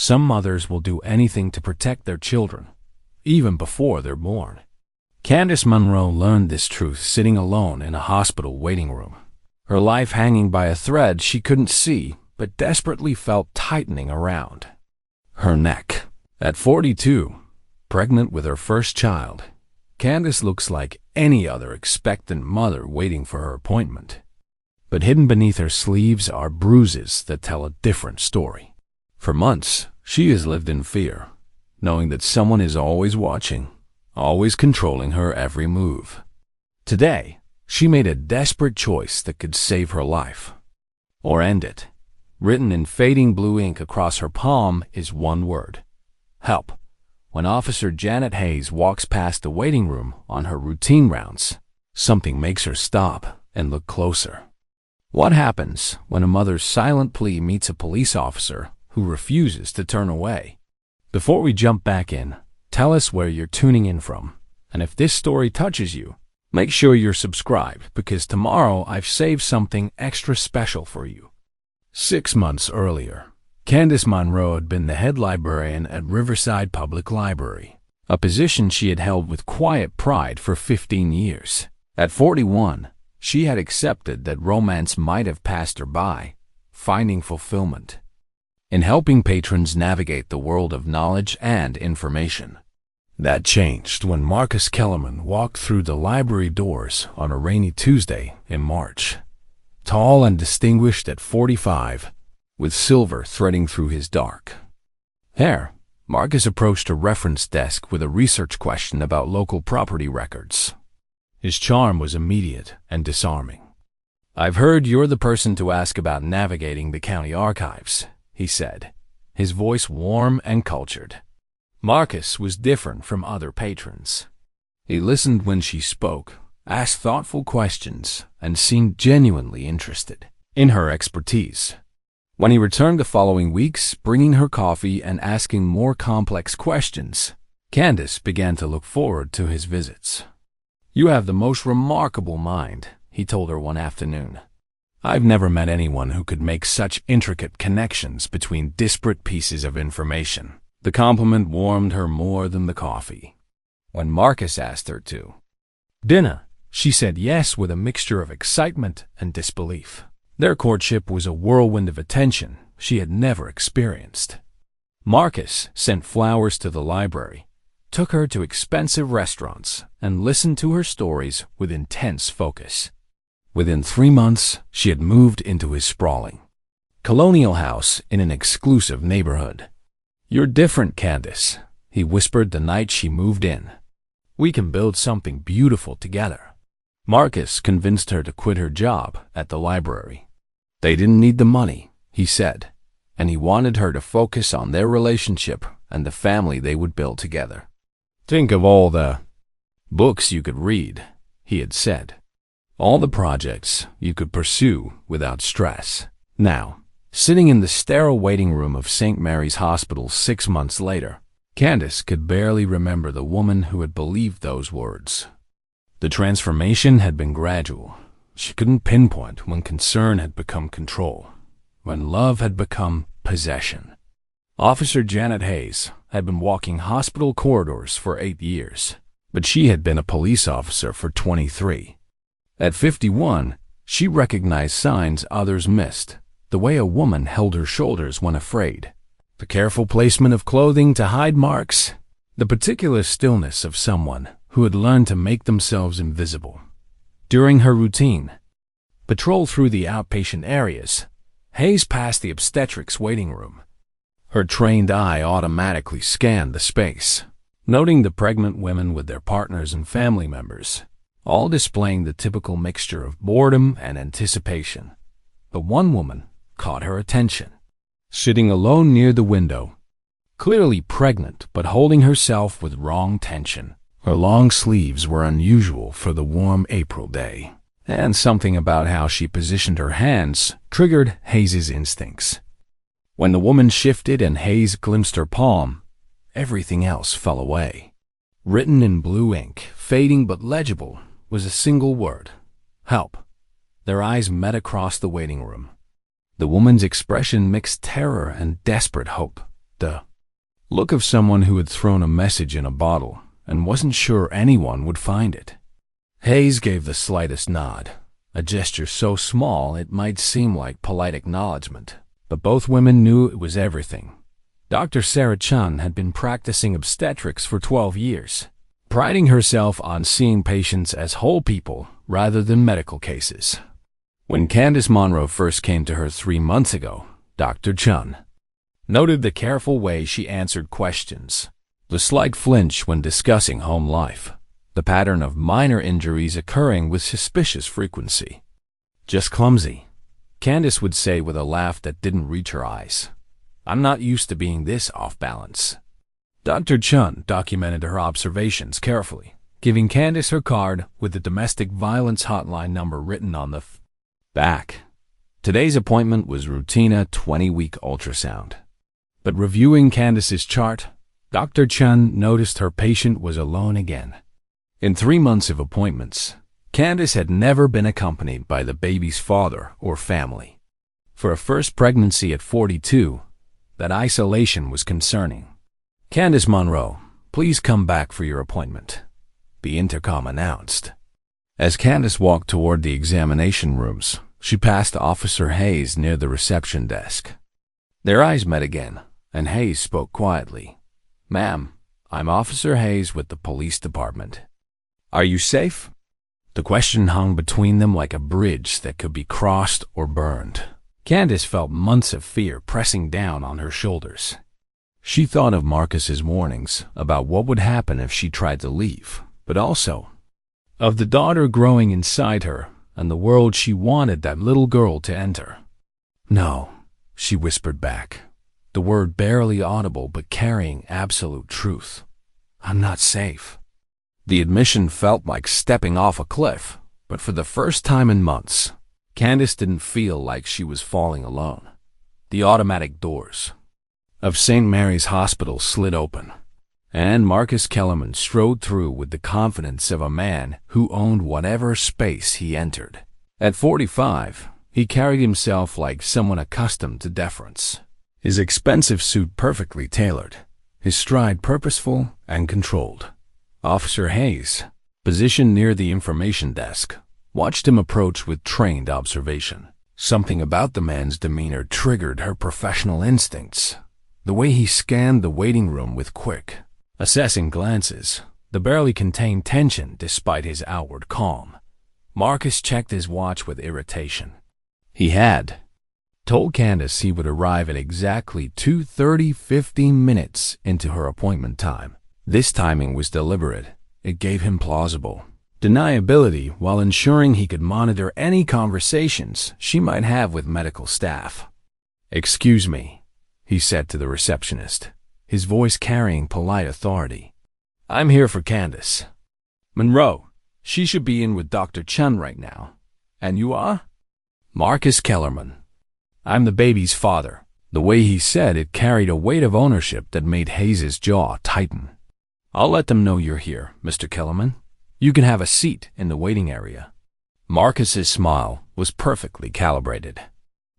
Some mothers will do anything to protect their children, even before they're born. Candice Monroe learned this truth sitting alone in a hospital waiting room, her life hanging by a thread she couldn't see but desperately felt tightening around her neck. At 42, pregnant with her first child, Candice looks like any other expectant mother waiting for her appointment. But hidden beneath her sleeves are bruises that tell a different story. For months, she has lived in fear, knowing that someone is always watching, always controlling her every move. Today, she made a desperate choice that could save her life, or end it. Written in fading blue ink across her palm is one word: help. When Officer Janet Hayes walks past the waiting room on her routine rounds, something makes her stop and look closer. What happens when a mother's silent plea meets a police officer who refuses to turn away? Before we jump back in, tell us where you're tuning in from, and if this story touches you, make sure you're subscribed, because tomorrow I've saved something extra special for you. 6 months earlier, Candice Monroe had been the head librarian at Riverside Public Library, a position she had held with quiet pride for 15 years. At 41, she had accepted that romance might have passed her by, finding fulfillment in helping patrons navigate the world of knowledge and information. That changed when Marcus Kellerman walked through the library doors on a rainy Tuesday in March. Tall and distinguished at 45, with silver threading through his dark hair, Marcus approached a reference desk with a research question about local property records. His charm was immediate and disarming. "I've heard you're the person to ask about navigating the county archives," he said, his voice warm and cultured. Marcus was different from other patrons. He listened when she spoke, asked thoughtful questions, and seemed genuinely interested in her expertise. When he returned the following weeks, bringing her coffee and asking more complex questions, Candice began to look forward to his visits. "You have the most remarkable mind," he told her one afternoon. "I've never met anyone who could make such intricate connections between disparate pieces of information." The compliment warmed her more than the coffee. When Marcus asked her to dinner, she said yes with a mixture of excitement and disbelief. Their courtship was a whirlwind of attention she had never experienced. Marcus sent flowers to the library, took her to expensive restaurants, and listened to her stories with intense focus. Within 3 months, she had moved into his sprawling colonial house in an exclusive neighborhood. "You're different, Candice," he whispered the night she moved in. "We can build something beautiful together." Marcus convinced her to quit her job at the library. They didn't need the money, he said, and he wanted her to focus on their relationship and the family they would build together. "Think of all the books you could read," he had said. "All the projects you could pursue without stress." Now, sitting in the sterile waiting room of St. Mary's Hospital 6 months later, Candice could barely remember the woman who had believed those words. The transformation had been gradual. She couldn't pinpoint when concern had become control, when love had become possession. Officer Janet Hayes had been walking hospital corridors for 8 years, but she had been a police officer for 23. At 51, she recognized signs others missed: the way a woman held her shoulders when afraid, the careful placement of clothing to hide marks, the particular stillness of someone who had learned to make themselves invisible. During her routine patrol through the outpatient areas, Hayes passed the obstetrics waiting room. Her trained eye automatically scanned the space, noting the pregnant women with their partners and family members, all displaying the typical mixture of boredom and anticipation. But one woman caught her attention, sitting alone near the window, clearly pregnant but holding herself with wrong tension. Her long sleeves were unusual for the warm April day, and something about how she positioned her hands triggered Hayes's instincts. When the woman shifted and Hayes glimpsed her palm, everything else fell away. Written in blue ink, fading but legible, was a single word: help. Their eyes met across the waiting room. The woman's expression mixed terror and desperate hope. the look of someone who had thrown a message in a bottle and wasn't sure anyone would find it. Hayes gave the slightest nod, a gesture so small it might seem like polite acknowledgement, but both women knew it was everything. Dr. Sarah Chun had been practicing obstetrics for 12 years, priding herself on seeing patients as whole people rather than medical cases. When Candice Monroe first came to her 3 months ago, Dr. Chun noted the careful way she answered questions, the slight flinch when discussing home life, the pattern of minor injuries occurring with suspicious frequency. "Just clumsy," Candice would say with a laugh that didn't reach her eyes. "I'm not used to being this off balance." Dr. Chun documented her observations carefully, giving Candice her card with the domestic violence hotline number written on the back. Today's appointment was routine 20-week ultrasound. But reviewing Candice's chart, Dr. Chun noticed her patient was alone again. In 3 months of appointments, Candice had never been accompanied by the baby's father or family. For a first pregnancy at 42, that isolation was concerning. "Candice Monroe, please come back for your appointment," the intercom announced. As Candice walked toward the examination rooms, she passed Officer Hayes near the reception desk. Their eyes met again, and Hayes spoke quietly. "Ma'am, I'm Officer Hayes with the police department. Are you safe?" The question hung between them like a bridge that could be crossed or burned. Candice felt months of fear pressing down on her shoulders. She thought of Marcus's warnings about what would happen if she tried to leave, but also of the daughter growing inside her and the world she wanted that little girl to enter. "No," she whispered back, the word barely audible but carrying absolute truth. "I'm not safe." The admission felt like stepping off a cliff, but for the first time in months, Candice didn't feel like she was falling alone. The automatic doors of St. Mary's Hospital slid open, and Marcus Kellerman strode through with the confidence of a man who owned whatever space he entered. At 45, he carried himself like someone accustomed to deference, his expensive suit perfectly tailored, his stride purposeful and controlled. Officer Hayes, positioned near the information desk, watched him approach with trained observation. Something about the man's demeanor triggered her professional instincts. The way he scanned the waiting room with quick, assessing glances, that barely contained tension despite his outward calm. Marcus checked his watch with irritation. He had told Candice he would arrive at exactly 2:30, 15 minutes into her appointment time. This timing was deliberate. It gave him plausible deniability while ensuring he could monitor any conversations she might have with medical staff. "Excuse me," he said to the receptionist, his voice carrying polite authority. "I'm here for Candice Monroe. She should be in with Dr. Chun right now. And you are?" "Marcus Kellerman. I'm the baby's father." The way he said it carried a weight of ownership that made Hayes' jaw tighten. "I'll let them know you're here, Mr. Kellerman. You can have a seat in the waiting area." Marcus's smile was perfectly calibrated.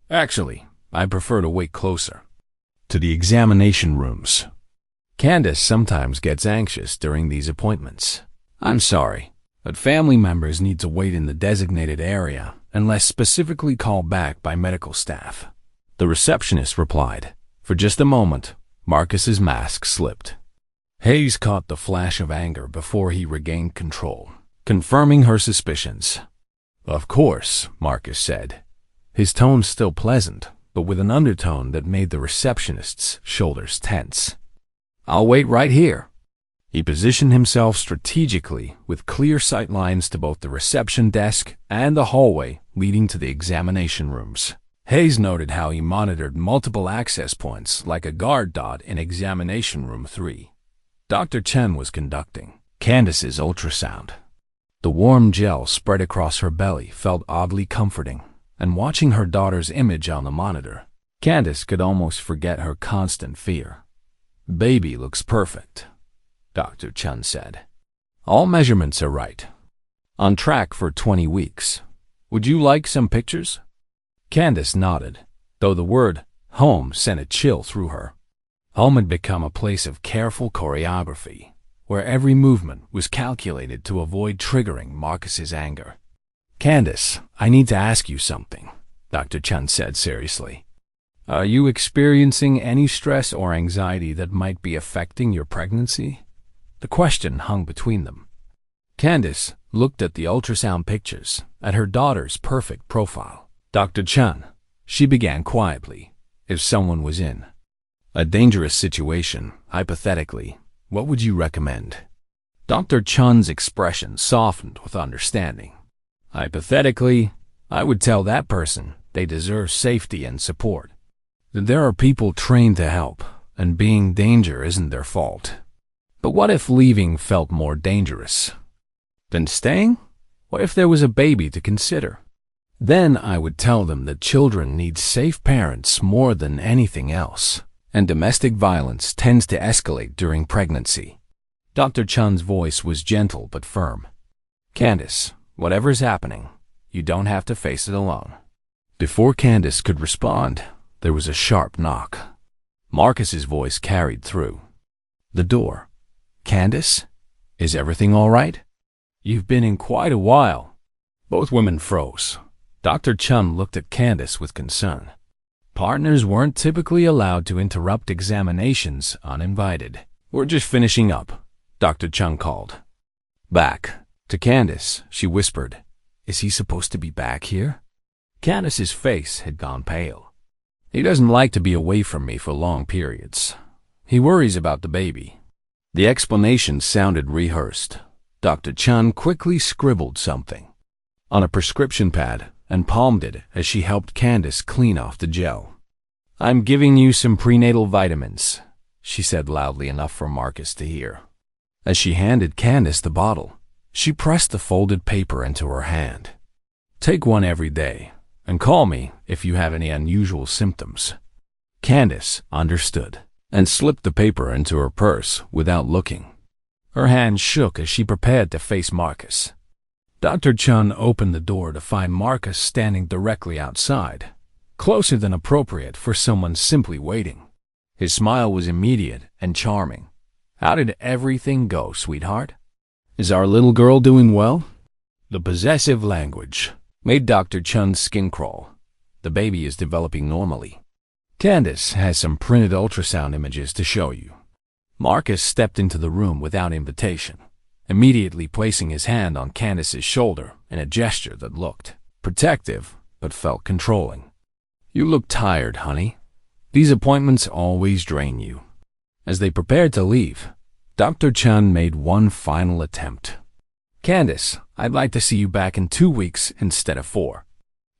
"Actually, I prefer to wait closer to the examination rooms. Candice sometimes gets anxious during these appointments. I'm sorry, but family members need to wait in the designated area unless specifically called back by medical staff." The receptionist replied. For just a moment, Marcus's mask slipped. Hayes caught the flash of anger before he regained control, confirming her suspicions. "Of course," Marcus said, his tone still pleasant, but with an undertone that made the receptionist's shoulders tense. "I'll wait right here." He positioned himself strategically with clear sight lines to both the reception desk and the hallway leading to the examination rooms. Hayes noted how he monitored multiple access points like a guard dot in examination room 3. Dr. Chen was conducting Candice's ultrasound. The warm gel spread across her belly felt oddly comforting, and watching her daughter's image on the monitor, Candice could almost forget her constant fear. "Baby looks perfect," Dr. Chen said. "All measurements are right. On track for 20 weeks. Would you like some pictures?" Candice nodded, though the word home sent a chill through her. Home had become a place of careful choreography, where every movement was calculated to avoid triggering Marcus's anger. "Candice, I need to ask you something," Dr. Chun said seriously. "Are you experiencing any stress or anxiety that might be affecting your pregnancy?" The question hung between them. Candice looked at the ultrasound pictures, at her daughter's perfect profile. "Dr. Chun," she began quietly, "if someone was in a dangerous situation, hypothetically, what would you recommend?" Dr. Chun's expression softened with understanding. "Hypothetically, I would tell that person they deserve safety and support. That there are people trained to help, and being danger isn't their fault. But what if leaving felt more dangerous than staying? What if there was a baby to consider? Then I would tell them that children need safe parents more than anything else, and domestic violence tends to escalate during pregnancy." Dr. Chun's voice was gentle but firm. "Candice, whatever's happening, you don't have to face it alone." Before Candice could respond, there was a sharp knock. Marcus's voice carried through the door. "Candice, is everything all right? You've been in quite a while." Both women froze. Dr. Chun looked at Candice with concern. Partners weren't typically allowed to interrupt examinations uninvited. "We're just finishing up," Dr. Chun called. Back to Candice, she whispered, "Is he supposed to be back here?" Candice's face had gone pale. "He doesn't like to be away from me for long periods. He worries about the baby." The explanation sounded rehearsed. Dr. Chun quickly scribbled something on a prescription pad and palmed it as she helped Candice clean off the gel. "I'm giving you some prenatal vitamins," she said loudly enough for Marcus to hear. As she handed Candice the bottle, she pressed the folded paper into her hand. "Take one every day, and call me if you have any unusual symptoms." Candice understood and slipped the paper into her purse without looking. Her hand shook as she prepared to face Marcus. Dr. Chun opened the door to find Marcus standing directly outside, closer than appropriate for someone simply waiting. His smile was immediate and charming. "How did everything go, sweetheart? Is our little girl doing well?" The possessive language made Dr. Chun's skin crawl. "The baby is developing normally. Candice has some printed ultrasound images to show you." Marcus stepped into the room without invitation, immediately placing his hand on Candice's shoulder in a gesture that looked protective but felt controlling. "You look tired, honey. These appointments always drain you." As they prepared to leave, Dr. Chun made one final attempt. "Candice, I'd like to see you back in 2 weeks instead of 4.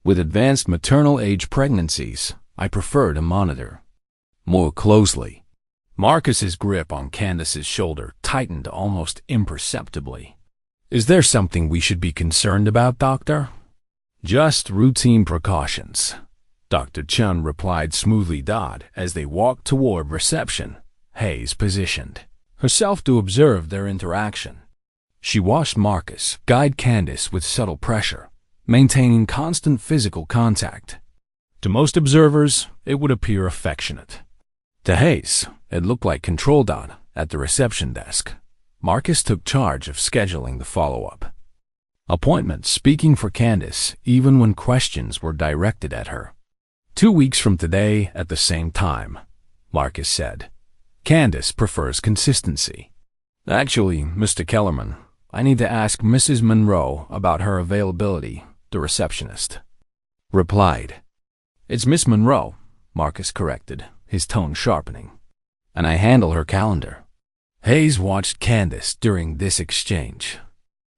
With advanced maternal age pregnancies, I prefer to monitor more closely." Marcus's grip on Candice's shoulder tightened almost imperceptibly. "Is there something we should be concerned about, doctor?" "Just routine precautions," Dr. Chun replied smoothly as they walked toward reception. Hayes positioned herself to observe their interaction. She watched Marcus guide Candice with subtle pressure, maintaining constant physical contact. To most observers, it would appear affectionate. To Hayes, it looked like control. At the reception desk, Marcus took charge of scheduling the follow-up appointment, speaking for Candice even when questions were directed at her. 2 weeks from today at the same time, Marcus said. Candice prefers consistency. "Actually, Mr. Kellerman, I need to ask Mrs. Monroe about her availability," the receptionist replied. "It's Miss Monroe," Marcus corrected, his tone sharpening. "And I handle her calendar." Hayes watched Candice during this exchange.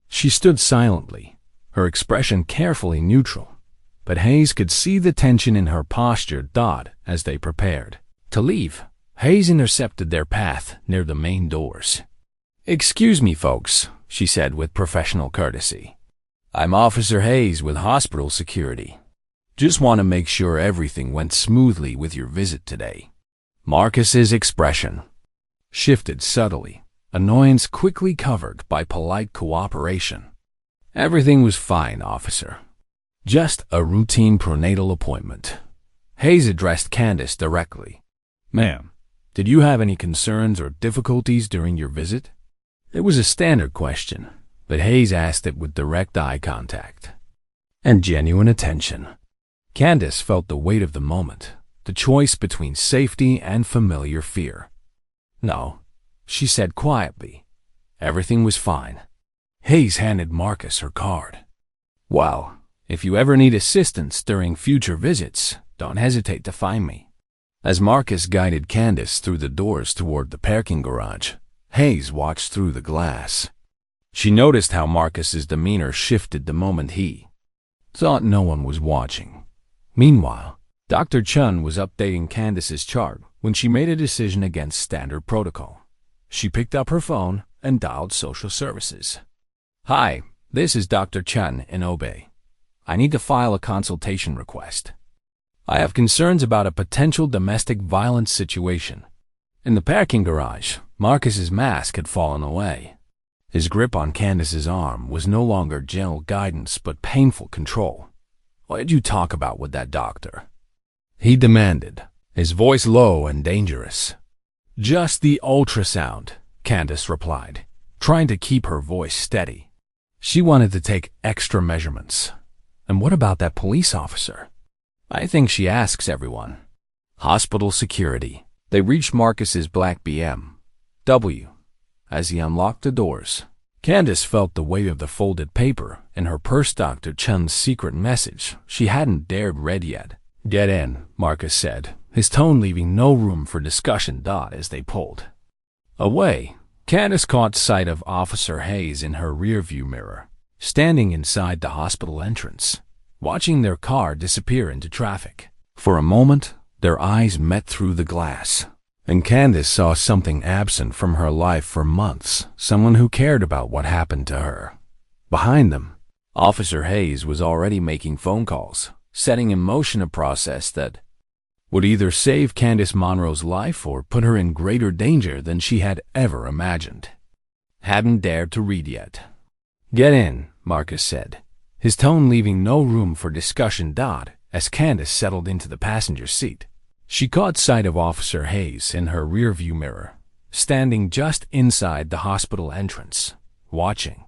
She stood silently, her expression carefully neutral, but Hayes could see the tension in her posture as they prepared to leave. Hayes intercepted their path near the main doors. "Excuse me, folks," she said with professional courtesy. "I'm Officer Hayes with hospital security. Just want to make sure everything went smoothly with your visit today." Marcus's expression shifted subtly, annoyance quickly covered by polite cooperation. "Everything was fine, officer. Just a routine prenatal appointment." Hayes addressed Candice directly. "Ma'am, Did you have any concerns or difficulties during your visit? It was a standard question, but Hayes asked it with direct eye contact and genuine attention. Candice felt the weight of the moment, the choice between safety and familiar fear. No, she said quietly. Everything was fine. Hayes handed Marcus her card. Well, if you ever need assistance during future visits, don't hesitate to find me. As Marcus guided Candice through the doors toward the parking garage, Hayes watched through the glass. She noticed how Marcus's demeanor shifted the moment he thought no one was watching. Meanwhile, Dr. Chun was updating Candice's chart when she made a decision against standard protocol. She picked up her phone and dialed social services. Hi, this is Dr. Chun in Obey. I need to file a consultation request. I have concerns about a potential domestic violence situation. In the parking garage, Marcus's mask had fallen away. His grip on Candice's arm was no longer gentle guidance but painful control. What did you talk about with that doctor? He demanded, his voice low and dangerous. Just the ultrasound, Candice replied, trying to keep her voice steady. She wanted to take extra measurements. And what about that police officer? I think she asks everyone. Hospital security. They reached Marcus's black BMW as he unlocked the doors. Candice felt the weight of the folded paper in her purse. Dr. Chun's secret message she hadn't dared read yet. Get in, Marcus said, his tone leaving no room for discussion. As they pulled away, Candice caught sight of Officer Hayes in her rearview mirror, standing inside the hospital entrance, watching their car disappear into traffic. For a moment, their eyes met through the glass, and Candice saw something absent from her life for months, someone who cared about what happened to her. Behind them, Officer Hayes was already making phone calls, setting in motion a process that would either save Candice Monroe's life or put her in greater danger than she had ever imagined. Hadn't dared to read yet. Get in, Marcus said, his tone leaving no room for discussion. As Candice settled into the passenger seat, she caught sight of Officer Hayes in her rearview mirror, standing just inside the hospital entrance, watching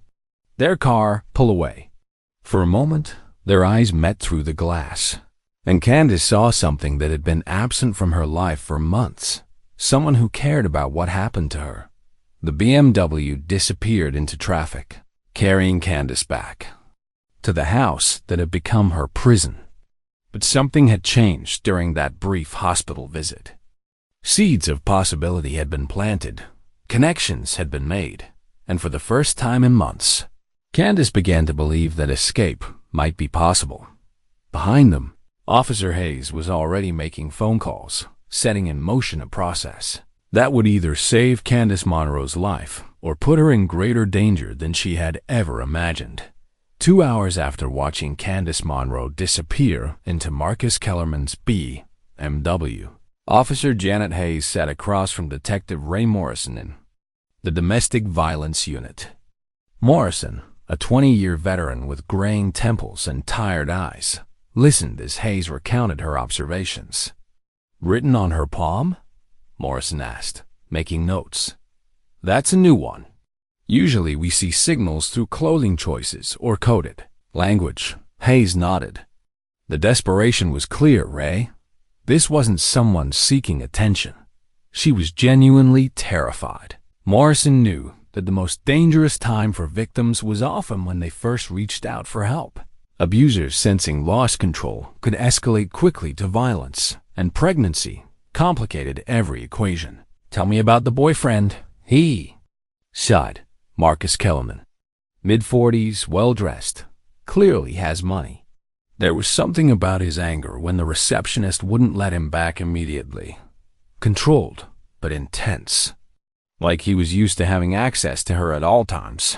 their car pull away. For a moment, their eyes met through the glass, and Candice saw something that had been absent from her life for months, someone who cared about what happened to her. The BMW disappeared into traffic, carrying Candice back to the house that had become her prison. But something had changed during that brief hospital visit. Seeds of possibility had been planted, connections had been made, and for the first time in months, Candice began to believe that escape might be possible. Behind them, Officer Hayes was already making phone calls, setting in motion a process that would either save Candice Monroe's life or put her in greater danger than she had ever imagined. 2 hours after watching Candice Monroe disappear into Marcus Kellerman's BMW, Officer Janet Hayes sat across from Detective Ray Morrison in the Domestic Violence Unit. Morrison, a 20-year veteran with graying temples and tired eyes, listened as Hayes recounted her observations. Written on her palm? Morrison asked, making notes. That's a new one. Usually we see signals through clothing choices or coded language. Hayes nodded. The desperation was clear, Ray. This wasn't someone seeking attention. She was genuinely terrified. Morrison knew that the most dangerous time for victims was often when they first reached out for help. Abusers sensing lost control could escalate quickly to violence, and pregnancy complicated every equation. Tell me about the boyfriend. He sighed. Marcus Kellerman, mid-40s, well-dressed, clearly has money. There was something about his anger when the receptionist wouldn't let him back immediately. Controlled, but intense. Like he was used to having access to her at all times.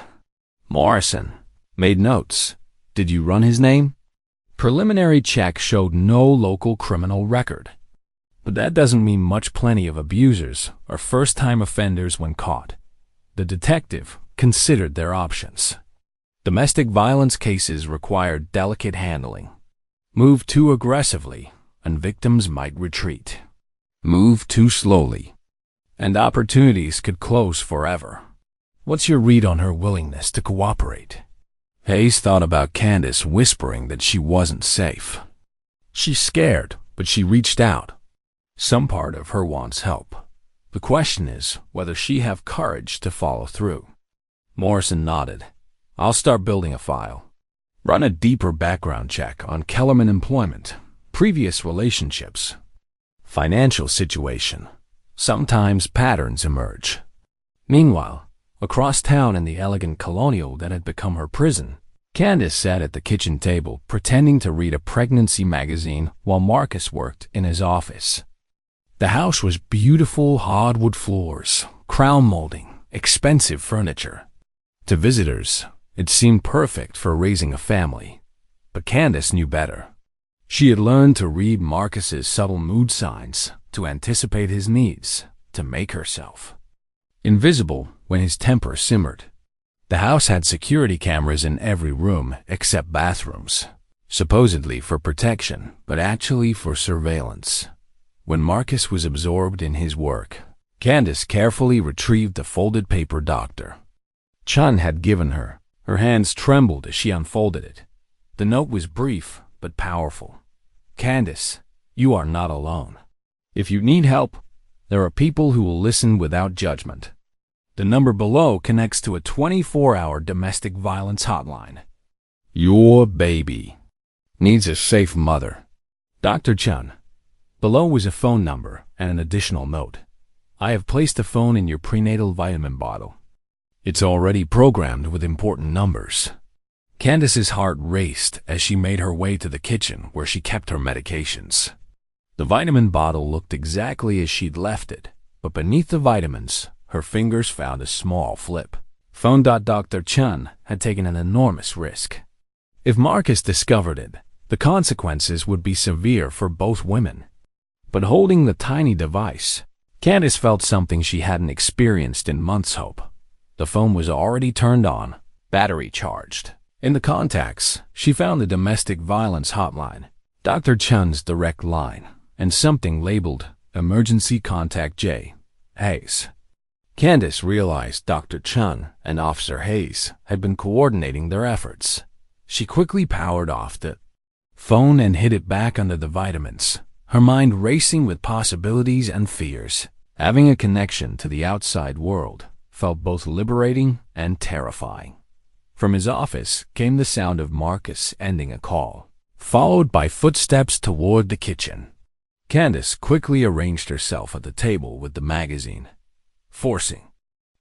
Morrison made notes. Did you run his name? Preliminary check showed no local criminal record. But that doesn't mean much. Plenty of abusers are first-time offenders when caught. The detective considered their options. Domestic violence cases required delicate handling. Move too aggressively, and victims might retreat. Move too slowly, and opportunities could close forever. What's your read on her willingness to cooperate? Hayes thought about Candice whispering that she wasn't safe. She's scared, but she reached out. Some part of her wants help. The question is whether she have courage to follow through. Morrison nodded. I'll start building a file. Run a deeper background check on Kellerman employment, previous relationships, financial situation. Sometimes patterns emerge. Meanwhile, across town in the elegant colonial that had become her prison, Candice sat at the kitchen table pretending to read a pregnancy magazine while Marcus worked in his office. The house was beautiful hardwood floors, crown molding, expensive furniture. To visitors, it seemed perfect for raising a family. But Candice knew better. She had learned to read Marcus's subtle mood signs, to anticipate his needs, to make herself invisible when his temper simmered. The house had security cameras in every room except bathrooms, supposedly for protection, but actually for surveillance. When Marcus was absorbed in his work, Candice carefully retrieved the folded paper Dr. Chun had given her. Her hands trembled as she unfolded it. The note was brief but powerful. Candice, you are not alone. If you need help, there are people who will listen without judgment. The number below connects to a 24-hour domestic violence hotline. Your baby needs a safe mother. Dr. Chun. Below was a phone number and an additional note. I have placed a phone in your prenatal vitamin bottle. It's already programmed with important numbers. Candice's heart raced as she made her way to the kitchen where she kept her medications. The vitamin bottle looked exactly as she'd left it, but beneath the vitamins, her fingers found a small flip. Phone. Dr. Chun had taken an enormous risk. If Marcus discovered it, the consequences would be severe for both women. But holding the tiny device, Candice felt something she hadn't experienced in months. Hope. The phone was already turned on, battery charged. In the contacts, she found the domestic violence hotline, Dr. Chun's direct line, and something labeled Emergency Contact J. Hayes. Candice realized Dr. Chun and Officer Hayes had been coordinating their efforts. She quickly powered off the phone and hid it back under the vitamins, her mind racing with possibilities and fears. Having a connection to the outside world felt both liberating and terrifying. From his office came the sound of Marcus ending a call, followed by footsteps toward the kitchen. Candice quickly arranged herself at the table with the magazine, forcing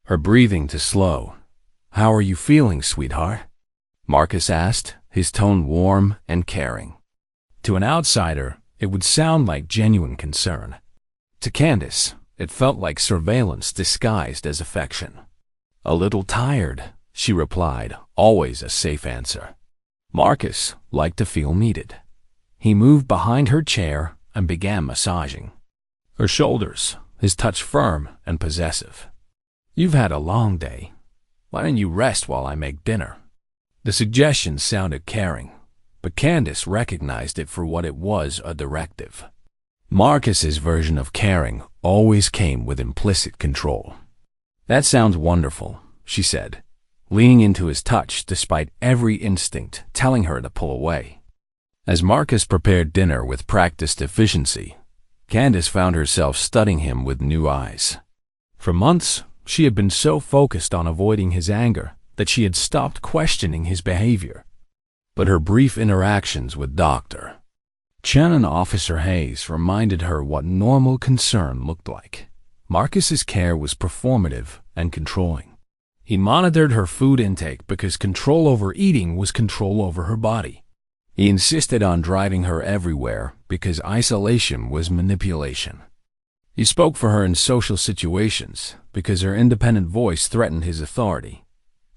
her breathing to slow. How are you feeling, sweetheart? Marcus asked, his tone warm and caring. To an outsider, it would sound like genuine concern. To Candice, it felt like surveillance disguised as affection. A little tired, she replied, always a safe answer. Marcus liked to feel needed. He moved behind her chair and began massaging her shoulders, his touch firm and possessive. You've had a long day. Why don't you rest while I make dinner? The suggestion sounded caring, but Candice recognized it for what it was, a directive. Marcus's version of caring always came with implicit control. That sounds wonderful, she said, leaning into his touch despite every instinct telling her to pull away. As Marcus prepared dinner with practiced efficiency, Candice found herself studying him with new eyes. For months, she had been so focused on avoiding his anger that she had stopped questioning his behavior. But her brief interactions with Dr. Chun and Officer Hayes reminded her what normal concern looked like. Marcus's care was performative and controlling. He monitored her food intake because control over eating was control over her body. He insisted on driving her everywhere because isolation was manipulation. He spoke for her in social situations because her independent voice threatened his authority.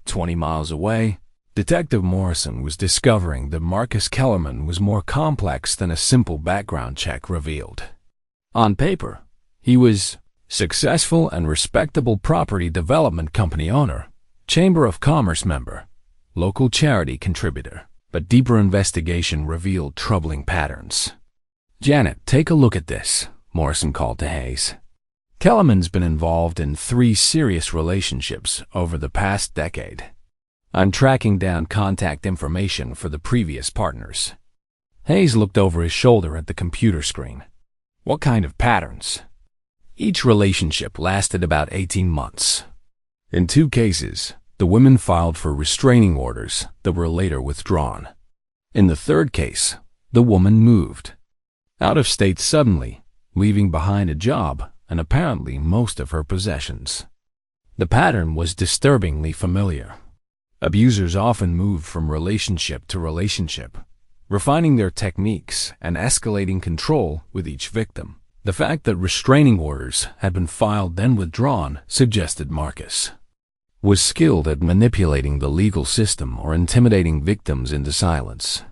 20 miles away, Detective Morrison was discovering that Marcus Kellerman was more complex than a simple background check revealed. On paper, he was successful and respectable property development company owner, Chamber of Commerce member, local charity contributor, but deeper investigation revealed troubling patterns. Janet, take a look at this, Morrison called to Hayes. Kellerman's been involved in 3 serious relationships over the past decade. I'm tracking down contact information for the previous partners. Hayes looked over his shoulder at the computer screen. What kind of patterns? Each relationship lasted about 18 months. In 2 cases, the women filed for restraining orders that were later withdrawn. In the 3rd case, the woman moved out of state suddenly, leaving behind a job and apparently most of her possessions. The pattern was disturbingly familiar. Abusers often moved from relationship to relationship, refining their techniques and escalating control with each victim. The fact that restraining orders had been filed then withdrawn suggested Marcus was skilled at manipulating the legal system or intimidating victims into silence.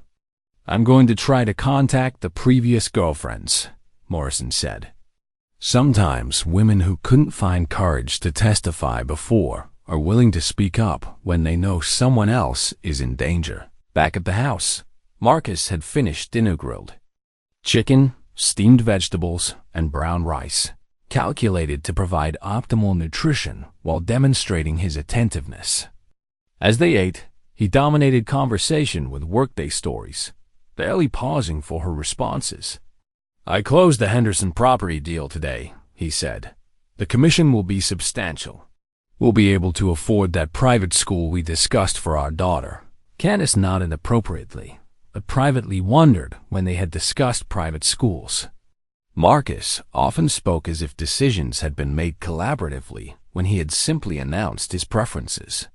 I'm going to try to contact the previous girlfriends, Morrison said. Sometimes women who couldn't find courage to testify before are willing to speak up when they know someone else is in danger. Back at the house, Marcus had finished dinner grilled. Chicken, steamed vegetables, and brown rice, calculated to provide optimal nutrition while demonstrating his attentiveness. As they ate, he dominated conversation with workday stories, barely pausing for her responses. I closed the Henderson property deal today, he said. The commission will be substantial. We'll be able to afford that private school we discussed for our daughter. Candice nodded appropriately, but privately wondered when they had discussed private schools. Marcus often spoke as if decisions had been made collaboratively when he had simply announced his preferences.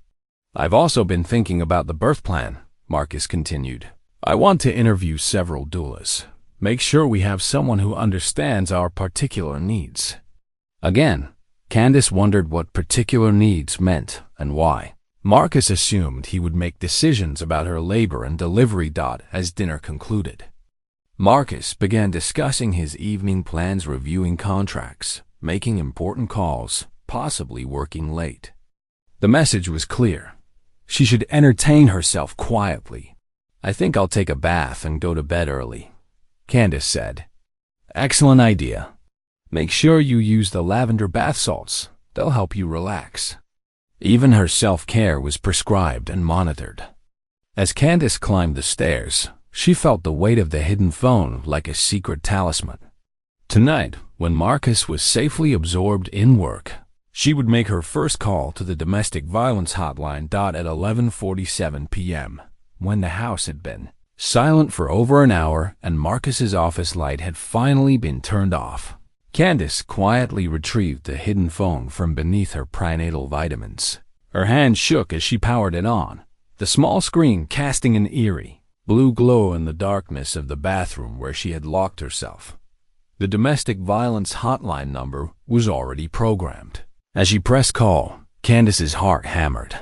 I've also been thinking about the birth plan, Marcus continued. I want to interview several doulas. Make sure we have someone who understands our particular needs. Again, Candice wondered what particular needs meant and why. Marcus assumed he would make decisions about her labor and delivery as dinner concluded. Marcus began discussing his evening plans, reviewing contracts, making important calls, possibly working late. The message was clear. She should entertain herself quietly. I think I'll take a bath and go to bed early, Candice said. Excellent idea. Make sure you use the lavender bath salts. They'll help you relax. Even her self-care was prescribed and monitored. As Candice climbed the stairs, she felt the weight of the hidden phone like a secret talisman. Tonight, when Marcus was safely absorbed in work, she would make her first call to the domestic violence hotline at 11:47 p.m., when the house had been silent for over an hour and Marcus's office light had finally been turned off. Candice quietly retrieved the hidden phone from beneath her prenatal vitamins. Her hand shook as she powered it on, the small screen casting an eerie blue glow in the darkness of the bathroom where she had locked herself. The domestic violence hotline number was already programmed. As she pressed call, Candice's heart hammered.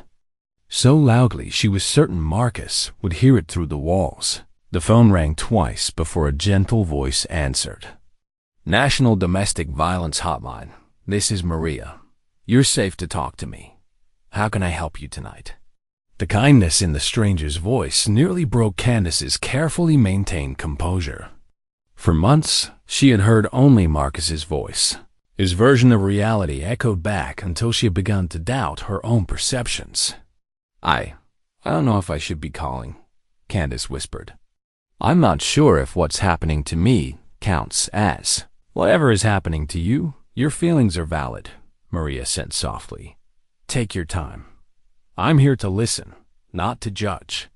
So loudly she was certain Marcus would hear it through the walls. The phone rang twice before a gentle voice answered. National Domestic Violence Hotline. This is Maria. You're safe to talk to me. How can I help you tonight? The kindness in the stranger's voice nearly broke Candice's carefully maintained composure. For months, she had heard only Marcus's voice. His version of reality echoed back until she had begun to doubt her own perceptions. I don't know if I should be calling, Candice whispered. I'm not sure if what's happening to me counts as. Whatever is happening to you, your feelings are valid, Maria said softly. Take your time. I'm here to listen, not to judge.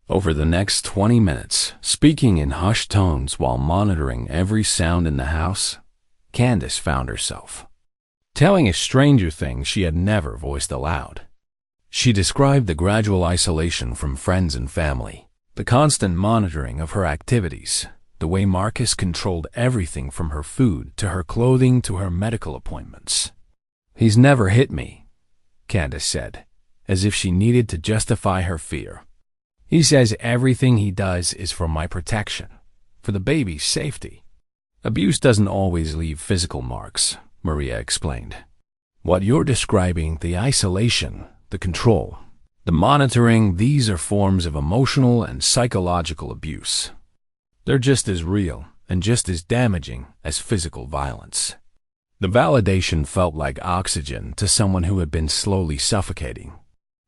Over the next 20 minutes, speaking in hushed tones while monitoring every sound in the house, Candice found herself telling a stranger things she had never voiced aloud. She described the gradual isolation from friends and family, the constant monitoring of her activities, the way Marcus controlled everything from her food to her clothing to her medical appointments. He's never hit me, Candice said, as if she needed to justify her fear. He says everything he does is for my protection, for the baby's safety. Abuse doesn't always leave physical marks, Maria explained. What you're describing, the isolation, the control, the monitoring, these are forms of emotional and psychological abuse. They're just as real and just as damaging as physical violence. The validation felt like oxygen to someone who had been slowly suffocating.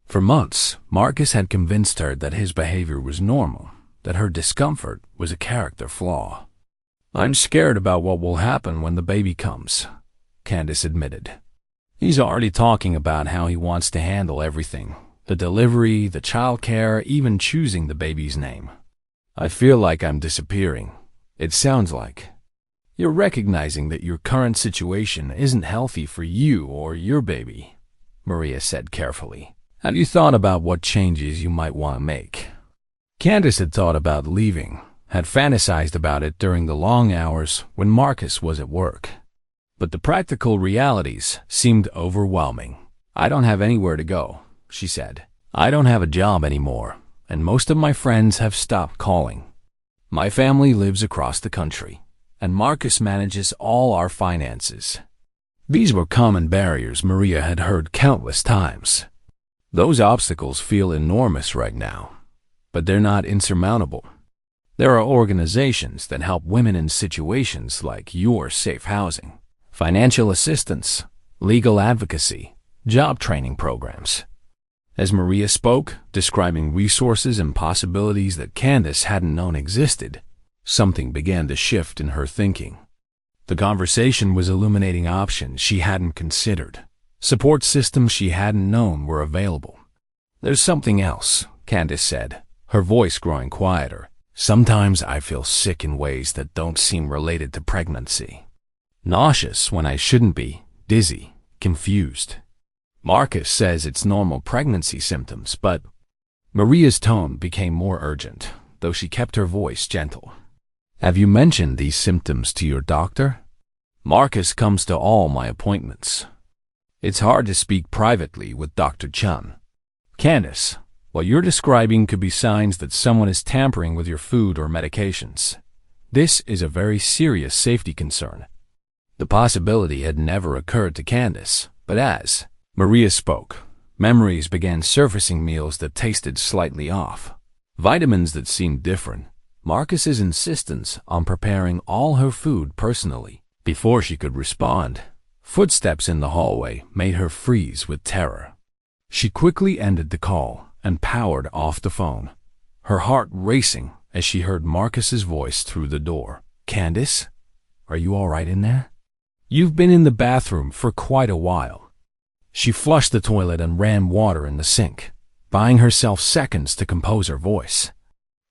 For months, Marcus had convinced her that his behavior was normal, that her discomfort was a character flaw. "I'm scared about what will happen when the baby comes," Candice admitted. "He's already talking about how he wants to handle everything, the delivery, the childcare, even choosing the baby's name. I feel like I'm disappearing. It sounds like you're recognizing that your current situation isn't healthy for you or your baby," Maria said carefully. "Have you thought about what changes you might want to make?" Candice had thought about leaving, had fantasized about it during the long hours when Marcus was at work. But the practical realities seemed overwhelming. "I don't have anywhere to go," she said. "I don't have a job anymore, and most of my friends have stopped calling. My family lives across the country, and Marcus manages all our finances." These were common barriers Maria had heard countless times. Those obstacles feel enormous right now, but they're not insurmountable. There are organizations that help women in situations like your safe housing, financial assistance, legal advocacy, job training programs. As Maria spoke, describing resources and possibilities that Candice hadn't known existed, something began to shift in her thinking. The conversation was illuminating options she hadn't considered, support systems she hadn't known were available. "There's something else," Candice said, her voice growing quieter. "Sometimes I feel sick in ways that don't seem related to pregnancy. Nauseous when I shouldn't be, dizzy, confused. Marcus says it's normal pregnancy symptoms, but..." Maria's tone became more urgent, though she kept her voice gentle. "Have you mentioned these symptoms to your doctor?" "Marcus comes to all my appointments. It's hard to speak privately with Dr. Chun." "Candice, what you're describing could be signs that someone is tampering with your food or medications. This is a very serious safety concern." The possibility had never occurred to Candice, but as Maria spoke, memories began surfacing: meals that tasted slightly off, vitamins that seemed different, Marcus's insistence on preparing all her food personally. Before she could respond, footsteps in the hallway made her freeze with terror. She quickly ended the call and powered off the phone, her heart racing as she heard Marcus's voice through the door. "Candice, are you all right in there? You've been in the bathroom for quite a while." She flushed the toilet and ran water in the sink, buying herself seconds to compose her voice.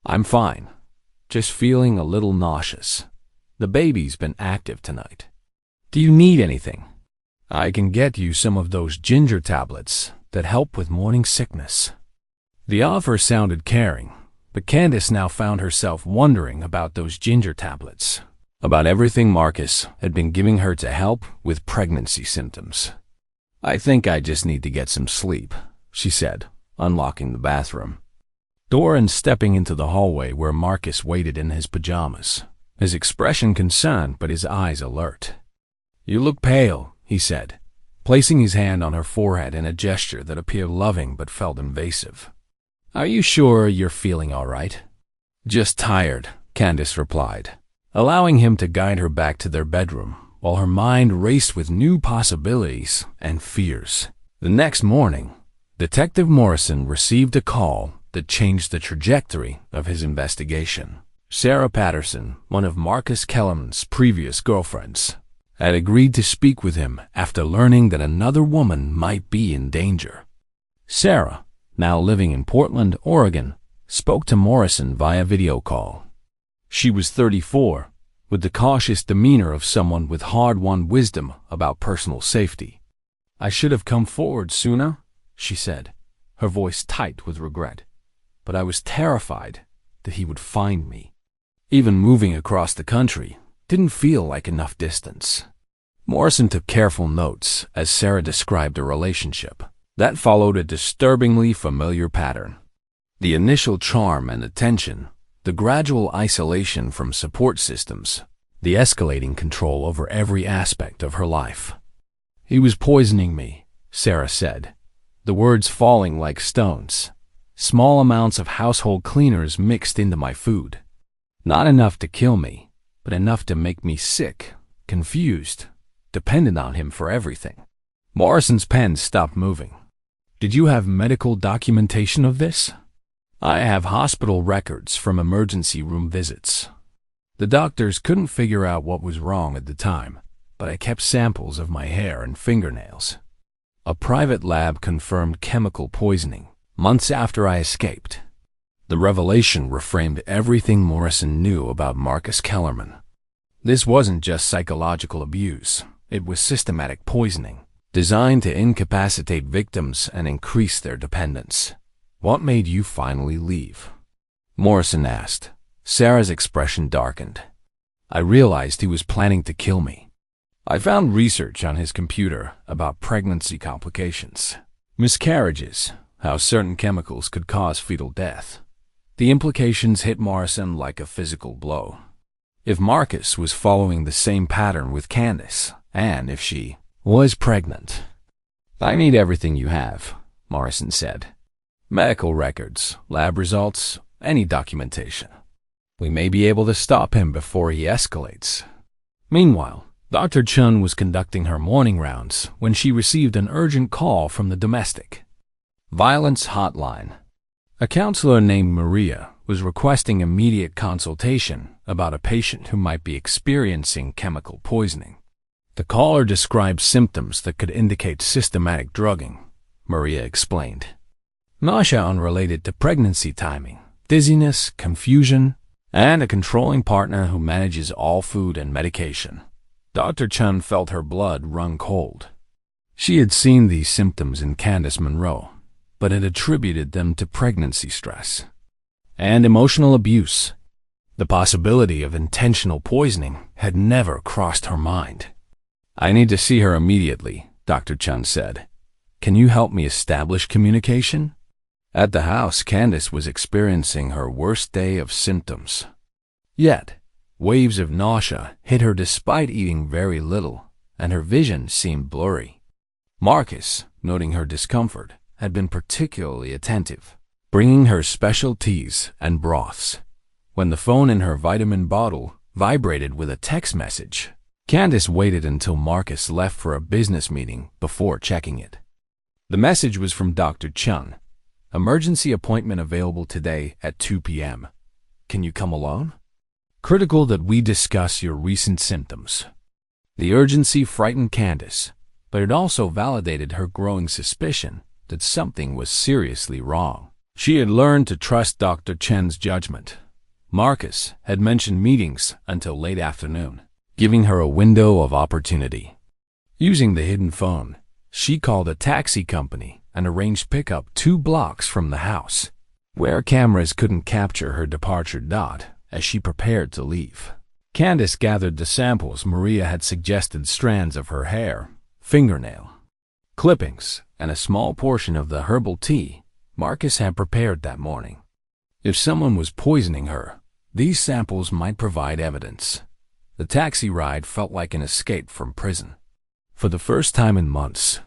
"I'm fine, just feeling a little nauseous. The baby's been active tonight. Do you need anything? I can get you some of those ginger tablets that help with morning sickness." The offer sounded caring, but Candice now found herself wondering about those ginger tablets, about everything Marcus had been giving her to help with pregnancy symptoms. "I think I just need to get some sleep," she said, unlocking the bathroom door and stepping into the hallway where Marcus waited in his pajamas, his expression concerned but his eyes alert. "You look pale," he said, placing his hand on her forehead in a gesture that appeared loving but felt invasive. "Are you sure you're feeling all right?" "Just tired," Candice replied, allowing him to guide her back to their bedroom while her mind raced with new possibilities and fears. The next morning, Detective Morrison received a call that changed the trajectory of his investigation. Sarah Patterson, one of Marcus Kellerman's previous girlfriends, had agreed to speak with him after learning that another woman might be in danger. Sarah, now living in Portland, Oregon, spoke to Morrison via video call. She was 34, with the cautious demeanor of someone with hard-won wisdom about personal safety. "I should have come forward sooner," she said, her voice tight with regret. "But I was terrified that he would find me. Even moving across the country didn't feel like enough distance." Morrison took careful notes as Sarah described a relationship that followed a disturbingly familiar pattern. The initial charm and attention, the gradual isolation from support systems, the escalating control over every aspect of her life. "He was poisoning me," Sarah said, the words falling like stones. "Small amounts of household cleaners mixed into my food. Not enough to kill me, but enough to make me sick, confused, depended on him for everything. Morrison's pen stopped moving. Did you have medical documentation of this? I have hospital records from emergency room visits. The doctors couldn't figure out what was wrong at the time, but I kept samples of my hair and fingernails. A private lab confirmed chemical poisoning months after I escaped. The revelation reframed everything Morrison knew about Marcus Kellerman. This wasn't just psychological abuse. It was systematic poisoning, designed to incapacitate victims and increase their dependence. What made you finally leave? Morrison asked. Sarah's expression darkened. I realized he was planning to kill me. I found research on his computer about pregnancy complications, miscarriages, how certain chemicals could cause fetal death. The implications hit Morrison like a physical blow. If Marcus was following the same pattern with Candice, and if she was pregnant. I need everything you have, Morrison said. Medical records, lab results, any documentation. We may be able to stop him before he escalates. Meanwhile, Dr. Chun was conducting her morning rounds when she received an urgent call from the domestic violence hotline. A counselor named Maria was requesting immediate consultation about a patient who might be experiencing chemical poisoning. The caller described symptoms that could indicate systematic drugging, Maria explained. Nausea unrelated to pregnancy timing, dizziness, confusion, and a controlling partner who manages all food and medication. Dr. Chun felt her blood run cold. She had seen these symptoms in Candice Monroe, but had attributed them to pregnancy stress and emotional abuse. The possibility of intentional poisoning had never crossed her mind. I need to see her immediately, Dr. Chun said. Can you help me establish communication? At the house, Candice was experiencing her worst day of symptoms. Yet, waves of nausea hit her despite eating very little, and her vision seemed blurry. Marcus, noting her discomfort, had been particularly attentive, bringing her special teas and broths. When the phone in her vitamin bottle vibrated with a text message, Candice waited until Marcus left for a business meeting before checking it. The message was from Dr. Chun. Emergency appointment available today at 2 p.m. Can you come alone? Critical that we discuss your recent symptoms. The urgency frightened Candice, but it also validated her growing suspicion that something was seriously wrong. She had learned to trust Dr. Chen's judgment. Marcus had mentioned meetings until late afternoon, giving her a window of opportunity. Using the hidden phone, she called a taxi company and arranged pickup 2 blocks from the house, where cameras couldn't capture her departure dot as she prepared to leave. Candice gathered the samples Maria had suggested: strands of her hair, fingernail clippings, and a small portion of the herbal tea Marcus had prepared that morning. If someone was poisoning her, these samples might provide evidence. The taxi ride felt like an escape from prison. For the first time in months,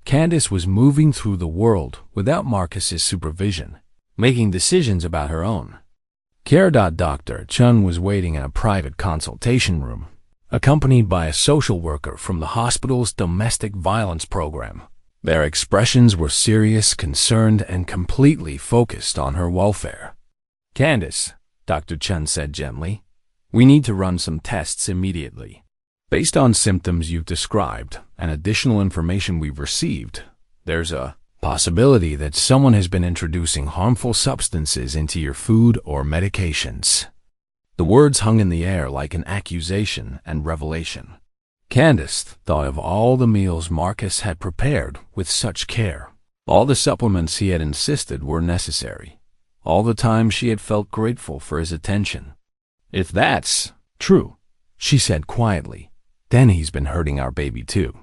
Candice was moving through the world without Marcus's supervision, making decisions about her own. Dr. Chun was waiting in a private consultation room, accompanied by a social worker from the hospital's domestic violence program. Their expressions were serious, concerned, and completely focused on her welfare. Candice, Dr. Chun said gently, we need to run some tests immediately. Based on symptoms you've described and additional information we've received, there's a possibility that someone has been introducing harmful substances into your food or medications. The words hung in the air like an accusation and revelation. Candice thought of all the meals Marcus had prepared with such care, all the supplements he had insisted were necessary, all the time she had felt grateful for his attention. If that's true, she said quietly, then he's been hurting our baby too.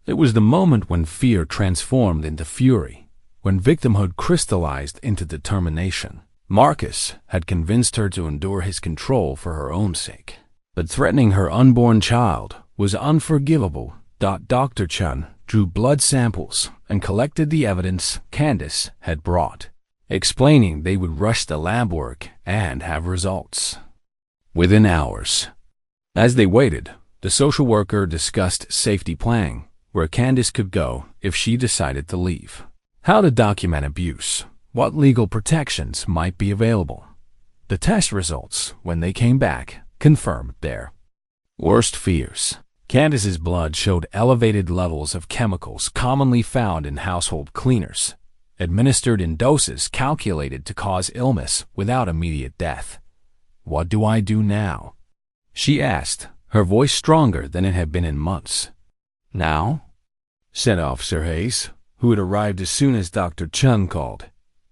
It was the moment when fear transformed into fury, when victimhood crystallized into determination. Marcus had convinced her to endure his control for her own sake, but threatening her unborn child was unforgivable. Dr. Chun drew blood samples and collected the evidence Candice had brought, explaining they would rush the lab work and have results within hours. As they waited, The social worker discussed safety planning, where Candice could go if she decided to leave. How to document abuse, what legal protections might be available. The test results, when they came back, confirmed their worst fears. Candice's blood showed elevated levels of chemicals commonly found in household cleaners, administered in doses calculated to cause illness without immediate death. "What do I do now?" she asked, her voice stronger than it had been in months. "Now?" said Officer Hayes, who had arrived as soon as Dr. Chun called.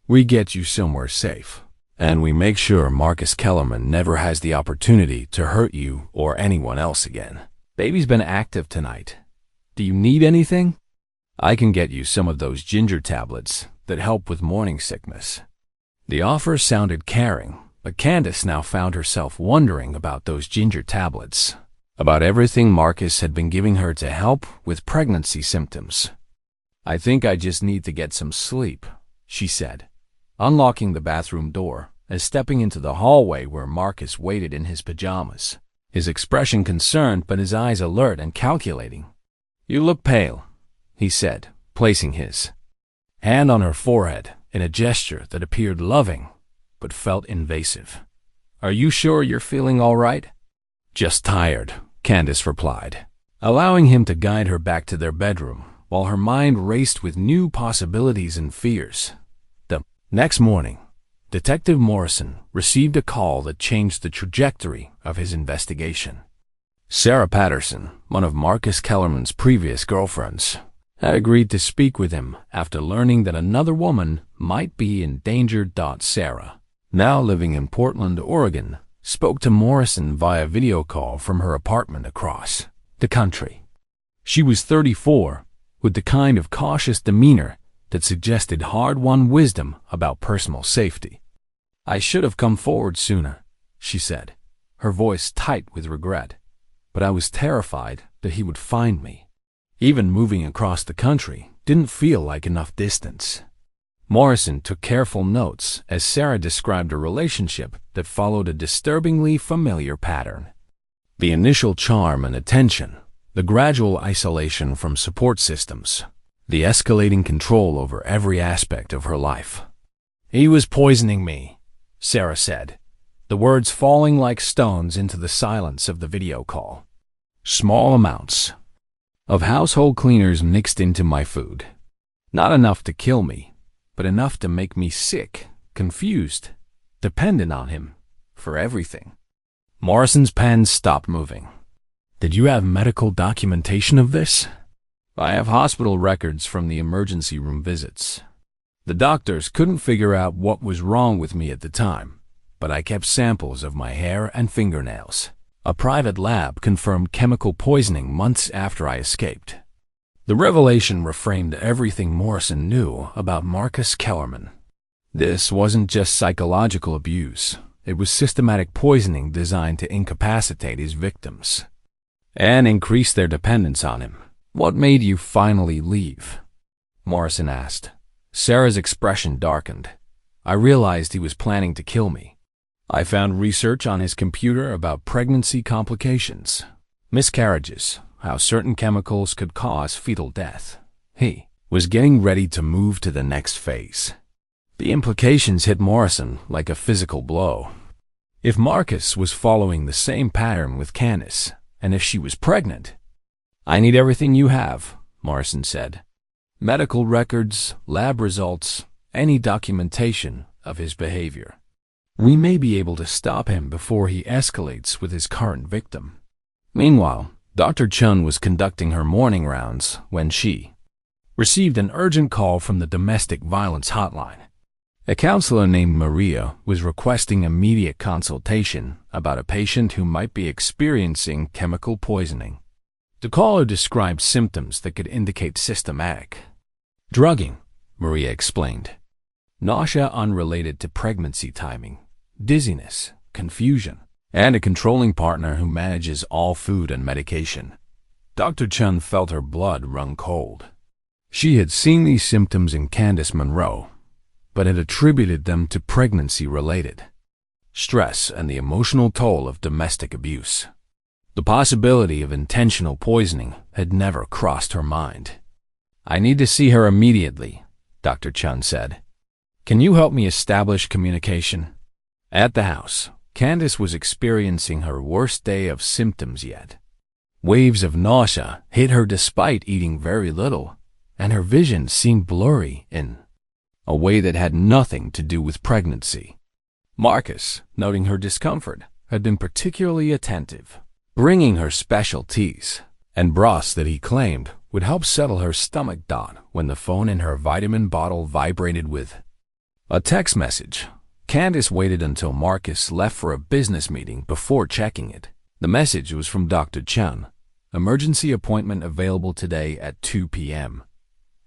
"We get you somewhere safe, and we make sure Marcus Kellerman never has the opportunity to hurt you or anyone else again. Baby's been active tonight. Do you need anything? I can get you some of those ginger tablets that help with morning sickness." The offer sounded caring, but Candice now found herself wondering about those ginger tablets, about everything Marcus had been giving her to help with pregnancy symptoms. "I think I just need to get some sleep," she said, unlocking the bathroom door and stepping into the hallway where Marcus waited in his pajamas, his expression concerned but his eyes alert and calculating. "You look pale," he said, placing his hand on her forehead in a gesture that appeared loving but felt invasive. "Are you sure you're feeling all right?" "Just tired," Candice replied, allowing him to guide her back to their bedroom while her mind raced with new possibilities and fears. The next morning, Detective Morrison received a call that changed the trajectory of his investigation. Sarah Patterson, one of Marcus Kellerman's previous girlfriends, had agreed to speak with him after learning that another woman might be in danger. Sarah, now living in Portland, Oregon, spoke to Morrison via video call from her apartment across the country. She was 34, with the kind of cautious demeanor that suggested hard-won wisdom about personal safety. "I should have come forward sooner," she said, her voice tight with regret, "but I was terrified that he would find me. Even moving across the country didn't feel like enough distance." Morrison took careful notes as Sarah described a relationship that followed a disturbingly familiar pattern. The initial charm and attention, the gradual isolation from support systems, the escalating control over every aspect of her life. "He was poisoning me," Sarah said, the words falling like stones into the silence of the video call. "Small amounts of household cleaners mixed into my food. Not enough to kill me, but enough to make me sick, confused, dependent on him for everything." Morrison's pen stopped moving. "Did you have medical documentation of this?" "I have hospital records from the emergency room visits. The doctors couldn't figure out what was wrong with me at the time, but I kept samples of my hair and fingernails. A private lab confirmed chemical poisoning months after I escaped." The revelation reframed everything Morrison knew about Marcus Kellerman. This wasn't just psychological abuse. It was systematic poisoning designed to incapacitate his victims and increase their dependence on him. "What made you finally leave?" Morrison asked. Sarah's expression darkened. "I realized he was planning to kill me. I found research on his computer about pregnancy complications, miscarriages, how certain chemicals could cause fetal death. He was getting ready to move to the next phase." The implications hit Morrison like a physical blow. If Marcus was following the same pattern with Candice, and if she was pregnant— "I need everything you have," Morrison said. "Medical records, lab results, any documentation of his behavior. We may be able to stop him before he escalates with his current victim." Meanwhile, Dr. Chun was conducting her morning rounds when she received an urgent call from the domestic violence hotline. A counselor named Maria was requesting immediate consultation about a patient who might be experiencing chemical poisoning. The caller described symptoms that could indicate systematic drugging, Maria explained. Nausea unrelated to pregnancy timing, dizziness, confusion, and a controlling partner who manages all food and medication. Dr. Chun felt her blood run cold. She had seen these symptoms in Candice Monroe, but had attributed them to pregnancy-related stress and the emotional toll of domestic abuse. The possibility of intentional poisoning had never crossed her mind. "I need to see her immediately," Dr. Chun said. "Can you help me establish communication?" At the house, Candice was experiencing her worst day of symptoms yet. Waves of nausea hit her despite eating very little, and her vision seemed blurry in a way that had nothing to do with pregnancy. Marcus, noting her discomfort, had been particularly attentive, bringing her special teas and broths that he claimed would help settle her stomach. When the phone in her vitamin bottle vibrated with a text message, Candice waited until Marcus left for a business meeting before checking it. The message was from Dr. Chun. "Emergency appointment available today at 2 p.m.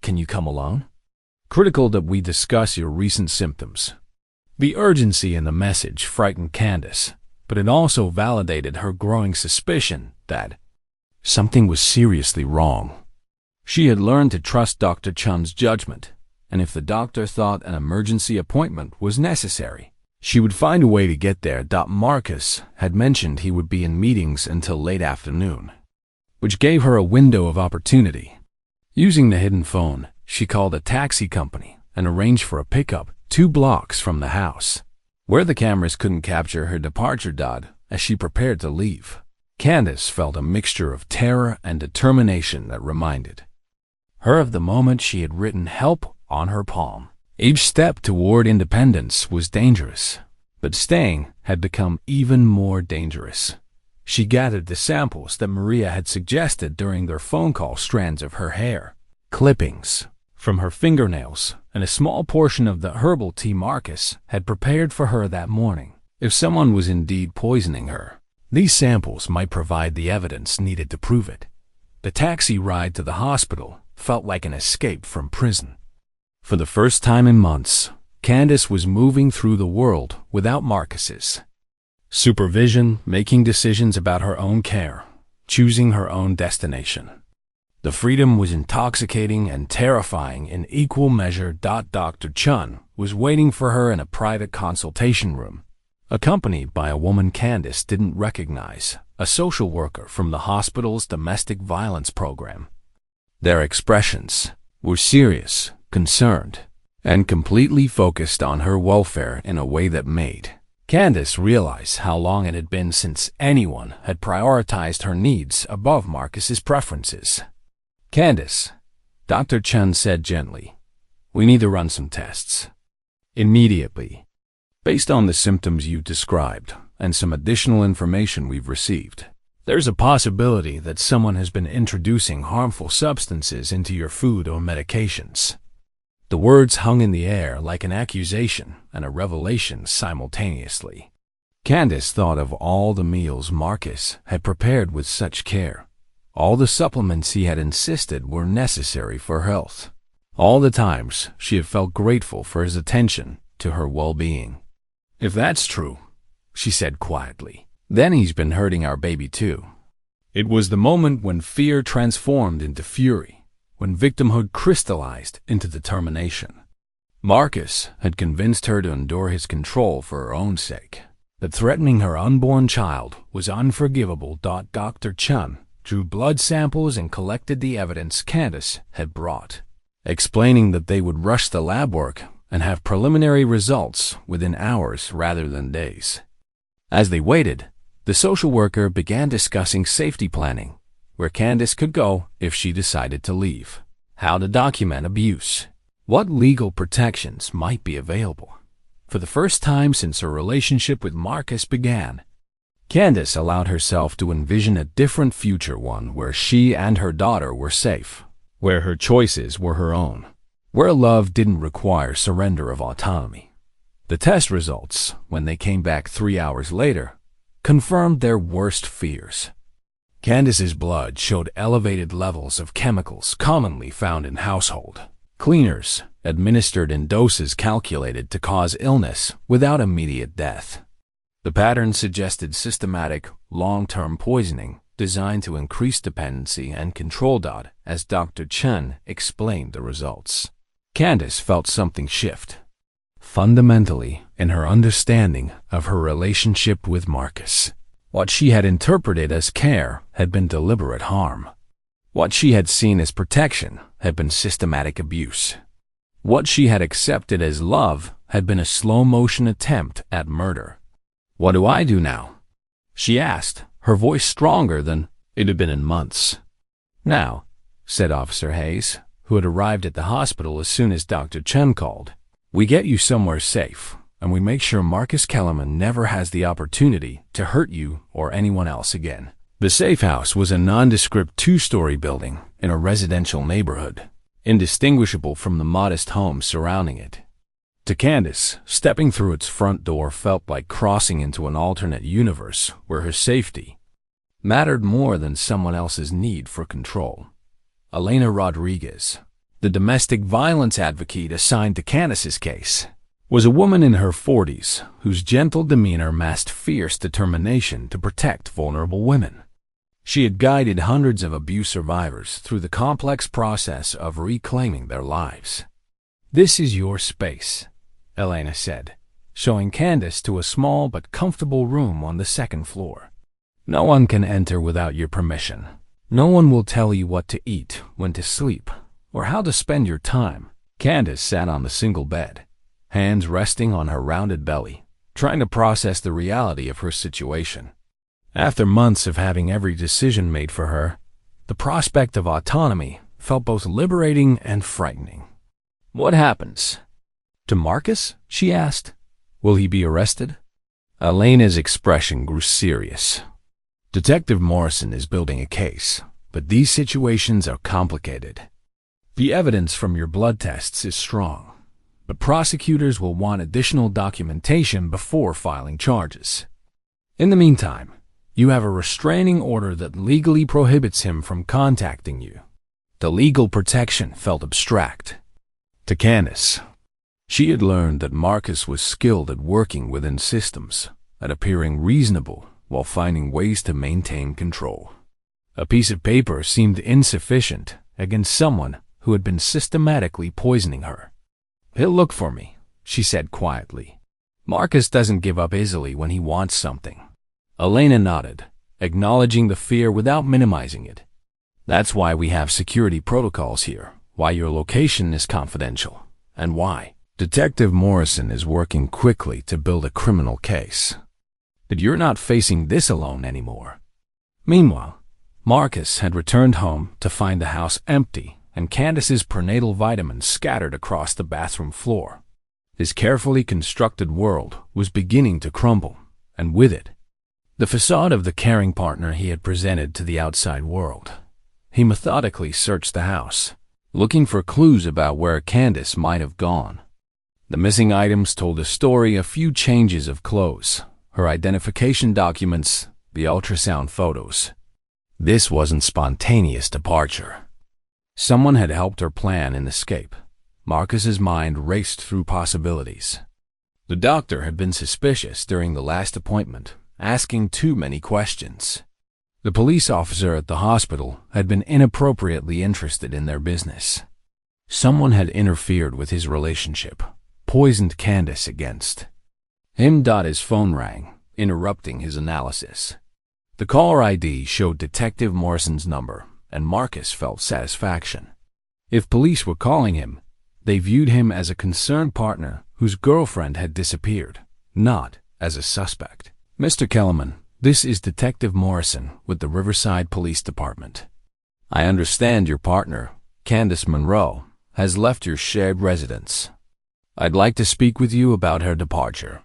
Can you come alone? Critical that we discuss your recent symptoms." The urgency in the message frightened Candice, but it also validated her growing suspicion that something was seriously wrong. She had learned to trust Dr. Chun's judgment, and if the doctor thought an emergency appointment was necessary, she would find a way to get there. Marcus had mentioned he would be in meetings until late afternoon, which gave her a window of opportunity. Using the hidden phone, she called a taxi company and arranged for a pickup 2 blocks from the house, where the cameras couldn't capture her departure. As she prepared to leave, Candice felt a mixture of terror and determination that reminded her of the moment she had written help on her palm. Each step toward independence was dangerous, but staying had become even more dangerous. She gathered the samples that Maria had suggested during their phone call, strands of her hair, clippings from her fingernails, and a small portion of the herbal tea Marcus had prepared for her that morning. If someone was indeed poisoning her, these samples might provide the evidence needed to prove it. The taxi ride to the hospital felt like an escape from prison. For the first time in months, Candice was moving through the world without Marcus's supervision, making decisions about her own care, choosing her own destination. The freedom was intoxicating and terrifying in equal measure. Dr. Chun was waiting for her in a private consultation room, accompanied by a woman Candice didn't recognize, a social worker from the hospital's domestic violence program. Their expressions were serious, concerned, and completely focused on her welfare in a way that made Candice realize how long it had been since anyone had prioritized her needs above Marcus's preferences. "Candice," Dr. Chun said gently, "we need to run some tests. Immediately. Based on the symptoms you described and some additional information we've received, there's a possibility that someone has been introducing harmful substances into your food or medications." The words hung in the air like an accusation and a revelation simultaneously. Candice thought of all the meals Marcus had prepared with such care, all the supplements he had insisted were necessary for health, all the times she had felt grateful for his attention to her well-being. "If that's true," she said quietly, "then he's been hurting our baby too." It was the moment when fear transformed into fury, when victimhood crystallized into determination. Marcus had convinced her to endure his control for her own sake, that threatening her unborn child was unforgivable. Dr. Chun drew blood samples and collected the evidence Candice had brought, explaining that they would rush the lab work and have preliminary results within hours rather than days. As they waited, the social worker began discussing safety planning, where Candice could go if she decided to leave, how to document abuse, what legal protections might be available. For the first time since her relationship with Marcus began, Candice allowed herself to envision a different future, one where she and her daughter were safe, where her choices were her own, where love didn't require surrender of autonomy. The test results, when they came back 3 hours later, confirmed their worst fears. Candice's blood showed elevated levels of chemicals commonly found in household cleaners, administered in doses calculated to cause illness without immediate death. The pattern suggested systematic, long-term poisoning designed to increase dependency and control. As Dr. Chun explained the results, Candice felt something shift, fundamentally, in her understanding of her relationship with Marcus. What she had interpreted as care had been deliberate harm. What she had seen as protection had been systematic abuse. What she had accepted as love had been a slow-motion attempt at murder. "What do I do now?" she asked, her voice stronger than it had been in months. "Now," said Officer Hayes, who had arrived at the hospital as soon as Dr. Chen called, "we get you somewhere safe, and we make sure Marcus Kellerman never has the opportunity to hurt you or anyone else again." The safe house was a nondescript two-story building in a residential neighborhood, indistinguishable from the modest homes surrounding it. To Candice, stepping through its front door felt like crossing into an alternate universe where her safety mattered more than someone else's need for control. Elena Rodriguez, the domestic violence advocate assigned to Candice's case, was a woman in her 40s whose gentle demeanor masked fierce determination to protect vulnerable women. She had guided hundreds of abuse survivors through the complex process of reclaiming their lives. "This is your space," Elena said, showing Candice to a small but comfortable room on the second floor. "No one can enter without your permission. No one will tell you what to eat, when to sleep, or how to spend your time." Candice sat on the single bed, hands resting on her rounded belly, trying to process the reality of her situation. After months of having every decision made for her, the prospect of autonomy felt both liberating and frightening. "What happens to Marcus?" she asked. "Will he be arrested?" Elena's expression grew serious. "Detective Morrison is building a case, but these situations are complicated. The evidence from your blood tests is strong, but prosecutors will want additional documentation before filing charges. In the meantime, you have a restraining order that legally prohibits him from contacting you." The legal protection felt abstract. To Candice, she had learned that Marcus was skilled at working within systems, at appearing reasonable while finding ways to maintain control. A piece of paper seemed insufficient against someone who had been systematically poisoning her. "He'll look for me," she said quietly. "Marcus doesn't give up easily when he wants something." Elena nodded, acknowledging the fear without minimizing it. "That's why we have security protocols here, why your location is confidential, and why Detective Morrison is working quickly to build a criminal case. But you're not facing this alone anymore." Meanwhile, Marcus had returned home to find the house empty and Candice's prenatal vitamins scattered across the bathroom floor. His carefully constructed world was beginning to crumble, and with it, the facade of the caring partner he had presented to the outside world. He methodically searched the house, looking for clues about where Candice might have gone. The missing items told a story: a few changes of clothes, her identification documents, the ultrasound photos. This wasn't spontaneous departure. Someone had helped her plan an escape. Marcus's mind raced through possibilities. The doctor had been suspicious during the last appointment, asking too many questions. The police officer at the hospital had been inappropriately interested in their business. Someone had interfered with his relationship, poisoned Candice against him. His phone rang, interrupting his analysis. The caller ID showed Detective Morrison's number, and Marcus felt satisfaction. If police were calling him, they viewed him as a concerned partner whose girlfriend had disappeared, not as a suspect. "Mr. Kellerman, this is Detective Morrison with the Riverside Police Department. I understand your partner, Candice Monroe, has left your shared residence. I'd like to speak with you about her departure."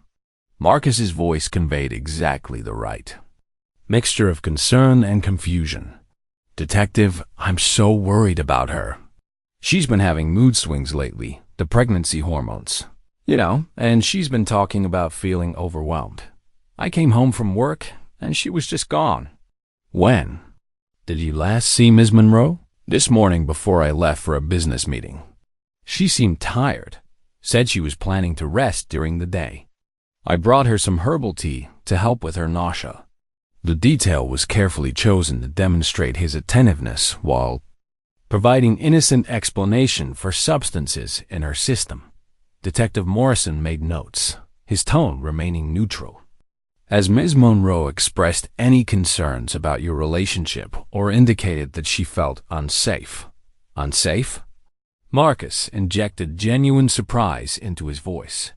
Marcus's voice conveyed exactly the right mixture of concern and confusion. "Detective, I'm so worried about her. She's been having mood swings lately, the pregnancy hormones, and she's been talking about feeling overwhelmed. I came home from work, and she was just gone." "When did you last see Ms. Monroe?" "This morning before I left for a business meeting. She seemed tired, said she was planning to rest during the day. I brought her some herbal tea to help with her nausea." The detail was carefully chosen to demonstrate his attentiveness while providing innocent explanation for substances in her system. Detective Morrison made notes, his tone remaining neutral. Has Ms. Monroe expressed any concerns about your relationship or indicated that she felt unsafe? Unsafe? Marcus injected genuine surprise into his voice.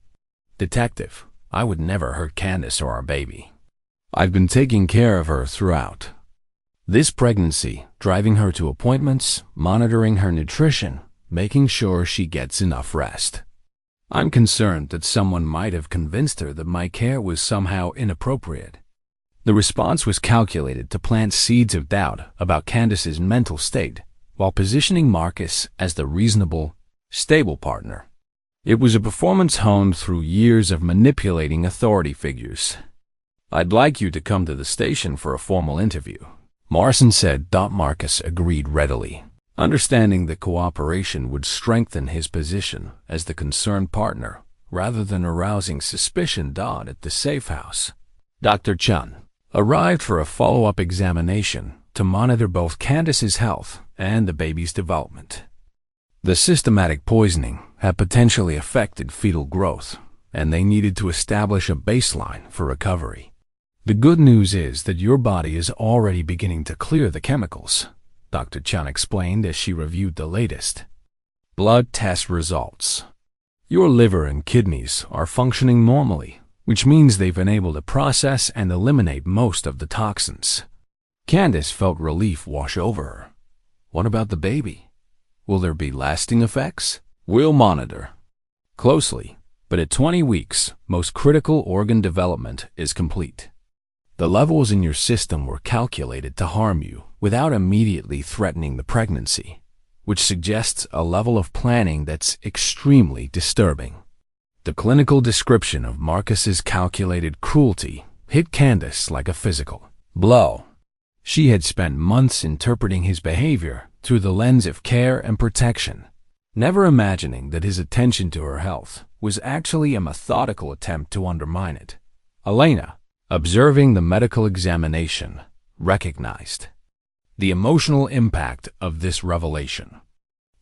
Detective, I would never hurt Candice or our baby. I've been taking care of her throughout this pregnancy, driving her to appointments, monitoring her nutrition, making sure she gets enough rest. I'm concerned that someone might have convinced her that my care was somehow inappropriate. The response was calculated to plant seeds of doubt about Candice's mental state while positioning Marcus as the reasonable, stable partner. It was a performance honed through years of manipulating authority figures. I'd like you to come to the station for a formal interview, Morrison said. Marcus agreed readily, understanding that cooperation would strengthen his position as the concerned partner rather than arousing suspicion. At the safe house, Dr. Chun arrived for a follow-up examination to monitor both Candice's health and the baby's development. The systematic poisoning had potentially affected fetal growth, and they needed to establish a baseline for recovery. The good news is that your body is already beginning to clear the chemicals, Dr. Chun explained as she reviewed the latest blood test results. Your liver and kidneys are functioning normally, which means they've been able to process and eliminate most of the toxins. Candice felt relief wash over her. What about the baby? Will there be lasting effects? We'll monitor closely, but at 20 weeks, most critical organ development is complete. The levels in your system were calculated to harm you without immediately threatening the pregnancy, which suggests a level of planning that's extremely disturbing. The clinical description of Marcus's calculated cruelty hit Candice like a physical blow. She had spent months interpreting his behavior through the lens of care and protection, never imagining that his attention to her health was actually a methodical attempt to undermine it. Elena, observing the medical examination, recognized the emotional impact of this revelation.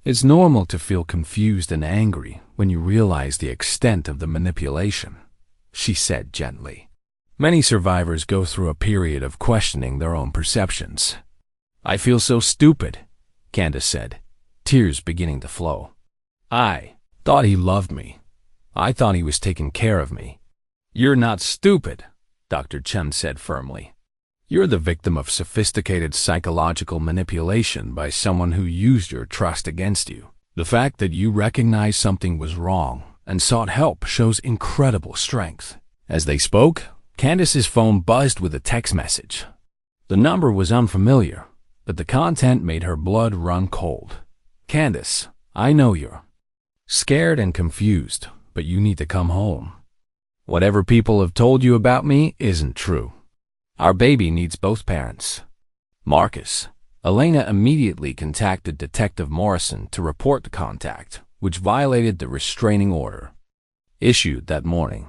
It's normal to feel confused and angry when you realize the extent of the manipulation, she said gently. Many survivors go through a period of questioning their own perceptions. I feel so stupid, Candice said, tears beginning to flow. I thought he loved me. I thought he was taking care of me. You're not stupid, Dr. Chun said firmly. You're the victim of sophisticated psychological manipulation by someone who used your trust against you. The fact that you recognized something was wrong and sought help shows incredible strength. As they spoke, Candice's phone buzzed with a text message. The number was unfamiliar, but the content made her blood run cold. Candice, I know you're scared and confused, but you need to come home. Whatever people have told you about me isn't true. Our baby needs both parents. Marcus. Elena immediately contacted Detective Morrison to report the contact, which violated the restraining order issued that morning.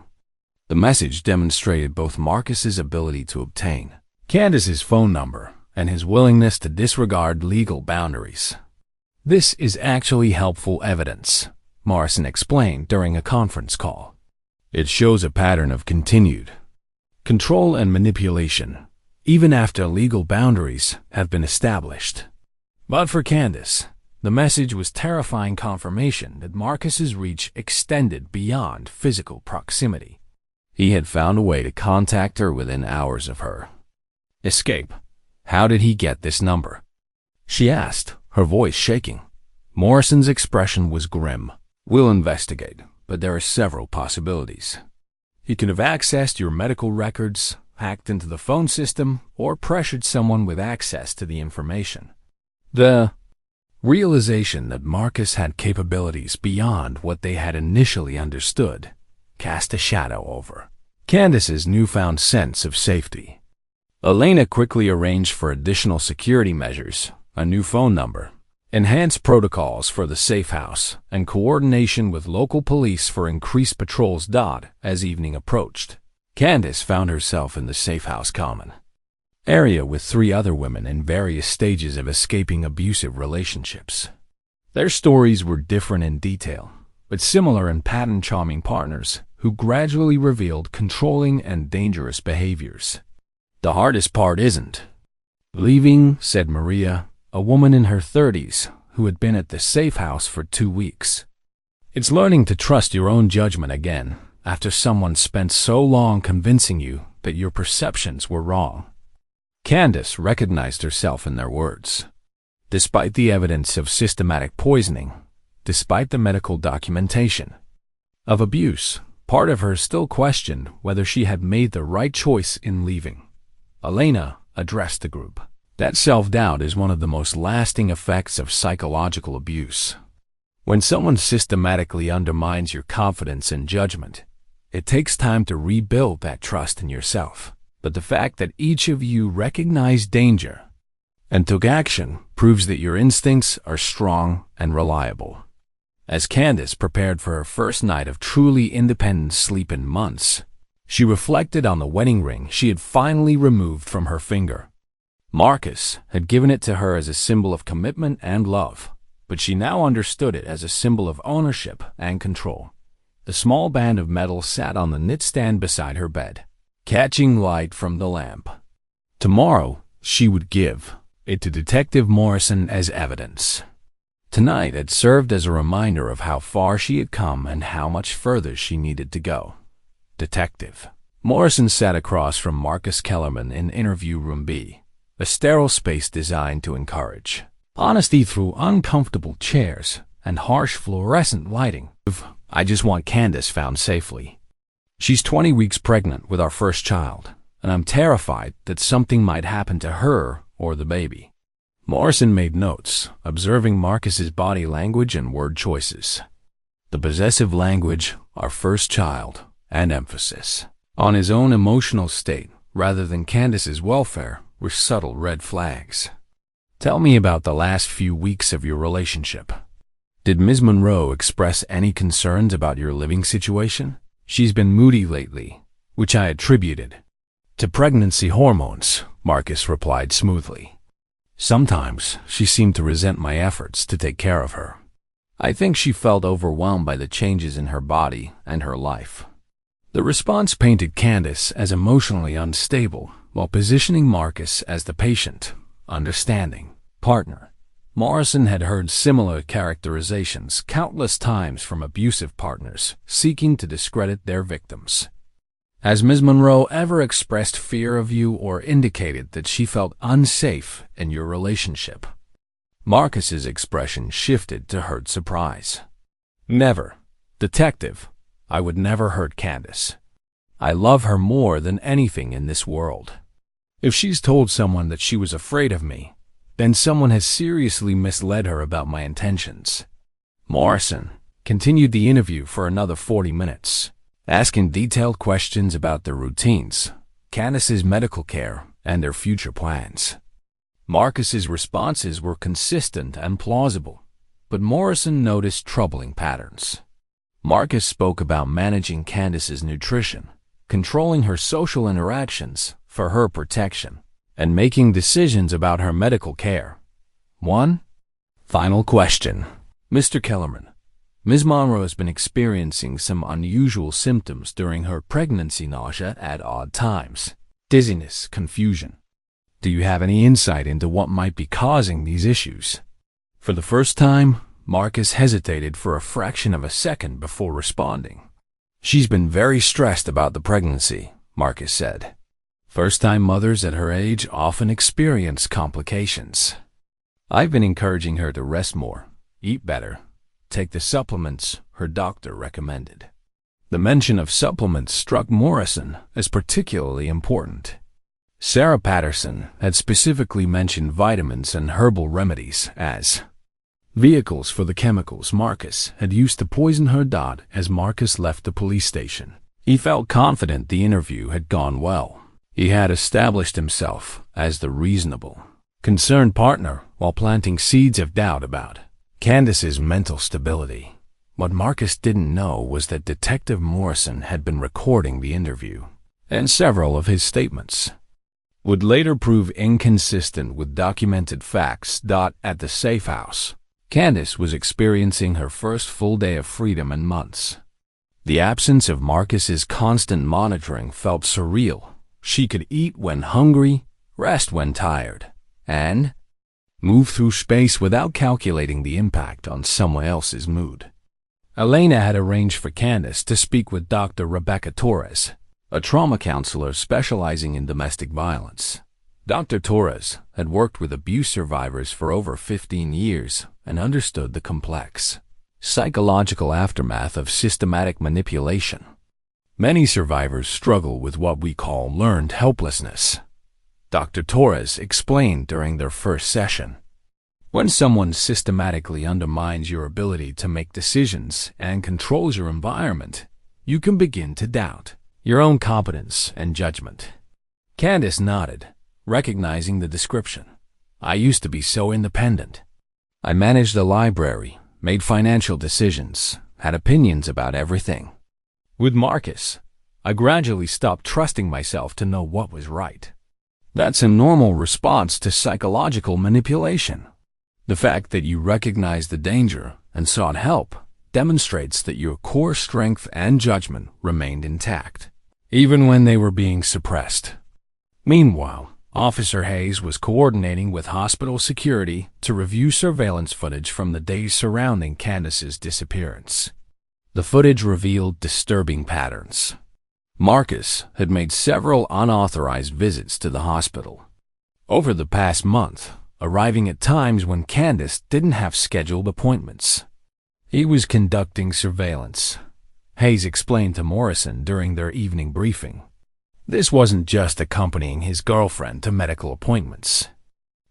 The message demonstrated both Marcus's ability to obtain Candice's phone number and his willingness to disregard legal boundaries. This is actually helpful evidence, Morrison explained during a conference call. It shows a pattern of continued control and manipulation, even after legal boundaries have been established. But for Candice, the message was terrifying confirmation that Marcus's reach extended beyond physical proximity. He had found a way to contact her within hours of her escape. How did he get this number? She asked, her voice shaking. Morrison's expression was grim. We'll investigate, but there are several possibilities. He could have accessed your medical records, hacked into the phone system, or pressured someone with access to the information. The realization that Marcus had capabilities beyond what they had initially understood cast a shadow over Candice's newfound sense of safety. Elena quickly arranged for additional security measures, a new phone number, enhanced protocols for the safe house, and coordination with local police for increased patrols. As evening approached, Candice found herself in the safe house common area with 3 other women in various stages of escaping abusive relationships. Their stories were different in detail, but similar in pattern. Charming partners who gradually revealed controlling and dangerous behaviors. "The hardest part isn't leaving," said Maria, a woman in her 30s who had been at the safe house for 2 weeks. "It's learning to trust your own judgment again after someone spent so long convincing you that your perceptions were wrong." Candice recognized herself in their words. Despite the evidence of systematic poisoning, despite the medical documentation of abuse, part of her still questioned whether she had made the right choice in leaving. Elena addressed the group. That self-doubt is one of the most lasting effects of psychological abuse. When someone systematically undermines your confidence and judgment, it takes time to rebuild that trust in yourself. But the fact that each of you recognized danger and took action proves that your instincts are strong and reliable. As Candice prepared for her first night of truly independent sleep in months, she reflected on the wedding ring she had finally removed from her finger. Marcus had given it to her as a symbol of commitment and love, but she now understood it as a symbol of ownership and control. The small band of metal sat on the knitstand beside her bed, catching light from the lamp. Tomorrow, she would give it to Detective Morrison as evidence. Tonight, it served as a reminder of how far she had come and how much further she needed to go. Detective Morrison sat across from Marcus Kellerman in interview room B, a sterile space designed to encourage honesty through uncomfortable chairs and harsh fluorescent lighting. "I just want Candice found safely. She's 20 weeks pregnant with our first child, and I'm terrified that something might happen to her or the baby." Morrison made notes, observing Marcus's body language and word choices. The possessive language, "our first child," and emphasis on his own emotional state rather than Candice's welfare were subtle red flags. "Tell me about the last few weeks of your relationship. Did Ms. Monroe express any concerns about your living situation?" "She's been moody lately, which I attributed to pregnancy hormones," Marcus replied smoothly. "Sometimes she seemed to resent my efforts to take care of her. I think she felt overwhelmed by the changes in her body and her life." The response painted Candice as emotionally unstable while positioning Marcus as the patient, understanding partner. Morrison had heard similar characterizations countless times from abusive partners seeking to discredit their victims. "Has Ms. Monroe ever expressed fear of you or indicated that she felt unsafe in your relationship?" Marcus's expression shifted to hurt surprise. "Never. Detective, I would never hurt Candice. I love her more than anything in this world. If she's told someone that she was afraid of me, then someone has seriously misled her about my intentions." Morrison continued the interview for another 40 minutes, asking detailed questions about their routines, Candice's medical care, and their future plans. Marcus's responses were consistent and plausible, but Morrison noticed troubling patterns. Marcus spoke about managing Candice's nutrition, controlling her social interactions for her protection, and making decisions about her medical care. One final question. "Mr. Kellerman, Ms. Monroe has been experiencing some unusual symptoms during her pregnancy: nausea at odd times, dizziness, confusion. Do you have any insight into what might be causing these issues?" For the first time, Marcus hesitated for a fraction of a second before responding. "She's been very stressed about the pregnancy," Marcus said. "First-time mothers at her age often experience complications. I've been encouraging her to rest more, eat better, take the supplements her doctor recommended." The mention of supplements struck Morrison as particularly important. Sarah Patterson had specifically mentioned vitamins and herbal remedies as vehicles for the chemicals Marcus had used to poison her daughter. As Marcus left the police station, he felt confident the interview had gone well. He had established himself as the reasonable, concerned partner while planting seeds of doubt about Candice's mental stability. What Marcus didn't know was that Detective Morrison had been recording the interview, and several of his statements would later prove inconsistent with documented facts. At the safe house, Candice was experiencing her first full day of freedom in months. The absence of Marcus's constant monitoring felt surreal. She could eat when hungry, rest when tired, and move through space without calculating the impact on someone else's mood. Elena had arranged for Candice to speak with Dr. Rebecca Torres, a trauma counselor specializing in domestic violence. Dr. Torres had worked with abuse survivors for over 15 years and understood the complex psychological aftermath of systematic manipulation. Many survivors struggle with what we call learned helplessness. Dr. Torres explained during their first session. When someone systematically undermines your ability to make decisions and controls your environment, you can begin to doubt your own competence and judgment. Candice nodded, recognizing the description. I used to be so independent. I managed a library, made financial decisions, had opinions about everything. With Marcus, I gradually stopped trusting myself to know what was right. That's a normal response to psychological manipulation. The fact that you recognized the danger and sought help demonstrates that your core strength and judgment remained intact, even when they were being suppressed. Meanwhile, Officer Hayes was coordinating with hospital security to review surveillance footage from the days surrounding Candice's disappearance. The footage revealed disturbing patterns. Marcus had made several unauthorized visits to the hospital over the past month, arriving at times when Candice didn't have scheduled appointments. He was conducting surveillance, Hayes explained to Morrison during their evening briefing. This wasn't just accompanying his girlfriend to medical appointments.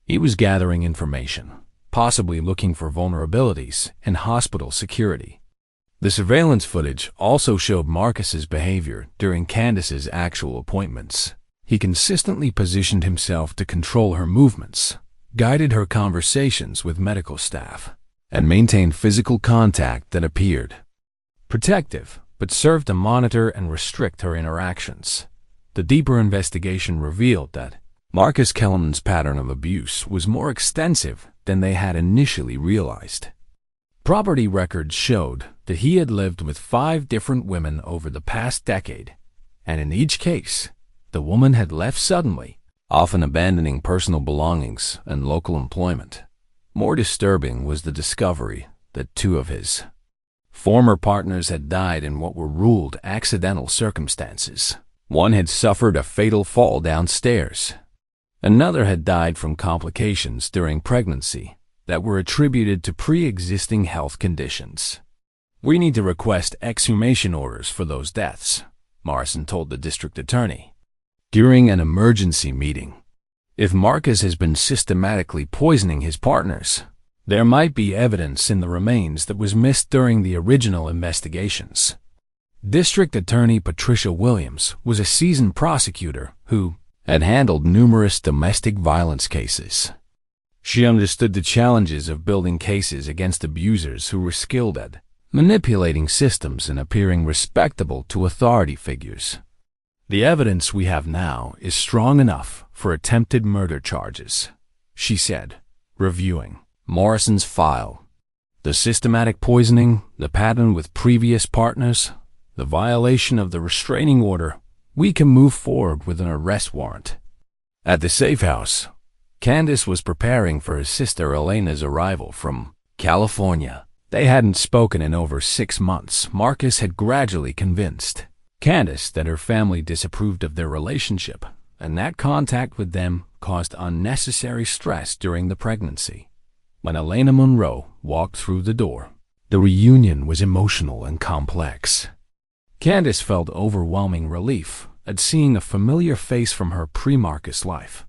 He was gathering information, possibly looking for vulnerabilities in hospital security. The surveillance footage also showed Marcus's behavior during Candice's actual appointments. He consistently positioned himself to control her movements, guided her conversations with medical staff, and maintained physical contact that appeared protective, but served to monitor and restrict her interactions. The deeper investigation revealed that Marcus Kellerman's pattern of abuse was more extensive than they had initially realized. Property records showed that he had lived with 5 different women over the past decade, and in each case, the woman had left suddenly, often abandoning personal belongings and local employment. More disturbing was the discovery that 2 of his former partners had died in what were ruled accidental circumstances. One had suffered a fatal fall downstairs. Another had died from complications during pregnancy that were attributed to pre-existing health conditions. We need to request exhumation orders for those deaths, Morrison told the district attorney during an emergency meeting. If Marcus has been systematically poisoning his partners, there might be evidence in the remains that was missed during the original investigations. District Attorney Patricia Williams was a seasoned prosecutor who had handled numerous domestic violence cases. She understood the challenges of building cases against abusers who were skilled at manipulating systems and appearing respectable to authority figures. The evidence we have now is strong enough for attempted murder charges, she said, reviewing Morrison's file. The systematic poisoning, the pattern with previous partners, the violation of the restraining order, we can move forward with an arrest warrant. At the safe house, Candice was preparing for her sister Elena's arrival from California. They hadn't spoken in over 6 months. Marcus had gradually convinced Candice that her family disapproved of their relationship, and that contact with them caused unnecessary stress during the pregnancy. When Elena Monroe walked through the door, the reunion was emotional and complex. Candice felt overwhelming relief at seeing a familiar face from her pre-Marcus life,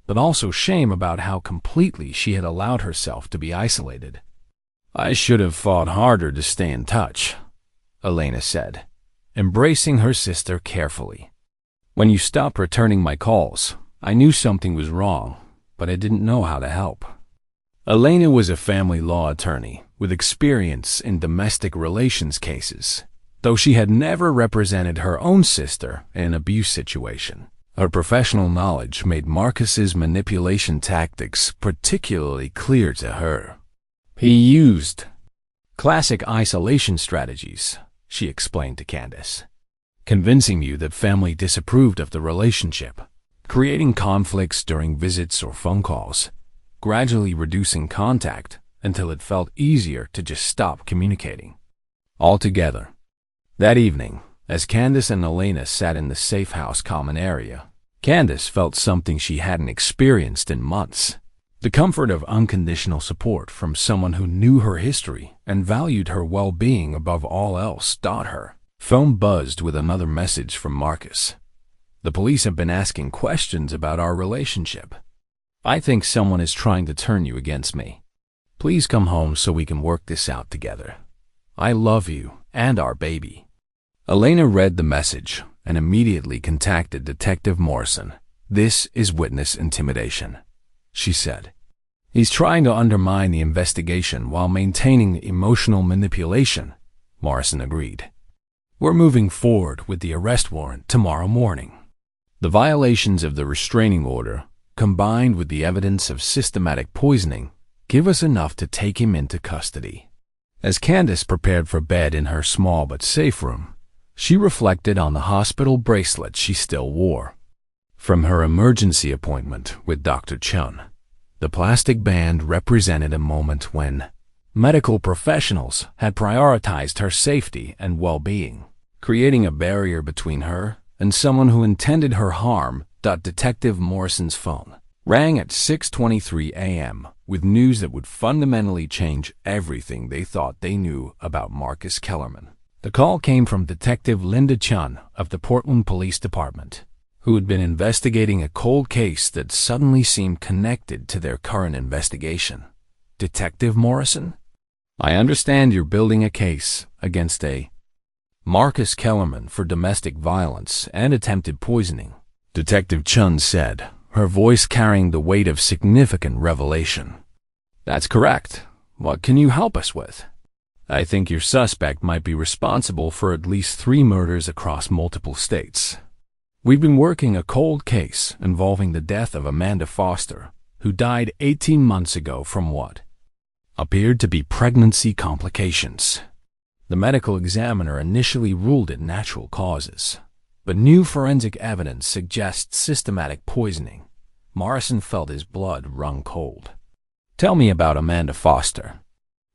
but also shame about how completely she had allowed herself to be isolated. I should have fought harder to stay in touch, Elena said, embracing her sister carefully. When you stopped returning my calls, I knew something was wrong, but I didn't know how to help. Elena was a family law attorney with experience in domestic relations cases. Though she had never represented her own sister in an abuse situation, her professional knowledge made Marcus's manipulation tactics particularly clear to her. He used classic isolation strategies, she explained to Candice, convincing you that family disapproved of the relationship, creating conflicts during visits or phone calls, gradually reducing contact until it felt easier to just stop communicating altogether. That evening, as Candice and Elena sat in the safe house common area, Candice felt something she hadn't experienced in months. The comfort of unconditional support from someone who knew her history and valued her well-being above all else. Her phone buzzed with another message from Marcus. The police have been asking questions about our relationship. I think someone is trying to turn you against me. Please come home so we can work this out together. I love you and our baby. Elena read the message and immediately contacted Detective Morrison. This is witness intimidation, she said. He's trying to undermine the investigation while maintaining emotional manipulation, Morrison agreed. We're moving forward with the arrest warrant tomorrow morning. The violations of the restraining order, combined with the evidence of systematic poisoning, give us enough to take him into custody. As Candice prepared for bed in her small but safe room, she reflected on the hospital bracelet she still wore. From her emergency appointment with Dr. Chun, the plastic band represented a moment when medical professionals had prioritized her safety and well-being, creating a barrier between her and someone who intended her harm. Detective Morrison's phone rang at 6:23 a.m. with news that would fundamentally change everything they thought they knew about Marcus Kellerman. The call came from Detective Linda Chun of the Portland Police Department, who had been investigating a cold case that suddenly seemed connected to their current investigation. Detective Morrison? I understand you're building a case against Marcus Kellerman for domestic violence and attempted poisoning, Detective Chun said, her voice carrying the weight of significant revelation. That's correct. What can you help us with? I think your suspect might be responsible for at least 3 murders across multiple states. We've been working a cold case involving the death of Amanda Foster, who died 18 months ago from what appeared to be pregnancy complications. The medical examiner initially ruled it natural causes, but new forensic evidence suggests systematic poisoning. Morrison felt his blood run cold. Tell me about Amanda Foster.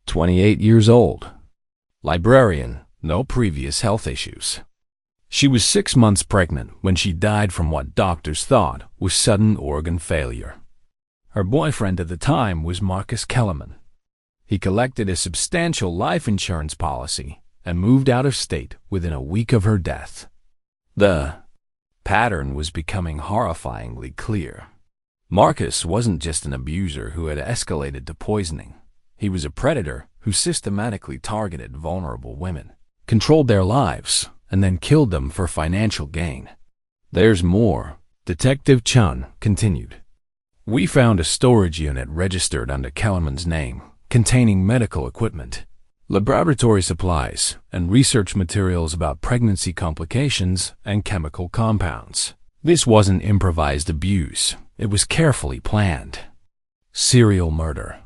28 years old. Librarian, no previous health issues. She was 6 months pregnant when she died from what doctors thought was sudden organ failure. Her boyfriend at the time was Marcus Kellerman. He collected a substantial life insurance policy and moved out of state within a week of her death. The pattern was becoming horrifyingly clear. Marcus wasn't just an abuser who had escalated to poisoning. He was a predator who systematically targeted vulnerable women, controlled their lives, and then killed them for financial gain. There's more, Detective Chun continued. We found a storage unit registered under Kellerman's name, containing medical equipment, laboratory supplies, and research materials about pregnancy complications and chemical compounds. This wasn't improvised abuse. It was carefully planned. Serial murder.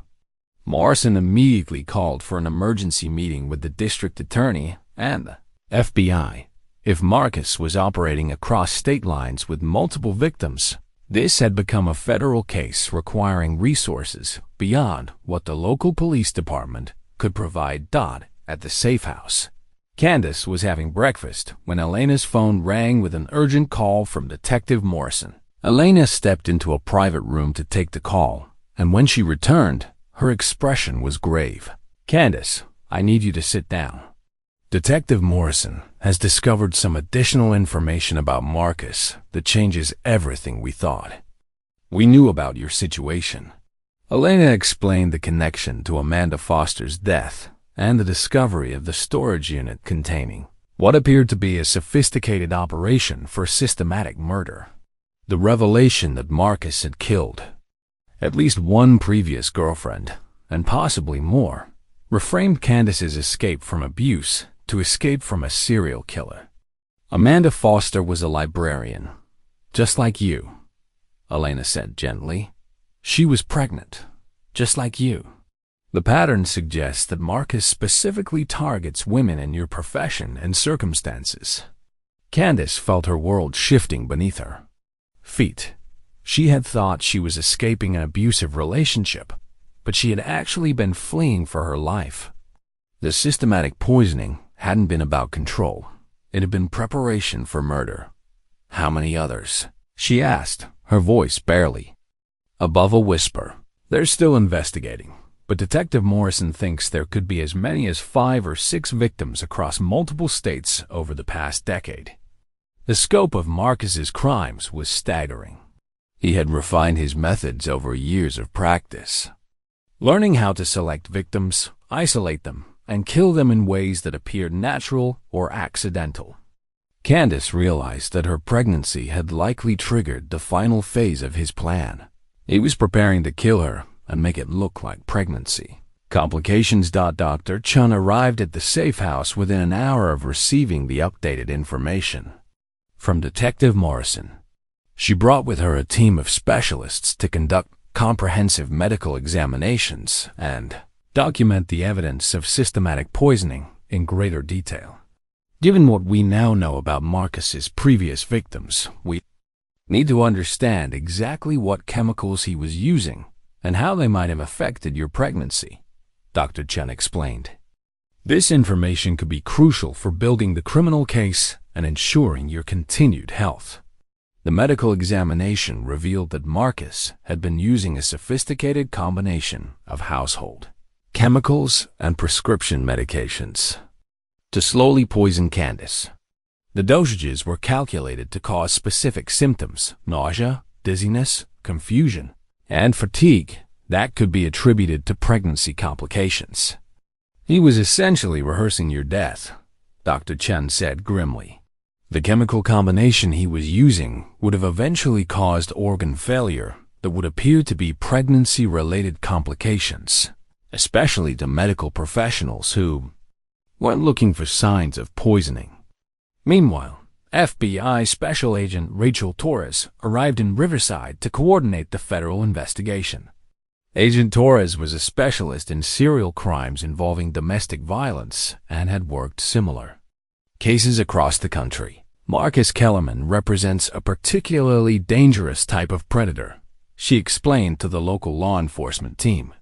Morrison immediately called for an emergency meeting with the district attorney and the FBI. If Marcus was operating across state lines with multiple victims, this had become a federal case requiring resources beyond what the local police department could provide. At the safe house, Candice was having breakfast when Elena's phone rang with an urgent call from Detective Morrison. Elena stepped into a private room to take the call, and when she returned, her expression was grave. Candice, I need you to sit down. Detective Morrison has discovered some additional information about Marcus that changes everything we thought. We knew about your situation. Elena explained the connection to Amanda Foster's death and the discovery of the storage unit containing what appeared to be a sophisticated operation for systematic murder. The revelation that Marcus had killed at least one previous girlfriend, and possibly more, reframed Candice's escape from abuse to escape from a serial killer. Amanda Foster was a librarian, just like you, Elena said gently. She was pregnant, just like you. The pattern suggests that Marcus specifically targets women in your profession and circumstances. Candice felt her world shifting beneath her feet. She had thought she was escaping an abusive relationship, but she had actually been fleeing for her life. The systematic poisoning hadn't been about control. It had been preparation for murder. "How many others?" she asked, her voice barely above a whisper. "They're still investigating, but Detective Morrison thinks there could be as many as 5 or 6 victims across multiple states over the past decade." The scope of Marcus's crimes was staggering. He had refined his methods over years of practice, learning how to select victims, isolate them, and kill them in ways that appeared natural or accidental. Candice realized that her pregnancy had likely triggered the final phase of his plan. He was preparing to kill her and make it look like pregnancy. Complications. Dr. Chun arrived at the safe house within an hour of receiving the updated information from Detective Morrison. She brought with her a team of specialists to conduct comprehensive medical examinations and document the evidence of systematic poisoning in greater detail. Given what we now know about Marcus's previous victims, we need to understand exactly what chemicals he was using and how they might have affected your pregnancy, Dr. Chen explained. This information could be crucial for building the criminal case and ensuring your continued health. The medical examination revealed that Marcus had been using a sophisticated combination of household chemicals and prescription medications to slowly poison Candice. The dosages were calculated to cause specific symptoms: nausea, dizziness, confusion, and fatigue that could be attributed to pregnancy complications. "He was essentially rehearsing your death," Dr. Chen said grimly. The chemical combination he was using would have eventually caused organ failure that would appear to be pregnancy-related complications, especially to medical professionals who weren't looking for signs of poisoning. Meanwhile, FBI Special Agent Rachel Torres arrived in Riverside to coordinate the federal investigation. Agent Torres was a specialist in serial crimes involving domestic violence and had worked similar cases across the country. "Marcus Kellerman represents a particularly dangerous type of predator," she explained to the local law enforcement team.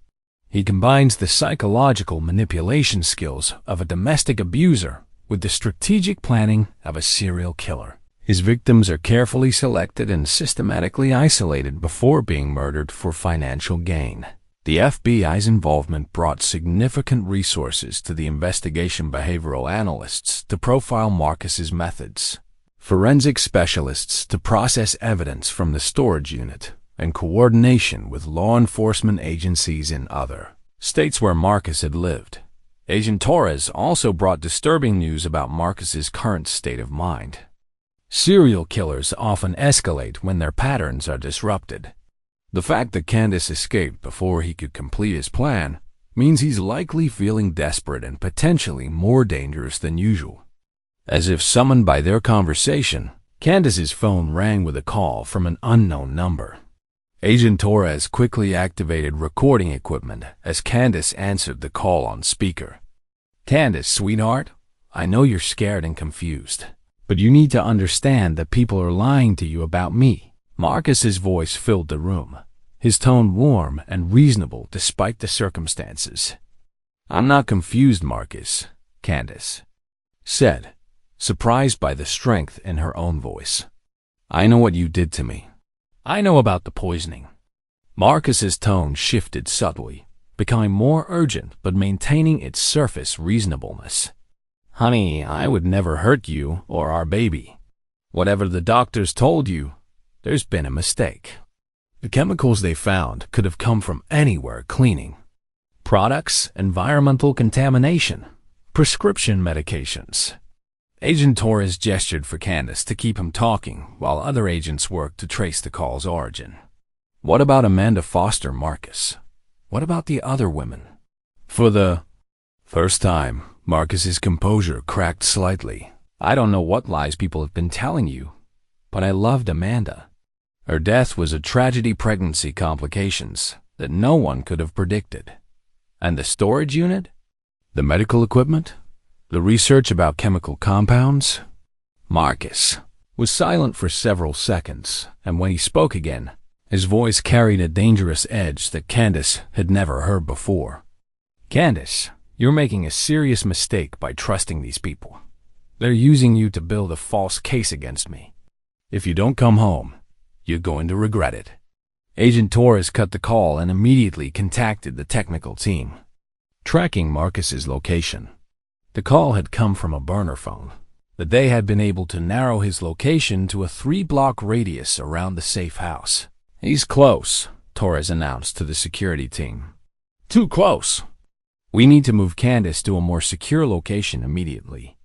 "He combines the psychological manipulation skills of a domestic abuser with the strategic planning of a serial killer. His victims are carefully selected and systematically isolated before being murdered for financial gain." The FBI's involvement brought significant resources to the investigation: behavioral analysts to profile Marcus's methods, forensic specialists to process evidence from the storage unit, and coordination with law enforcement agencies in other states where Marcus had lived. Agent Torres also brought disturbing news about Marcus's current state of mind. Serial killers often escalate when their patterns are disrupted. The fact that Candice escaped before he could complete his plan means he's likely feeling desperate and potentially more dangerous than usual. As if summoned by their conversation, Candice's phone rang with a call from an unknown number. Agent Torres quickly activated recording equipment as Candice answered the call on speaker. "Candice, sweetheart, I know you're scared and confused, but you need to understand that people are lying to you about me." Marcus's voice filled the room, his tone warm and reasonable despite the circumstances. "I'm not confused, Marcus," Candice said, surprised by the strength in her own voice. "I know what you did to me. I know about the poisoning." Marcus's tone shifted subtly, becoming more urgent but maintaining its surface reasonableness. "Honey, I would never hurt you or our baby. Whatever the doctors told you, there's been a mistake. The chemicals they found could have come from anywhere: cleaning products, environmental contamination, prescription medications." Agent Torres gestured for Candice to keep him talking while other agents worked to trace the call's origin. "What about Amanda Foster, Marcus? What about the other women?" For the first time, Marcus's composure cracked slightly. "I don't know what lies people have been telling you, but I loved Amanda. Her death was a tragedy: pregnancy complications that no one could have predicted. And the storage unit? The medical equipment? The research about chemical compounds? Marcus was silent for several seconds, and when he spoke again, his voice carried a dangerous edge that Candice had never heard before. Candice, you're making a serious mistake by trusting these people. They're using you to build a false case against me. If you don't come home, you're going to regret it. Agent Torres cut the call and immediately contacted the technical team, tracking Marcus's location. The call had come from a burner phone, but they had been able to narrow his location to a 3-block radius around the safe house. He's close, Torres announced to the security team. Too close. We need to move Candice to a more secure location immediately.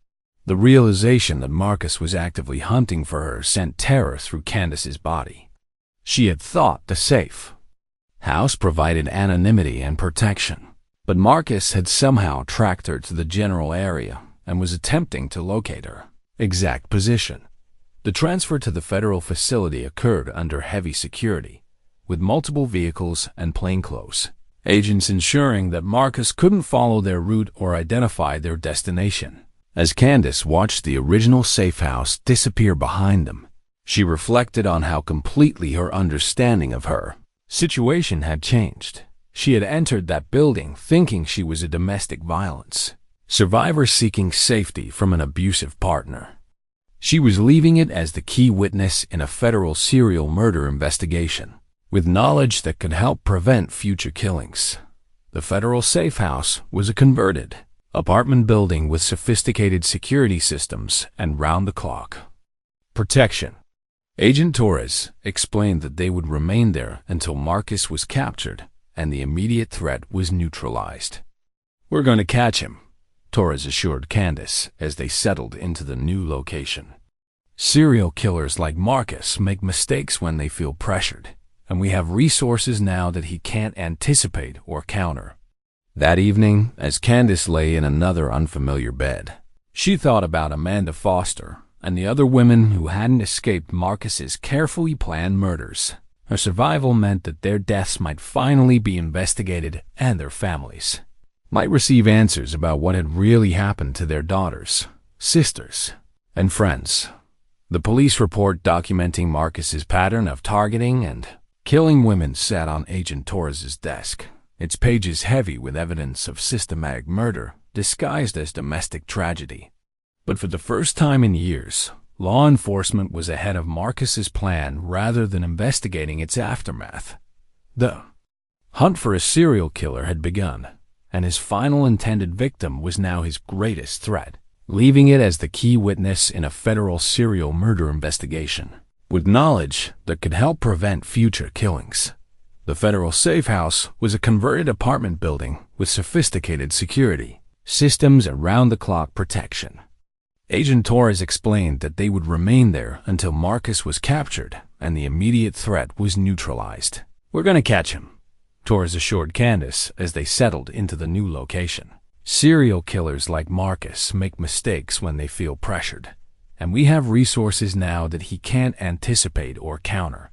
The realization that Marcus was actively hunting for her sent terror through Candice's body. She had thought the safe house provided anonymity and protection, but Marcus had somehow tracked her to the general area and was attempting to locate her exact position. The transfer to the federal facility occurred under heavy security, with multiple vehicles and plainclothes agents ensuring that Marcus couldn't follow their route or identify their destination. As Candice watched the original safe house disappear behind them, she reflected on how completely her understanding of her situation had changed. She had entered that building thinking she was a domestic violence survivor seeking safety from an abusive partner. She was leaving it as the key witness in a federal serial murder investigation, with knowledge that could help prevent future killings. The federal safe house was a converted apartment building with sophisticated security systems and round-the-clock protection. Agent Torres explained that they would remain there until Marcus was captured and the immediate threat was neutralized. We're going to catch him, Torres assured Candice as they settled into the new location. Serial killers like Marcus make mistakes when they feel pressured, and we have resources now that he can't anticipate or counter. That evening, as Candice lay in another unfamiliar bed, she thought about Amanda Foster and the other women who hadn't escaped Marcus's carefully planned murders. Her survival meant that their deaths might finally be investigated and their families might receive answers about what had really happened to their daughters, sisters, and friends. The police report documenting Marcus's pattern of targeting and killing women sat on Agent Torres's desk, its pages heavy with evidence of systematic murder disguised as domestic tragedy. But for the first time in years, law enforcement was ahead of Marcus's plan rather than investigating its aftermath. The hunt for a serial killer had begun, and his final intended victim was now his greatest threat, leaving it as the key witness in a federal serial murder investigation, with knowledge that could help prevent future killings. The federal safe house was a converted apartment building with sophisticated security systems and round-the-clock protection. Agent Torres explained that they would remain there until Marcus was captured and the immediate threat was neutralized. We're going to catch him, Torres assured Candice as they settled into the new location. Serial killers like Marcus make mistakes when they feel pressured, and we have resources now that he can't anticipate or counter.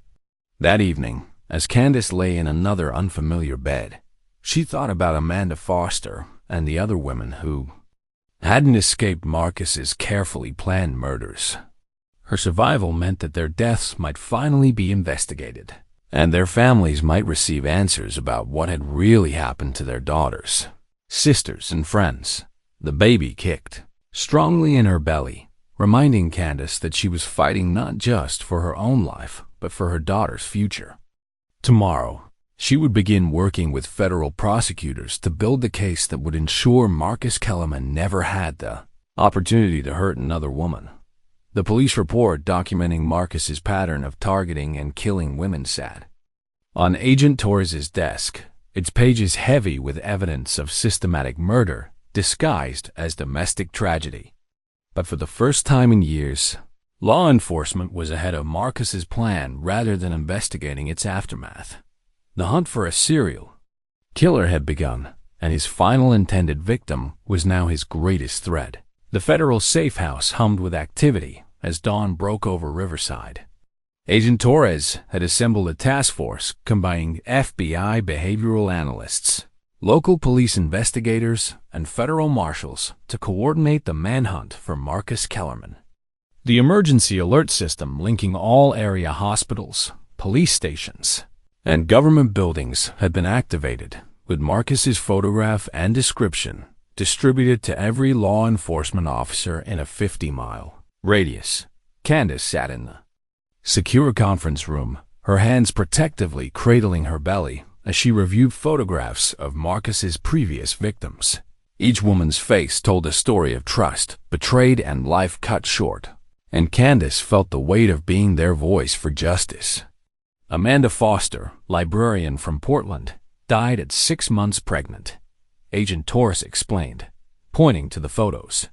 That evening, as Candice lay in another unfamiliar bed, she thought about Amanda Foster and the other women who hadn't escaped Marcus's carefully planned murders. Her survival meant that their deaths might finally be investigated, and their families might receive answers about what had really happened to their daughters, sisters, and friends. The baby kicked strongly in her belly, reminding Candice that she was fighting not just for her own life, but for her daughter's future. Tomorrow, she would begin working with federal prosecutors to build the case that would ensure Marcus Kellerman never had the opportunity to hurt another woman. The police report documenting Marcus's pattern of targeting and killing women sat on Agent Torres's desk, its pages heavy with evidence of systematic murder disguised as domestic tragedy. But for the first time in years, law enforcement was ahead of Marcus's plan rather than investigating its aftermath. The hunt for a serial killer had begun, and his final intended victim was now his greatest threat. The federal safe house hummed with activity as dawn broke over Riverside. Agent Torres had assembled a task force combining FBI behavioral analysts, local police investigators, and federal marshals to coordinate the manhunt for Marcus Kellerman. The emergency alert system linking all area hospitals, police stations, and government buildings had been activated, with Marcus's photograph and description distributed to every law enforcement officer in a 50-mile radius. Candice sat in the secure conference room, her hands protectively cradling her belly as she reviewed photographs of Marcus's previous victims. Each woman's face told a story of trust, betrayed, and life cut short, and Candice felt the weight of being their voice for justice. Amanda Foster, librarian from Portland, died at 6 months pregnant. Agent Torres explained, pointing to the photos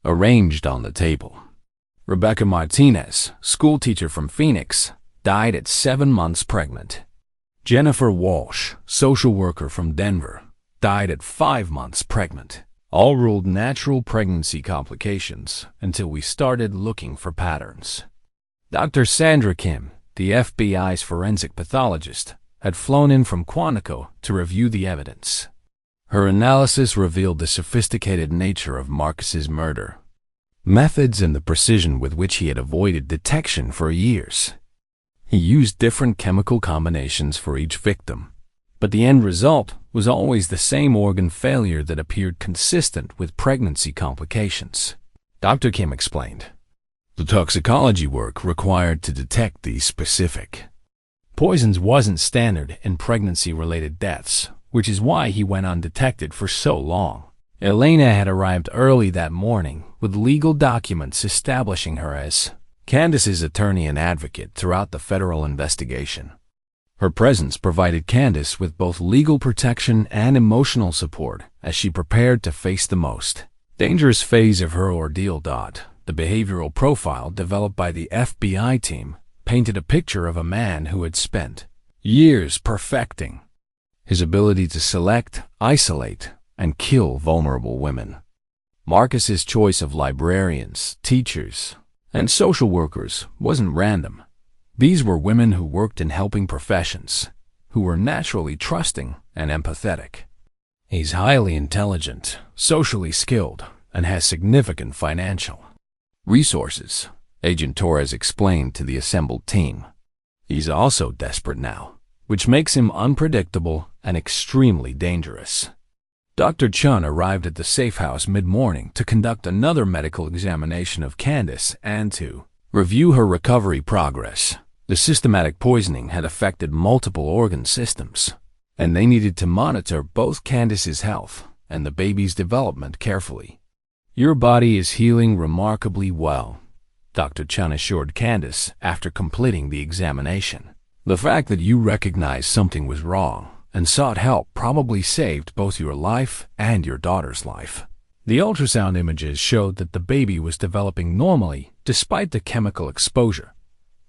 arranged on the table. Rebecca Martinez, schoolteacher from Phoenix, died at 7 months pregnant. Jennifer Walsh, social worker from Denver, died at 5 months pregnant. All ruled natural pregnancy complications until we started looking for patterns. Dr. Sandra Kim, the FBI's forensic pathologist, had flown in from Quantico to review the evidence. Her analysis revealed the sophisticated nature of Marcus's murder, methods, and the precision with which he had avoided detection for years. He used different chemical combinations for each victim, but the end result was always the same organ failure that appeared consistent with pregnancy complications. Dr. Kim explained, the toxicology work required to detect these specific poisons wasn't standard in pregnancy-related deaths, which is why he went undetected for so long. Elena had arrived early that morning with legal documents establishing her as Candice's attorney and advocate throughout the federal investigation. Her presence provided Candice with both legal protection and emotional support as she prepared to face the most dangerous phase of her ordeal. The behavioral profile developed by the FBI team painted a picture of a man who had spent years perfecting his ability to select, isolate, and kill vulnerable women. Marcus's choice of librarians, teachers, and social workers wasn't random. These were women who worked in helping professions, who were naturally trusting and empathetic. He's highly intelligent, socially skilled, and has significant financial resources, Agent Torres explained to the assembled team. He's also desperate now, which makes him unpredictable and extremely dangerous. Dr. Chun arrived at the safe house mid-morning to conduct another medical examination of Candice and to review her recovery progress. The systematic poisoning had affected multiple organ systems, and they needed to monitor both Candice's health and the baby's development carefully. Your body is healing remarkably well, Dr. Chun assured Candice after completing the examination. The fact that you recognized something was wrong and sought help probably saved both your life and your daughter's life. The ultrasound images showed that the baby was developing normally despite the chemical exposure.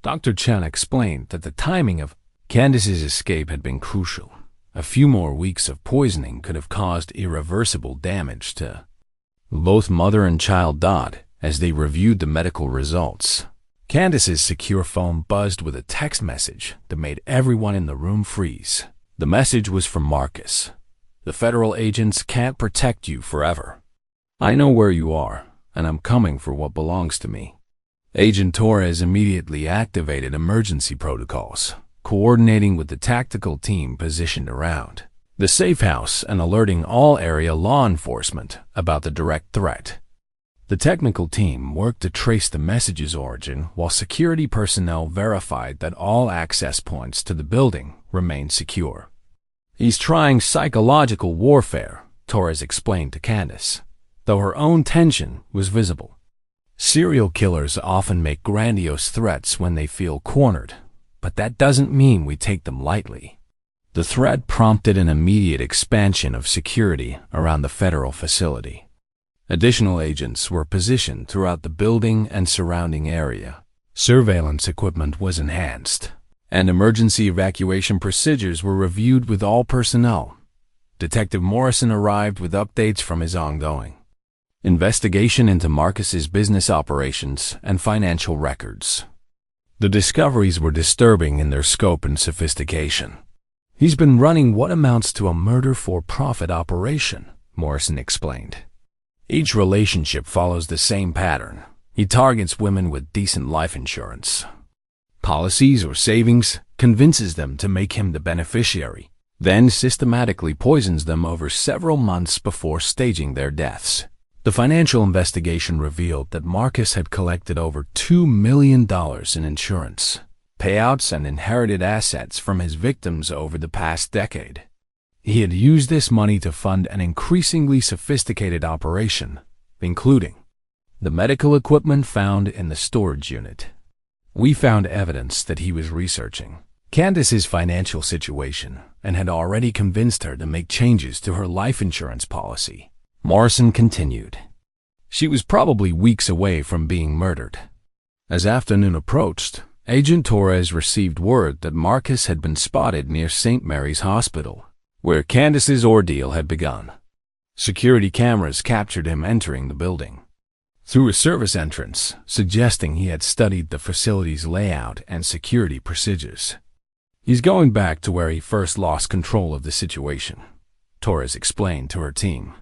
Dr. Chen explained that the timing of Candice's escape had been crucial. A few more weeks of poisoning could have caused irreversible damage to both mother and child. As they reviewed the medical results, Candice's secure phone buzzed with a text message that made everyone in the room freeze. The message was from Marcus. The federal agents can't protect you forever. I know where you are, and I'm coming for what belongs to me. Agent Torres immediately activated emergency protocols, coordinating with the tactical team positioned around the safe house and alerting all area law enforcement about the direct threat. The technical team worked to trace the message's origin while security personnel verified that all access points to the building remained secure. He's trying psychological warfare, Torres explained to Candice, though her own tension was visible. Serial killers often make grandiose threats when they feel cornered, but that doesn't mean we take them lightly. The threat prompted an immediate expansion of security around the federal facility. Additional agents were positioned throughout the building and surrounding area. Surveillance equipment was enhanced, and emergency evacuation procedures were reviewed with all personnel. Detective Morrison arrived with updates from his ongoing investigation into Marcus's business operations and financial records. The discoveries were disturbing in their scope and sophistication. He's been running what amounts to a murder-for-profit operation, Morrison explained. Each relationship follows the same pattern. He targets women with decent life insurance policies or savings, convinces them to make him the beneficiary, then systematically poisons them over several months before staging their deaths. The financial investigation revealed that Marcus had collected over $2 million in insurance payouts and inherited assets from his victims over the past decade. He had used this money to fund an increasingly sophisticated operation, including the medical equipment found in the storage unit. We found evidence that he was researching Candice's financial situation and had already convinced her to make changes to her life insurance policy. Morrison continued. She was probably weeks away from being murdered. As afternoon approached, Agent Torres received word that Marcus had been spotted near St. Mary's Hospital, where Candice's ordeal had begun. Security cameras captured him entering the building through a service entrance, suggesting he had studied the facility's layout and security procedures. He's going back to where he first lost control of the situation, Torres explained to her team.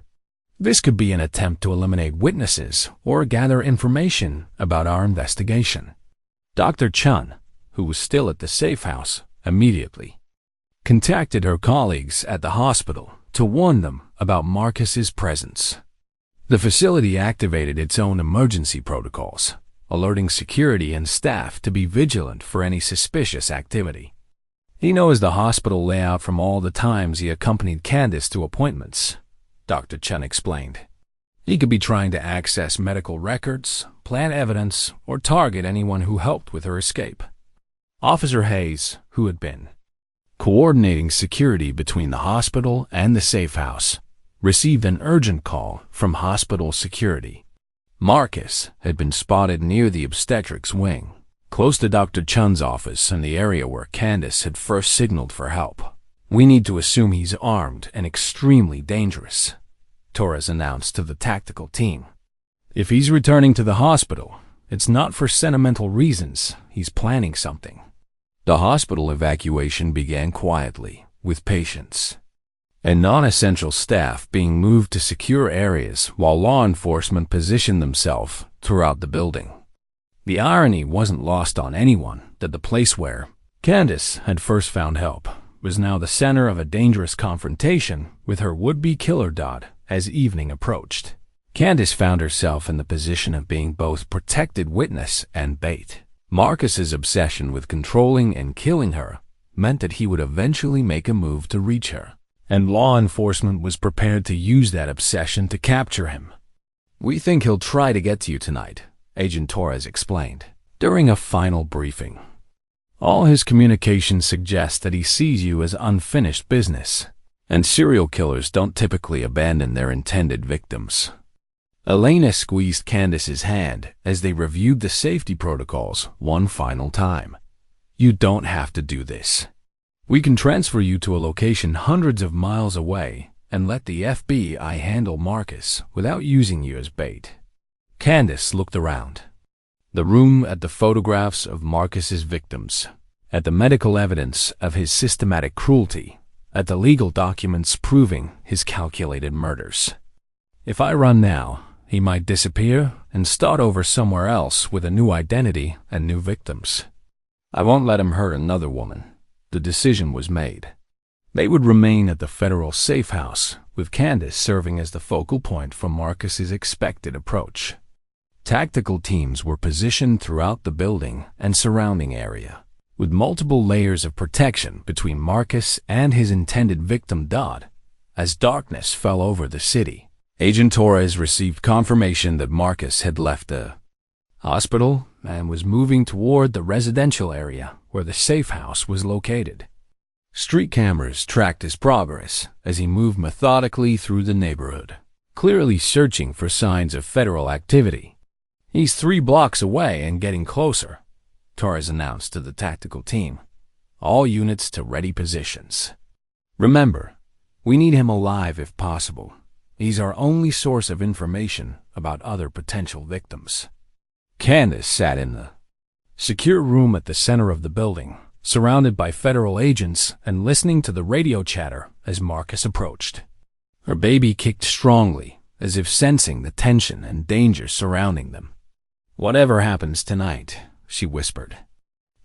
This could be an attempt to eliminate witnesses or gather information about our investigation. Dr. Chun, who was still at the safe house, immediately contacted her colleagues at the hospital to warn them about Marcus's presence. The facility activated its own emergency protocols, alerting security and staff to be vigilant for any suspicious activity. He knows the hospital layout from all the times he accompanied Candice to appointments, Dr. Chun explained. He could be trying to access medical records, plant evidence, or target anyone who helped with her escape. Officer Hayes, who had been coordinating security between the hospital and the safe house, received an urgent call from hospital security. Marcus had been spotted near the obstetrics wing, close to Dr. Chun's office in the area where Candice had first signaled for help. We need to assume he's armed and extremely dangerous, Torres announced to the tactical team. If he's returning to the hospital, it's not for sentimental reasons. He's planning something. The hospital evacuation began quietly, with patients and non-essential staff being moved to secure areas while law enforcement positioned themselves throughout the building. The irony wasn't lost on anyone that the place where Candice had first found help was now the center of a dangerous confrontation with her would-be killer Dodd as evening approached. Candice found herself in the position of being both protected witness and bait. Marcus's obsession with controlling and killing her meant that he would eventually make a move to reach her, and law enforcement was prepared to use that obsession to capture him. We think he'll try to get to you tonight, Agent Torres explained, during a final briefing. All his communications suggest that he sees you as unfinished business, and serial killers don't typically abandon their intended victims. Elena squeezed Candice's hand as they reviewed the safety protocols one final time. You don't have to do this. We can transfer you to a location hundreds of miles away and let the FBI handle Marcus without using you as bait. Candice looked around. The room, at the photographs of Marcus's victims, at the medical evidence of his systematic cruelty, at the legal documents proving his calculated murders. If I run now, he might disappear and start over somewhere else with a new identity and new victims. I won't let him hurt another woman. The decision was made. They would remain at the federal safe house, with Candice serving as the focal point for Marcus's expected approach. Tactical teams were positioned throughout the building and surrounding area, with multiple layers of protection between Marcus and his intended victim Dodd. As darkness fell over the city, Agent Torres received confirmation that Marcus had left the hospital and was moving toward the residential area where the safe house was located. Street cameras tracked his progress as he moved methodically through the neighborhood, clearly searching for signs of federal activity. He's 3 blocks away and getting closer, Torres announced to the tactical team. All units to ready positions. Remember, we need him alive if possible. He's our only source of information about other potential victims. Candice sat in the secure room at the center of the building, surrounded by federal agents and listening to the radio chatter as Marcus approached. Her baby kicked strongly, as if sensing the tension and danger surrounding them. "Whatever happens tonight," she whispered.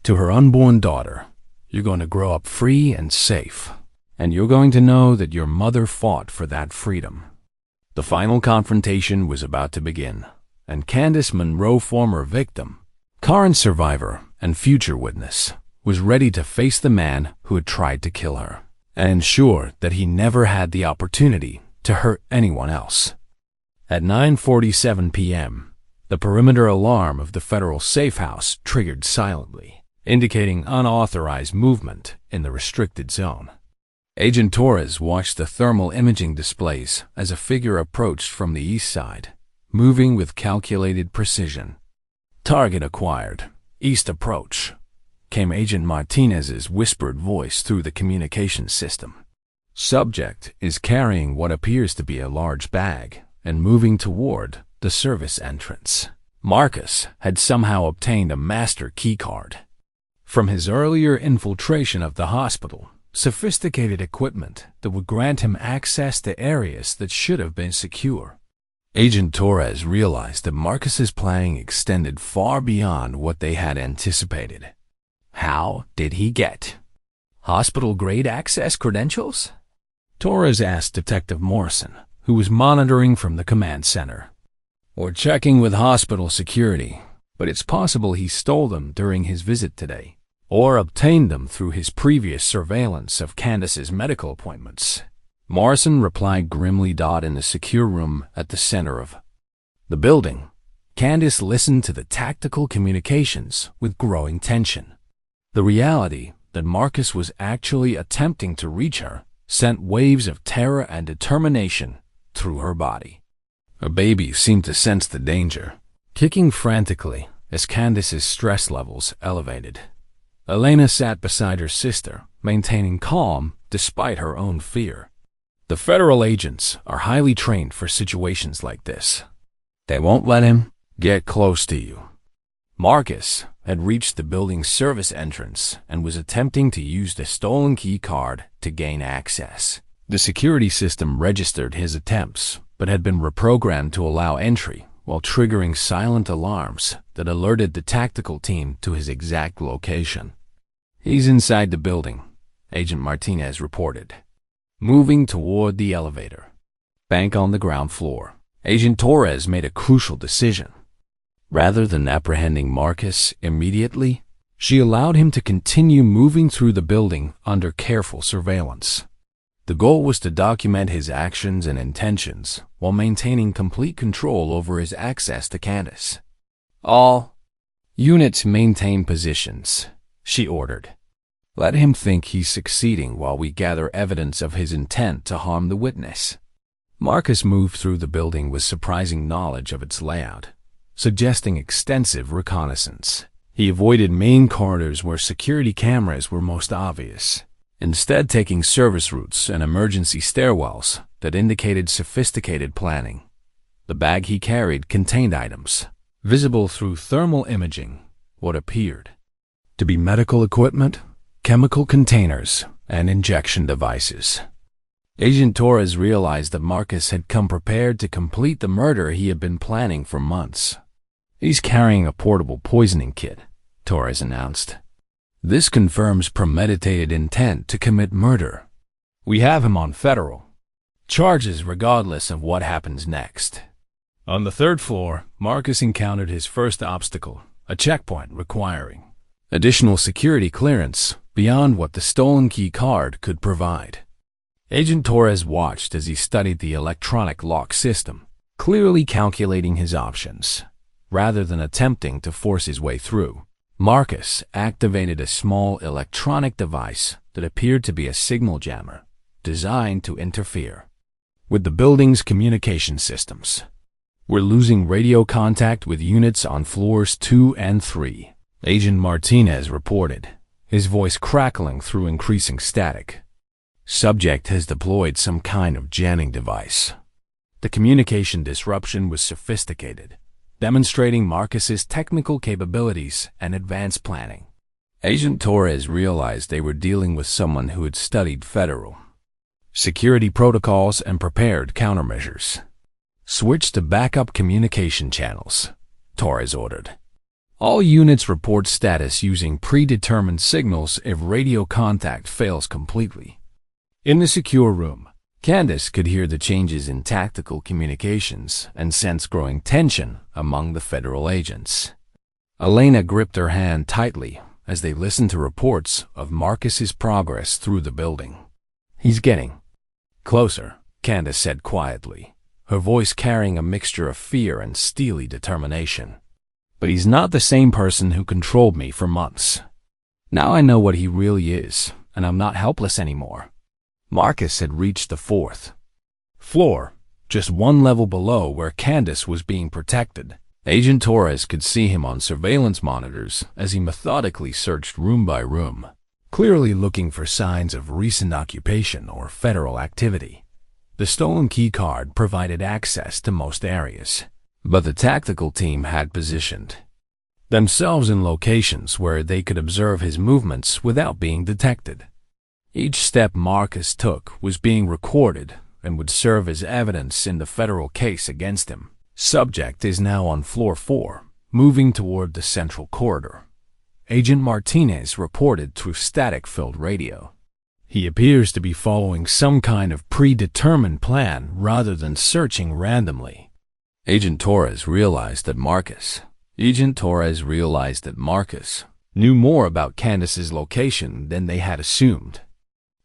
To her unborn daughter, "You're going to grow up free and safe, and you're going to know that your mother fought for that freedom." The final confrontation was about to begin, and Candice Monroe, former victim, current survivor, and future witness, was ready to face the man who had tried to kill her and ensure that he never had the opportunity to hurt anyone else. At 9:47 p.m., the perimeter alarm of the federal safe house triggered silently, indicating unauthorized movement in the restricted zone. Agent Torres watched the thermal imaging displays as a figure approached from the east side, moving with calculated precision. "Target acquired. East approach," came Agent Martinez's whispered voice through the communication system. "Subject is carrying what appears to be a large bag and moving toward the service entrance." Marcus had somehow obtained a master keycard from his earlier infiltration of the hospital, sophisticated equipment that would grant him access to areas that should have been secure. Agent Torres realized that Marcus's planning extended far beyond what they had anticipated. How did he get hospital-grade access credentials? Torres asked Detective Morrison, who was monitoring from the command center. "We're checking with hospital security, but it's possible he stole them during his visit today, or obtained them through his previous surveillance of Candice's medical appointments," Morrison replied grimly. In the secure room at the center of the building, Candice listened to the tactical communications with growing tension. The reality that Marcus was actually attempting to reach her sent waves of terror and determination through her body. Her baby seemed to sense the danger, kicking frantically as Candice's stress levels elevated. Elena sat beside her sister, maintaining calm despite her own fear. The federal agents are highly trained for situations like this. They won't let him get close to you. Marcus had reached the building's service entrance and was attempting to use the stolen key card to gain access. The security system registered his attempts, but had been reprogrammed to allow entry while triggering silent alarms that alerted the tactical team to his exact location. "He's inside the building," Agent Martinez reported, moving toward the elevator. Bank on the ground floor. Agent Torres made a crucial decision. Rather than apprehending Marcus immediately, she allowed him to continue moving through the building under careful surveillance. The goal was to document his actions and intentions while maintaining complete control over his access to Candice. "All units maintain positions," she ordered. "Let him think he's succeeding while we gather evidence of his intent to harm the witness." Marcus moved through the building with surprising knowledge of its layout, suggesting extensive reconnaissance. He avoided main corridors where security cameras were most obvious, instead taking service routes and emergency stairwells that indicated sophisticated planning. The bag he carried contained items, visible through thermal imaging, what appeared to be medical equipment, chemical containers, and injection devices. Agent Torres realized that Marcus had come prepared to complete the murder he had been planning for months. "He's carrying a portable poisoning kit," Torres announced. "This confirms premeditated intent to commit murder. We have him on federal charges regardless of what happens next." On the third floor, Marcus encountered his first obstacle, a checkpoint requiring additional security clearance beyond what the stolen key card could provide. Agent Torres watched as he studied the electronic lock system, clearly calculating his options. Rather than attempting to force his way through, Marcus activated a small electronic device that appeared to be a signal jammer, designed to interfere with the building's communication systems. "We're losing radio contact with units on floors 2 and 3, Agent Martinez reported, his voice crackling through increasing static. "Subject has deployed some kind of jamming device." The communication disruption was sophisticated, demonstrating Marcus's technical capabilities and advanced planning. Agent Torres realized they were dealing with someone who had studied federal security protocols and prepared countermeasures. "Switch to backup communication channels," Torres ordered. "All units report status using predetermined signals if radio contact fails completely." In the secure room, Candice could hear the changes in tactical communications and sense growing tension among the federal agents. Elena gripped her hand tightly as they listened to reports of Marcus's progress through the building. "He's getting closer," Candice said quietly, her voice carrying a mixture of fear and steely determination. "But he's not the same person who controlled me for months. Now I know what he really is, and I'm not helpless anymore." Marcus had reached the 4th floor, just one level below where Candice was being protected. Agent Torres could see him on surveillance monitors as he methodically searched room by room, clearly looking for signs of recent occupation or federal activity. The stolen key card provided access to most areas, but the tactical team had positioned themselves in locations where they could observe his movements without being detected. Each step Marcus took was being recorded and would serve as evidence in the federal case against him. Subject is now on floor 4, moving toward the central corridor. Agent Martinez reported through static-filled radio. "He appears to be following some kind of predetermined plan rather than searching randomly." Agent Torres realized that Marcus knew more about Candice's location than they had assumed.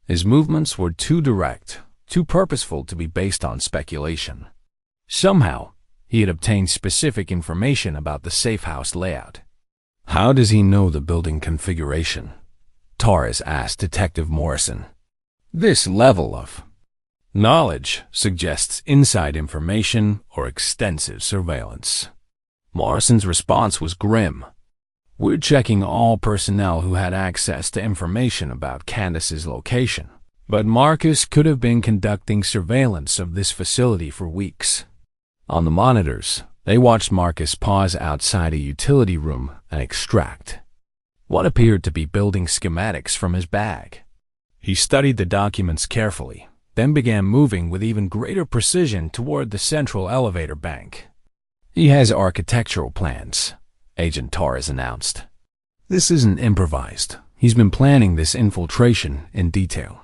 His movements were too direct, too purposeful to be based on speculation. Somehow, he had obtained specific information about the safe house layout. "How does he know the building configuration?" Torres asked Detective Morrison. "This level of knowledge suggests inside information or extensive surveillance." Morrison's response was grim. "We're checking all personnel who had access to information about Candice's location, but Marcus could have been conducting surveillance of this facility for weeks." On the monitors, they watched Marcus pause outside a utility room and extract what appeared to be building schematics from his bag. He studied the documents carefully, then began moving with even greater precision toward the central elevator bank. "He has architectural plans," Agent Torres announced. "This isn't improvised. He's been planning this infiltration in detail."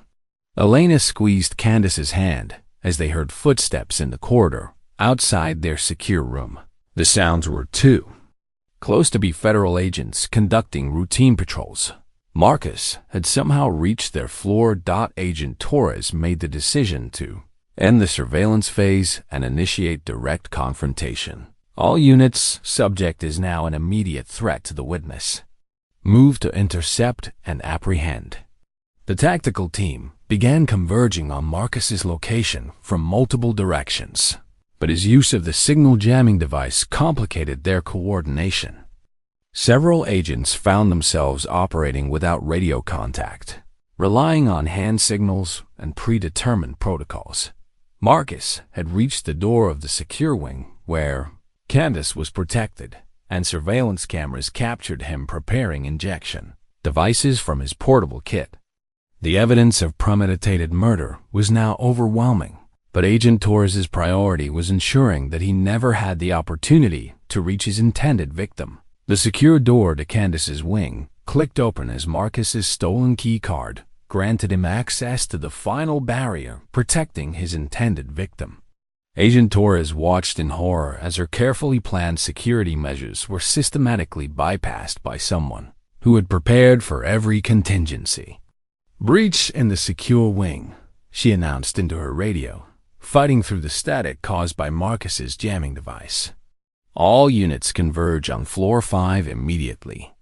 Elena squeezed Candice's hand as they heard footsteps in the corridor outside their secure room. The sounds were too close to be federal agents conducting routine patrols. Marcus had somehow reached their floor. Agent Torres made the decision to end the surveillance phase and initiate direct confrontation. "All units, subject is now an immediate threat to the witness. Move to intercept and apprehend." The tactical team began converging on Marcus's location from multiple directions, but his use of the signal jamming device complicated their coordination. Several agents found themselves operating without radio contact, relying on hand signals and predetermined protocols. Marcus had reached the door of the secure wing where Candice was protected, and surveillance cameras captured him preparing injection devices from his portable kit. The evidence of premeditated murder was now overwhelming, but Agent Torres's priority was ensuring that he never had the opportunity to reach his intended victim. The secure door to Candice's wing clicked open as Marcus's stolen key card granted him access to the final barrier protecting his intended victim. Agent Torres watched in horror as her carefully planned security measures were systematically bypassed by someone who had prepared for every contingency. "Breach in the secure wing," she announced into her radio, fighting through the static caused by Marcus's jamming device. "All units converge on floor 5 immediately."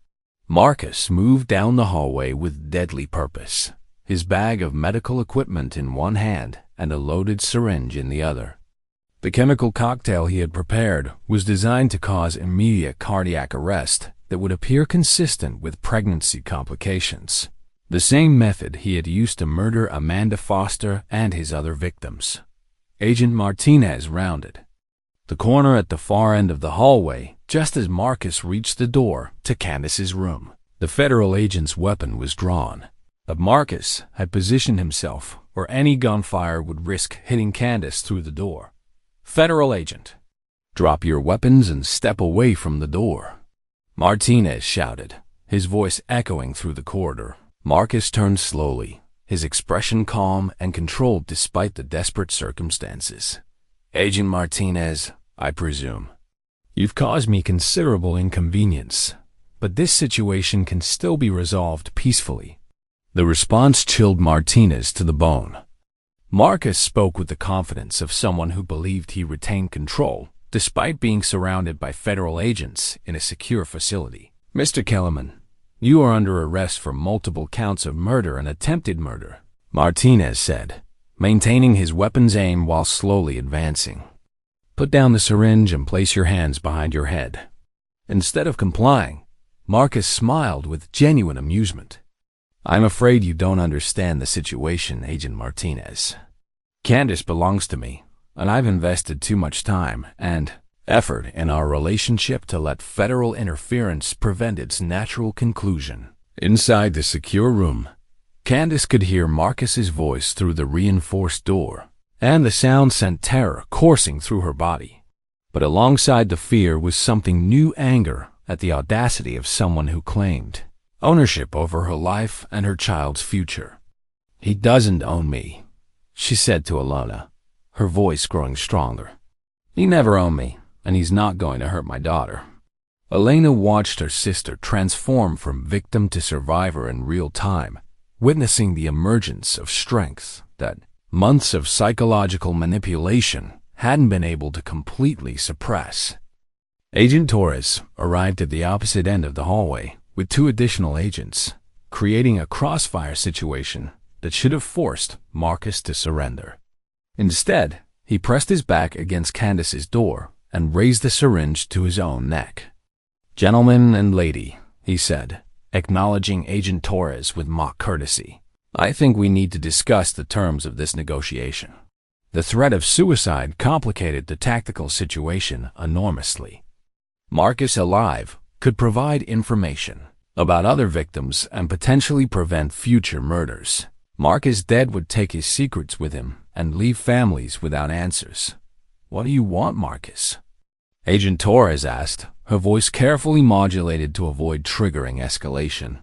Marcus moved down the hallway with deadly purpose, his bag of medical equipment in one hand and a loaded syringe in the other. The chemical cocktail he had prepared was designed to cause immediate cardiac arrest that would appear consistent with pregnancy complications, the same method he had used to murder Amanda Foster and his other victims. Agent Martinez rounded the corner at the far end of the hallway just as Marcus reached the door to Candice's room. The federal agent's weapon was drawn, but Marcus had positioned himself where any gunfire would risk hitting Candice through the door. Federal agent, drop your weapons and step away from the door, Martinez shouted, his voice echoing through the corridor. Marcus turned slowly, his expression calm and controlled despite the desperate circumstances. Agent Martinez, I presume. You've caused me considerable inconvenience, but this situation can still be resolved peacefully. The response chilled Martinez to the bone. Marcus spoke with the confidence of someone who believed he retained control, despite being surrounded by federal agents in a secure facility. Mr. Kellerman, you are under arrest for multiple counts of murder and attempted murder, Martinez said, maintaining his weapon's aim while slowly advancing. Put down the syringe and place your hands behind your head. Instead of complying, Marcus smiled with genuine amusement. I'm afraid you don't understand the situation, Agent Martinez. Candice belongs to me, and I've invested too much time and effort in our relationship to let federal interference prevent its natural conclusion. Inside the secure room, Candice could hear Marcus's voice through the reinforced door, and the sound sent terror coursing through her body. But alongside the fear was something new: anger at the audacity of someone who claimed ownership over her life and her child's future. He doesn't own me, she said to Alona, her voice growing stronger. He never owned me, and he's not going to hurt my daughter. Elena watched her sister transform from victim to survivor in real time, witnessing the emergence of strength that months of psychological manipulation hadn't been able to completely suppress. Agent Torres arrived at the opposite end of the hallway with 2 additional agents, creating a crossfire situation that should have forced Marcus to surrender. Instead, he pressed his back against Candice's door and raised the syringe to his own neck. Gentleman and lady, he said, acknowledging Agent Torres with mock courtesy, I think we need to discuss the terms of this negotiation. The threat of suicide complicated the tactical situation enormously. Marcus alive could provide information about other victims and potentially prevent future murders. Marcus dead would take his secrets with him and leave families without answers. What do you want, Marcus? Agent Torres asked, her voice carefully modulated to avoid triggering escalation.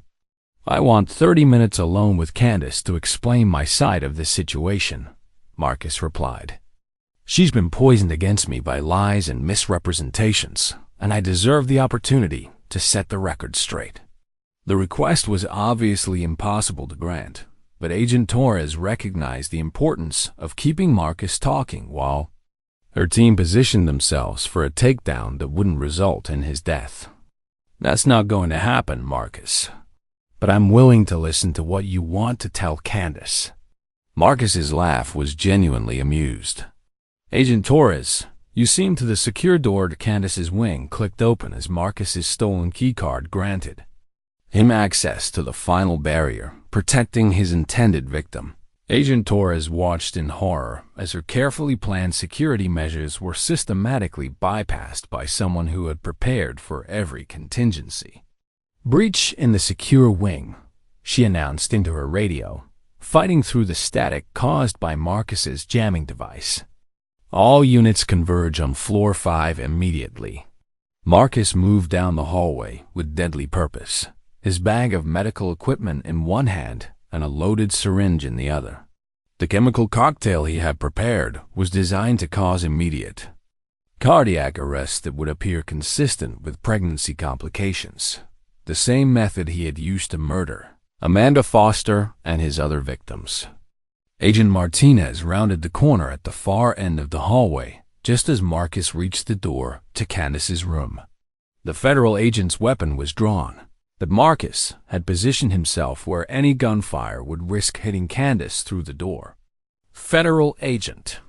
I want 30 minutes alone with Candice to explain my side of this situation, Marcus replied. She's been poisoned against me by lies and misrepresentations, and I deserve the opportunity to set the record straight. The request was obviously impossible to grant, but Agent Torres recognized the importance of keeping Marcus talking while her team positioned themselves for a takedown that wouldn't result in his death. That's not going to happen, Marcus. But I'm willing to listen to what you want to tell Candice. Marcus's laugh was genuinely amused. Agent Torres, you seem to the secure door to Candice's wing clicked open as Marcus's stolen keycard granted him access to the final barrier, protecting his intended victim. Agent Torres watched in horror as her carefully planned security measures were systematically bypassed by someone who had prepared for every contingency. Breach in the secure wing, she announced into her radio, fighting through the static caused by Marcus's jamming device. All units converge on floor 5 immediately. Marcus moved down the hallway with deadly purpose, his bag of medical equipment in one hand and a loaded syringe in the other. The chemical cocktail he had prepared was designed to cause immediate cardiac arrest that would appear consistent with pregnancy complications, the same method he had used to murder Amanda Foster and his other victims. Agent Martinez rounded the corner at the far end of the hallway just as Marcus reached the door to Candice's room. The federal agent's weapon was drawn, but Marcus had positioned himself where any gunfire would risk hitting Candice through the door. Federal agent,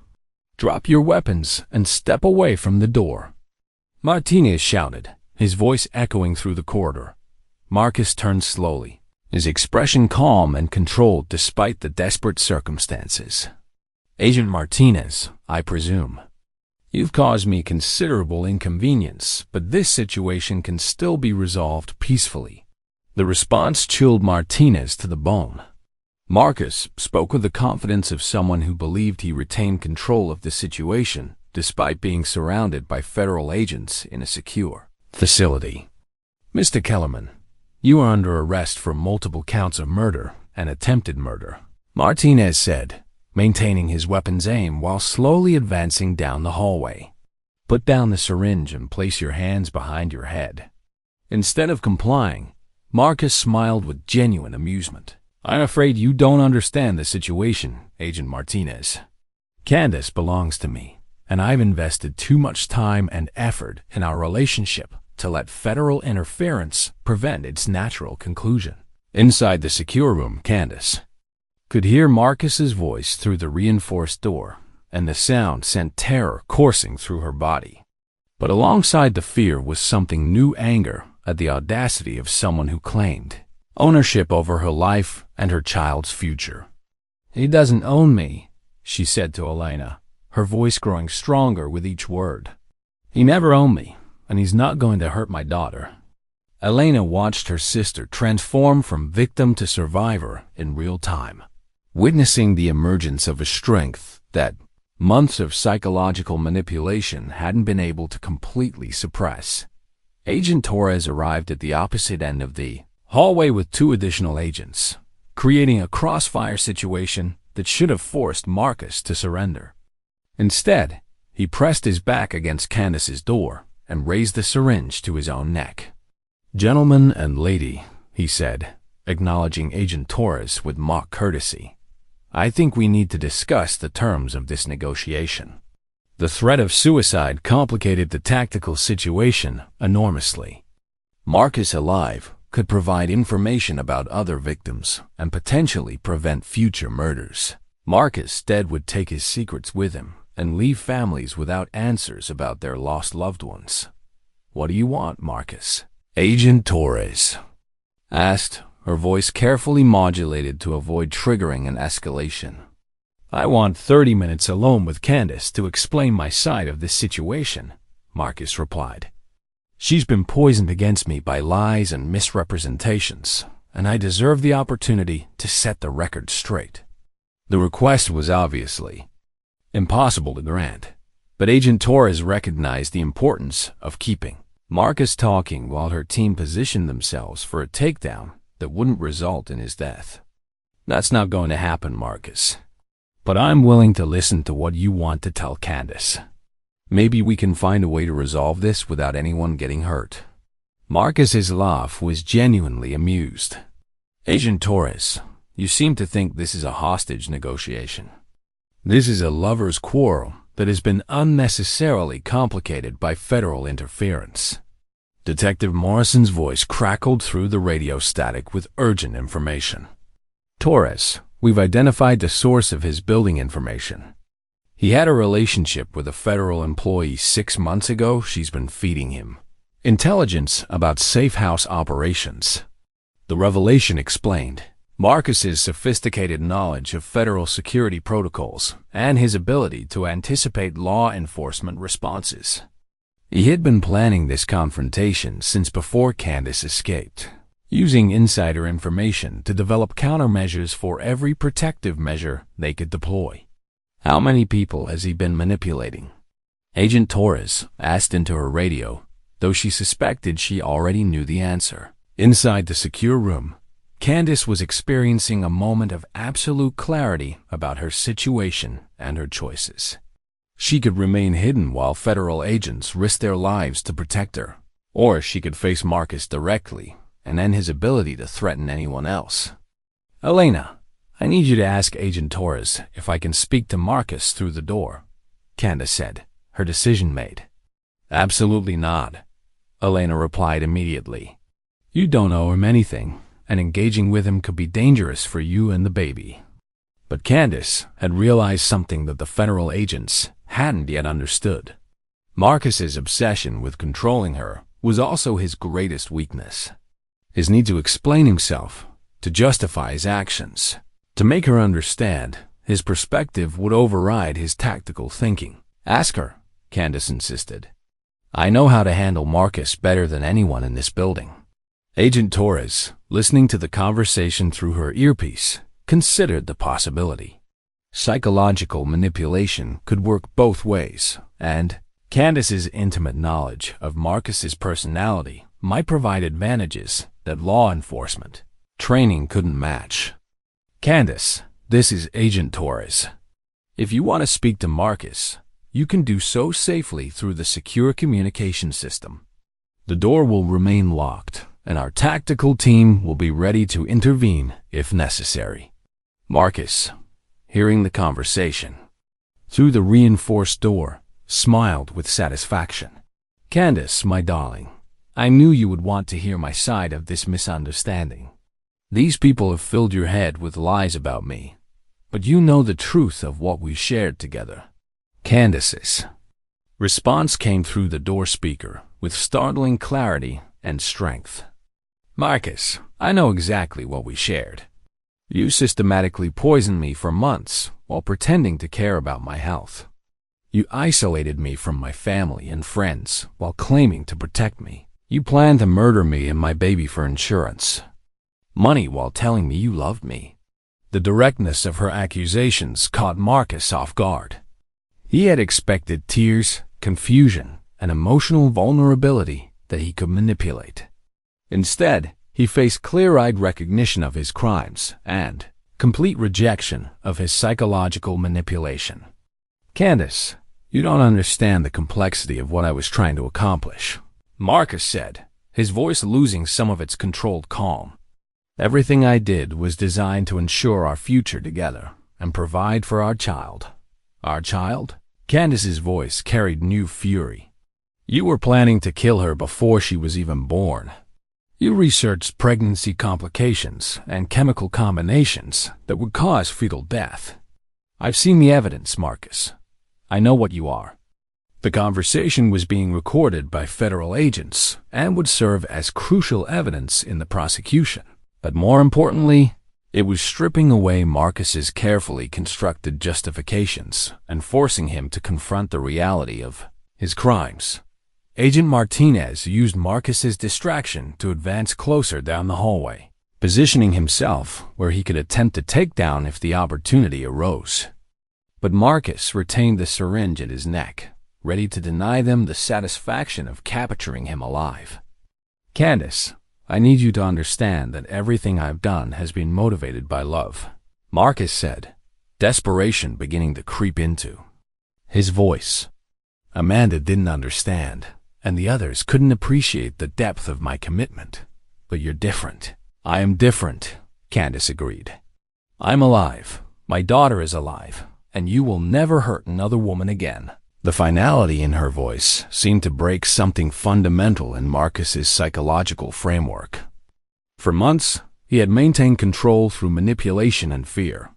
drop your weapons and step away from the door, Martinez shouted, his voice echoing through the corridor. Marcus turned slowly, his expression calm and controlled despite the desperate circumstances. Agent Martinez, I presume. You've caused me considerable inconvenience, but this situation can still be resolved peacefully. The response chilled Martinez to the bone. Marcus spoke with the confidence of someone who believed he retained control of the situation despite being surrounded by federal agents in a secure facility. "Mr. Kellerman, you are under arrest for multiple counts of murder and attempted murder," Martinez said, maintaining his weapon's aim while slowly advancing down the hallway. "Put down the syringe and place your hands behind your head." Instead of complying, Marcus smiled with genuine amusement. "I'm afraid you don't understand the situation, Agent Martinez. Candice belongs to me, and I've invested too much time and effort in our relationship to let federal interference prevent its natural conclusion." Inside the secure room, Candice could hear Marcus's voice through the reinforced door, and the sound sent terror coursing through her body. But alongside the fear was something new: anger at the audacity of someone who claimed ownership over her life and her child's future. "He doesn't own me," she said to Elena, her voice growing stronger with each word. "He never owned me, and he's not going to hurt my daughter." Elena watched her sister transform from victim to survivor in real time, witnessing the emergence of a strength that months of psychological manipulation hadn't been able to completely suppress. Agent Torres arrived at the opposite end of the hallway with 2 additional agents, creating a crossfire situation that should have forced Marcus to surrender. Instead, he pressed his back against Candice's door and raised the syringe to his own neck. "Gentleman and lady," he said, acknowledging Agent Torres with mock courtesy, "I think we need to discuss the terms of this negotiation." The threat of suicide complicated the tactical situation enormously. Marcus, alive, could provide information about other victims and potentially prevent future murders. Marcus, dead, would take his secrets with him and leave families without answers about their lost loved ones. "What do you want, Marcus?" Agent Torres asked, her voice carefully modulated to avoid triggering an escalation. "I want 30 minutes alone with Candice to explain my side of this situation," Marcus replied. "She's been poisoned against me by lies and misrepresentations, and I deserve the opportunity to set the record straight." The request was obviously impossible to grant, but Agent Torres recognized the importance of keeping Marcus talking while her team positioned themselves for a takedown that wouldn't result in his death. "That's not going to happen, Marcus. But I'm willing to listen to what you want to tell Candice. Maybe we can find a way to resolve this without anyone getting hurt." Marcus's laugh was genuinely amused. "Agent Torres, you seem to think this is a hostage negotiation. This is a lover's quarrel that has been unnecessarily complicated by federal interference." Detective Morrison's voice crackled through the radio static with urgent information. "Torres, we've identified the source of his building information. He had a relationship with a federal employee 6 months ago. She's been feeding him intelligence about safe house operations." The revelation explained Marcus's sophisticated knowledge of federal security protocols and his ability to anticipate law enforcement responses. He had been planning this confrontation since before Candice escaped, using insider information to develop countermeasures for every protective measure they could deploy. "How many people has he been manipulating?" Agent Torres asked into her radio, though she suspected she already knew the answer. Inside the secure room, Candice was experiencing a moment of absolute clarity about her situation and her choices. She could remain hidden while federal agents risked their lives to protect her, or she could face Marcus directly and end his ability to threaten anyone else. "Elena, I need you to ask Agent Torres if I can speak to Marcus through the door," Candice said, her decision made. "Absolutely not," Elena replied immediately. "You don't owe him anything, and engaging with him could be dangerous for you and the baby." But Candice had realized something that the federal agents hadn't yet understood. Marcus's obsession with controlling her was also his greatest weakness. His need to explain himself, to justify his actions, to make her understand his perspective would override his tactical thinking. "Ask her," Candice insisted. "I know how to handle Marcus better than anyone in this building." Agent Torres, listening to the conversation through her earpiece, considered the possibility. Psychological manipulation could work both ways, and Candice's intimate knowledge of Marcus's personality might provide advantages that law enforcement training couldn't match. Candice, this is Agent Torres. If you want to speak to Marcus, you can do so safely through the secure communication system. The door will remain locked, and our tactical team will be ready to intervene if necessary. Marcus, hearing the conversation through the reinforced door, smiled with satisfaction. Candice, my darling, I knew you would want to hear my side of this misunderstanding. These people have filled your head with lies about me, but you know the truth of what we shared together. Candice's response came through the door speaker with startling clarity and strength. Marcus, I know exactly what we shared. You systematically poisoned me for months while pretending to care about my health. You isolated me from my family and friends while claiming to protect me. You planned to murder me and my baby for insurance money while telling me you loved me. The directness of her accusations caught Marcus off guard. He had expected tears, confusion, and emotional vulnerability that he could manipulate. Instead, he faced clear-eyed recognition of his crimes and complete rejection of his psychological manipulation. Candice, you don't understand the complexity of what I was trying to accomplish, Marcus said, his voice losing some of its controlled calm. Everything I did was designed to ensure our future together and provide for our child. Our child? Candice's voice carried new fury. You were planning to kill her before she was even born. You researched pregnancy complications and chemical combinations that would cause fetal death. I've seen the evidence, Marcus. I know what you are. The conversation was being recorded by federal agents and would serve as crucial evidence in the prosecution. But more importantly, it was stripping away Marcus's carefully constructed justifications and forcing him to confront the reality of his crimes. Agent Martinez used Marcus's distraction to advance closer down the hallway, positioning himself where he could attempt a takedown if the opportunity arose. But Marcus retained the syringe at his neck, ready to deny them the satisfaction of capturing him alive. Candice, I need you to understand that everything I've done has been motivated by love, Marcus said, desperation beginning to creep into his voice. Amanda didn't understand, and the others couldn't appreciate the depth of my commitment. But you're different. I am different, Candice agreed. I'm alive, my daughter is alive, and you will never hurt another woman again. The finality in her voice seemed to break something fundamental in Marcus's psychological framework. For months, he had maintained control through manipulation and fear,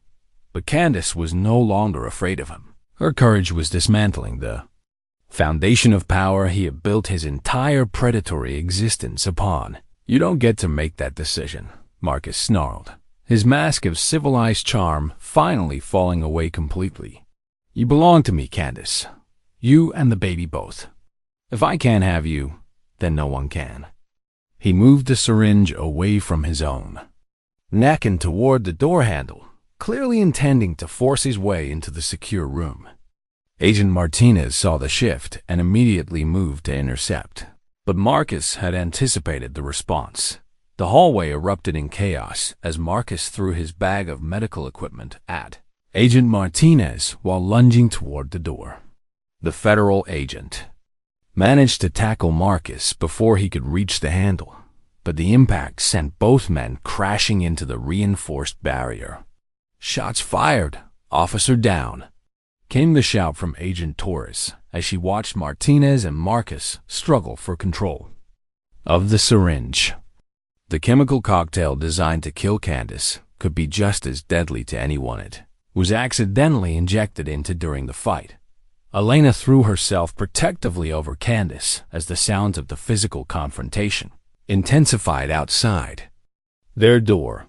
but Candice was no longer afraid of him. Her courage was dismantling the foundation of power he had built his entire predatory existence upon. You don't get to make that decision, Marcus snarled, his mask of civilized charm finally falling away completely. You belong to me, Candice. You and the baby both. If I can't have you, then no one can. He moved the syringe away from his own neck and toward the door handle, clearly intending to force his way into the secure room. Agent Martinez saw the shift and immediately moved to intercept. But Marcus had anticipated the response. The hallway erupted in chaos as Marcus threw his bag of medical equipment at Agent Martinez while lunging toward the door. The federal agent managed to tackle Marcus before he could reach the handle, but the impact sent both men crashing into the reinforced barrier. Shots fired, officer down, came the shout from Agent Torres as she watched Martinez and Marcus struggle for control of the syringe. The chemical cocktail designed to kill Candice could be just as deadly to anyone it was accidentally injected into during the fight. Elena threw herself protectively over Candice as the sounds of the physical confrontation intensified outside their door.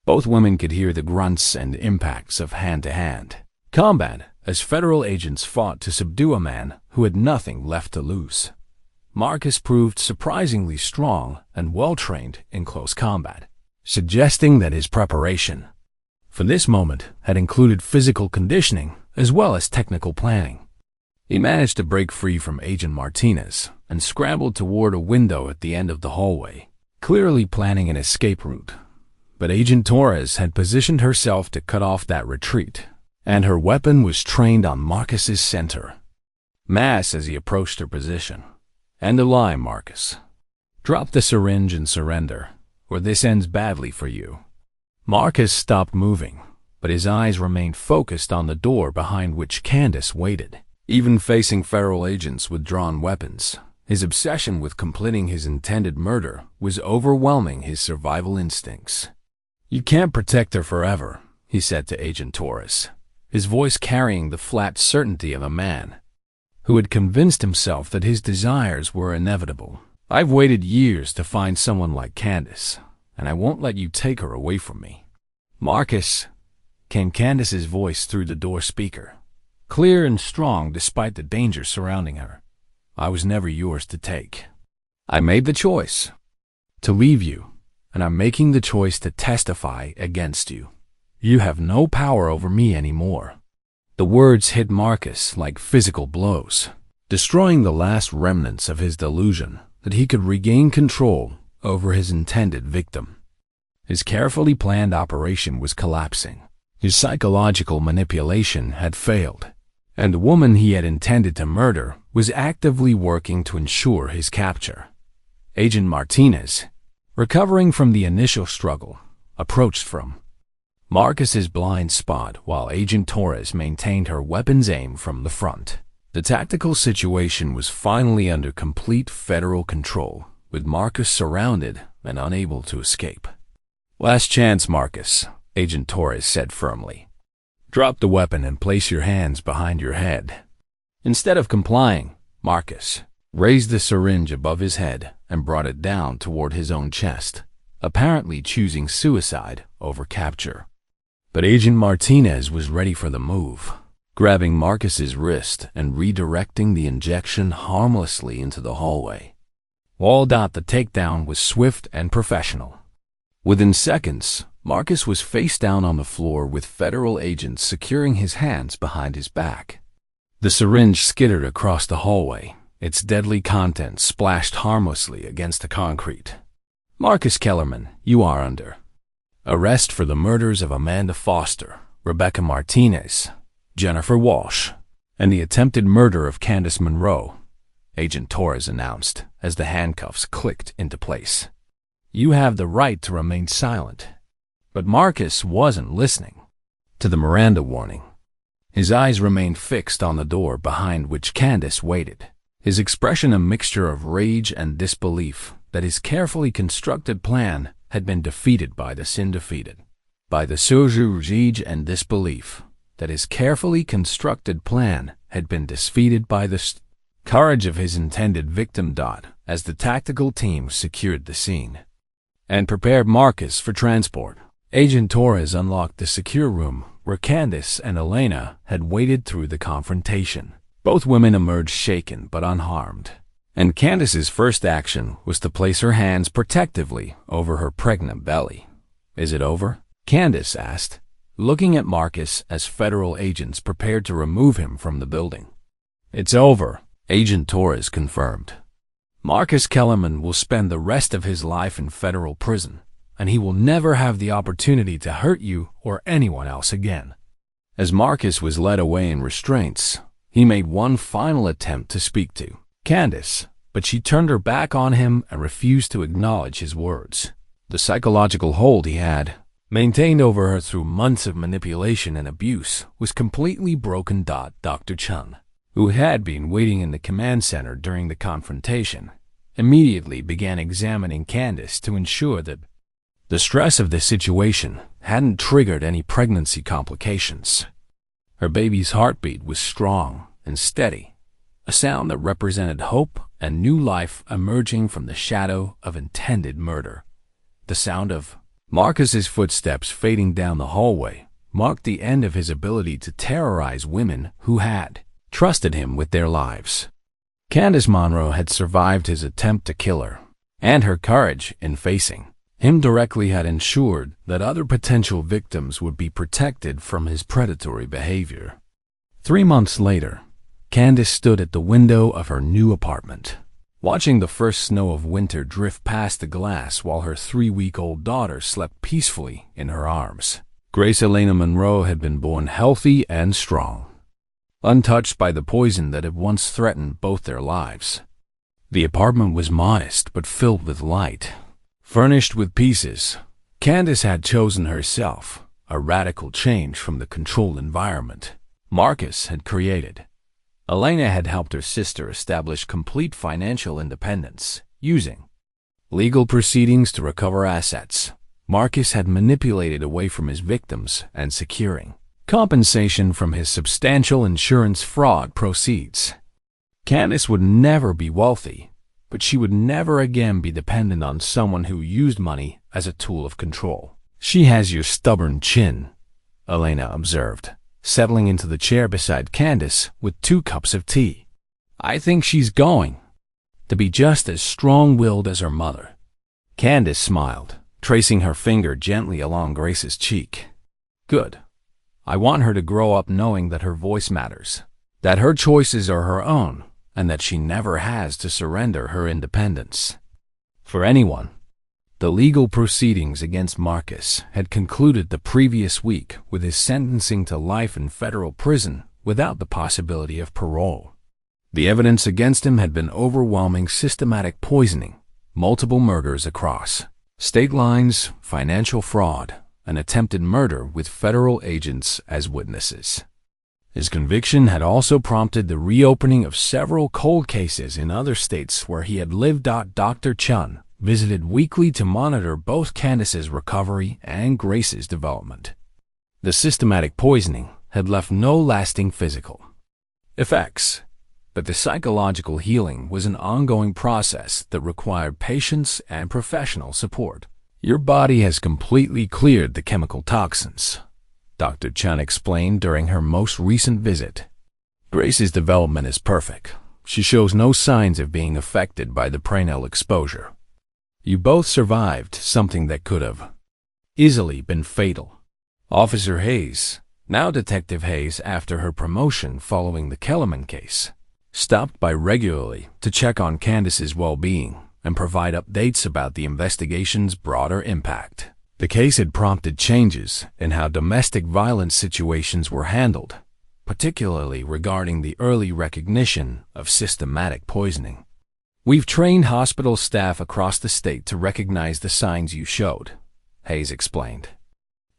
Both women could hear the grunts and impacts of hand-to-hand combat as federal agents fought to subdue a man who had nothing left to lose. Marcus proved surprisingly strong and well-trained in close combat, suggesting that his preparation for this moment had included physical conditioning as well as technical planning. He managed to break free from Agent Martinez and scrambled toward a window at the end of the hallway, clearly planning an escape route. But Agent Torres had positioned herself to cut off that retreat, and her weapon was trained on Marcus's center mass as he approached her position. "End the line, Marcus. Drop the syringe and surrender, or this ends badly for you." Marcus stopped moving, but his eyes remained focused on the door behind which Candice waited. Even facing federal agents with drawn weapons, his obsession with completing his intended murder was overwhelming his survival instincts. "You can't protect her forever," he said to Agent Torres, his voice carrying the flat certainty of a man who had convinced himself that his desires were inevitable. "I've waited years to find someone like Candice, and I won't let you take her away from me." "Marcus," came Candice's voice through the door speaker, clear and strong despite the danger surrounding her. "I was never yours to take. I made the choice to leave you, and I'm making the choice to testify against you. You have no power over me anymore." The words hit Marcus like physical blows, destroying the last remnants of his delusion that he could regain control over his intended victim. His carefully planned operation was collapsing. His psychological manipulation had failed, and the woman he had intended to murder was actively working to ensure his capture. Agent Martinez, recovering from the initial struggle, approached from Marcus's blind spot while Agent Torres maintained her weapon's aim from the front. The tactical situation was finally under complete federal control, with Marcus surrounded and unable to escape. "Last chance, Marcus," Agent Torres said firmly. "Drop the weapon and place your hands behind your head." Instead of complying, Marcus raised the syringe above his head and brought it down toward his own chest, apparently choosing suicide over capture. But Agent Martinez was ready for the move, grabbing Marcus's wrist and redirecting the injection harmlessly into the hallway. The takedown was swift and professional. Within seconds, Marcus was face down on the floor with federal agents securing his hands behind his back. The syringe skittered across the hallway, its deadly contents splashed harmlessly against the concrete. "Marcus Kellerman, you are under arrest for the murders of Amanda Foster, Rebecca Martinez, Jennifer Walsh, and the attempted murder of Candice Monroe," Agent Torres announced as the handcuffs clicked into place. "You have the right to remain silent." But Marcus wasn't listening to the Miranda warning. His eyes remained fixed on the door behind which Candice waited, his expression a mixture of rage and disbelief that his carefully constructed plan had been defeated by the sin defeated. By the rage and disbelief that his carefully constructed plan had been defeated by the courage of his intended victim. As the tactical team secured the scene and prepared Marcus for transport, Agent Torres unlocked the secure room where Candice and Elena had waited through the confrontation. Both women emerged shaken but unharmed, and Candice's first action was to place her hands protectively over her pregnant belly. "Is it over?" Candice asked, looking at Marcus as federal agents prepared to remove him from the building. "It's over," Agent Torres confirmed. "Marcus Kellerman will spend the rest of his life in federal prison, and he will never have the opportunity to hurt you or anyone else again." As Marcus was led away in restraints, he made one final attempt to speak to Candice, but she turned her back on him and refused to acknowledge his words. The psychological hold he had maintained over her through months of manipulation and abuse was completely broken. Dr. Chun, who had been waiting in the command center during the confrontation, immediately began examining Candice to ensure that the stress of the situation hadn't triggered any pregnancy complications. Her baby's heartbeat was strong and steady, a sound that represented hope and new life emerging from the shadow of intended murder. The sound of Marcus's footsteps fading down the hallway marked the end of his ability to terrorize women who had trusted him with their lives. Candice Monroe had survived his attempt to kill her, and her courage in facing him directly had ensured that other potential victims would be protected from his predatory behavior. 3 months later, Candice stood at the window of her new apartment, watching the first snow of winter drift past the glass while her 3-week-old daughter slept peacefully in her arms. Grace Elena Monroe had been born healthy and strong, untouched by the poison that had once threatened both their lives. The apartment was modest but filled with light. Furnished with pieces Candice had chosen herself, a radical change from the controlled environment Marcus had created. Elena had helped her sister establish complete financial independence, using legal proceedings to recover assets Marcus had manipulated away from his victims and securing compensation from his substantial insurance fraud proceeds. Candice would never be wealthy, but she would never again be dependent on someone who used money as a tool of control. "She has your stubborn chin," Elena observed, settling into the chair beside Candice with 2 cups of tea. "I think she's going to be just as strong-willed as her mother." Candice smiled, tracing her finger gently along Grace's cheek. "Good. I want her to grow up knowing that her voice matters, that her choices are her own, and that she never has to surrender her independence." For anyone, the legal proceedings against Marcus had concluded the previous week with his sentencing to life in federal prison without the possibility of parole. The evidence against him had been overwhelming: systematic poisoning, multiple murders across state lines, financial fraud, and attempted murder with federal agents as witnesses. His conviction had also prompted the reopening of several cold cases in other states where he had lived. Dr. Chun visited weekly to monitor both Candice's recovery and Grace's development. The systematic poisoning had left no lasting physical effects, but the psychological healing was an ongoing process that required patience and professional support. "Your body has completely cleared the chemical toxins," Dr. Chun explained during her most recent visit. "Grace's development is perfect. She shows no signs of being affected by the prenatal exposure. You both survived something that could have easily been fatal." Officer Hayes, now Detective Hayes after her promotion following the Kellerman case, stopped by regularly to check on Candice's well-being and provide updates about the investigation's broader impact. The case had prompted changes in how domestic violence situations were handled, particularly regarding the early recognition of systematic poisoning. "We've trained hospital staff across the state to recognize the signs you showed," Hayes explained.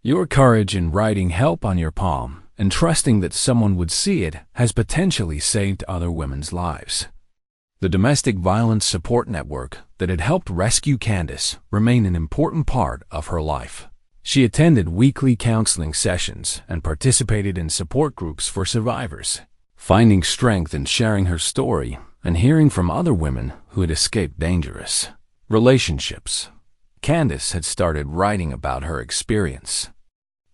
"Your courage in writing help on your palm and trusting that someone would see it has potentially saved other women's lives." The domestic violence support network that had helped rescue Candice remained an important part of her life. She attended weekly counseling sessions and participated in support groups for survivors, finding strength in sharing her story and hearing from other women who had escaped dangerous relationships. Candice had started writing about her experience,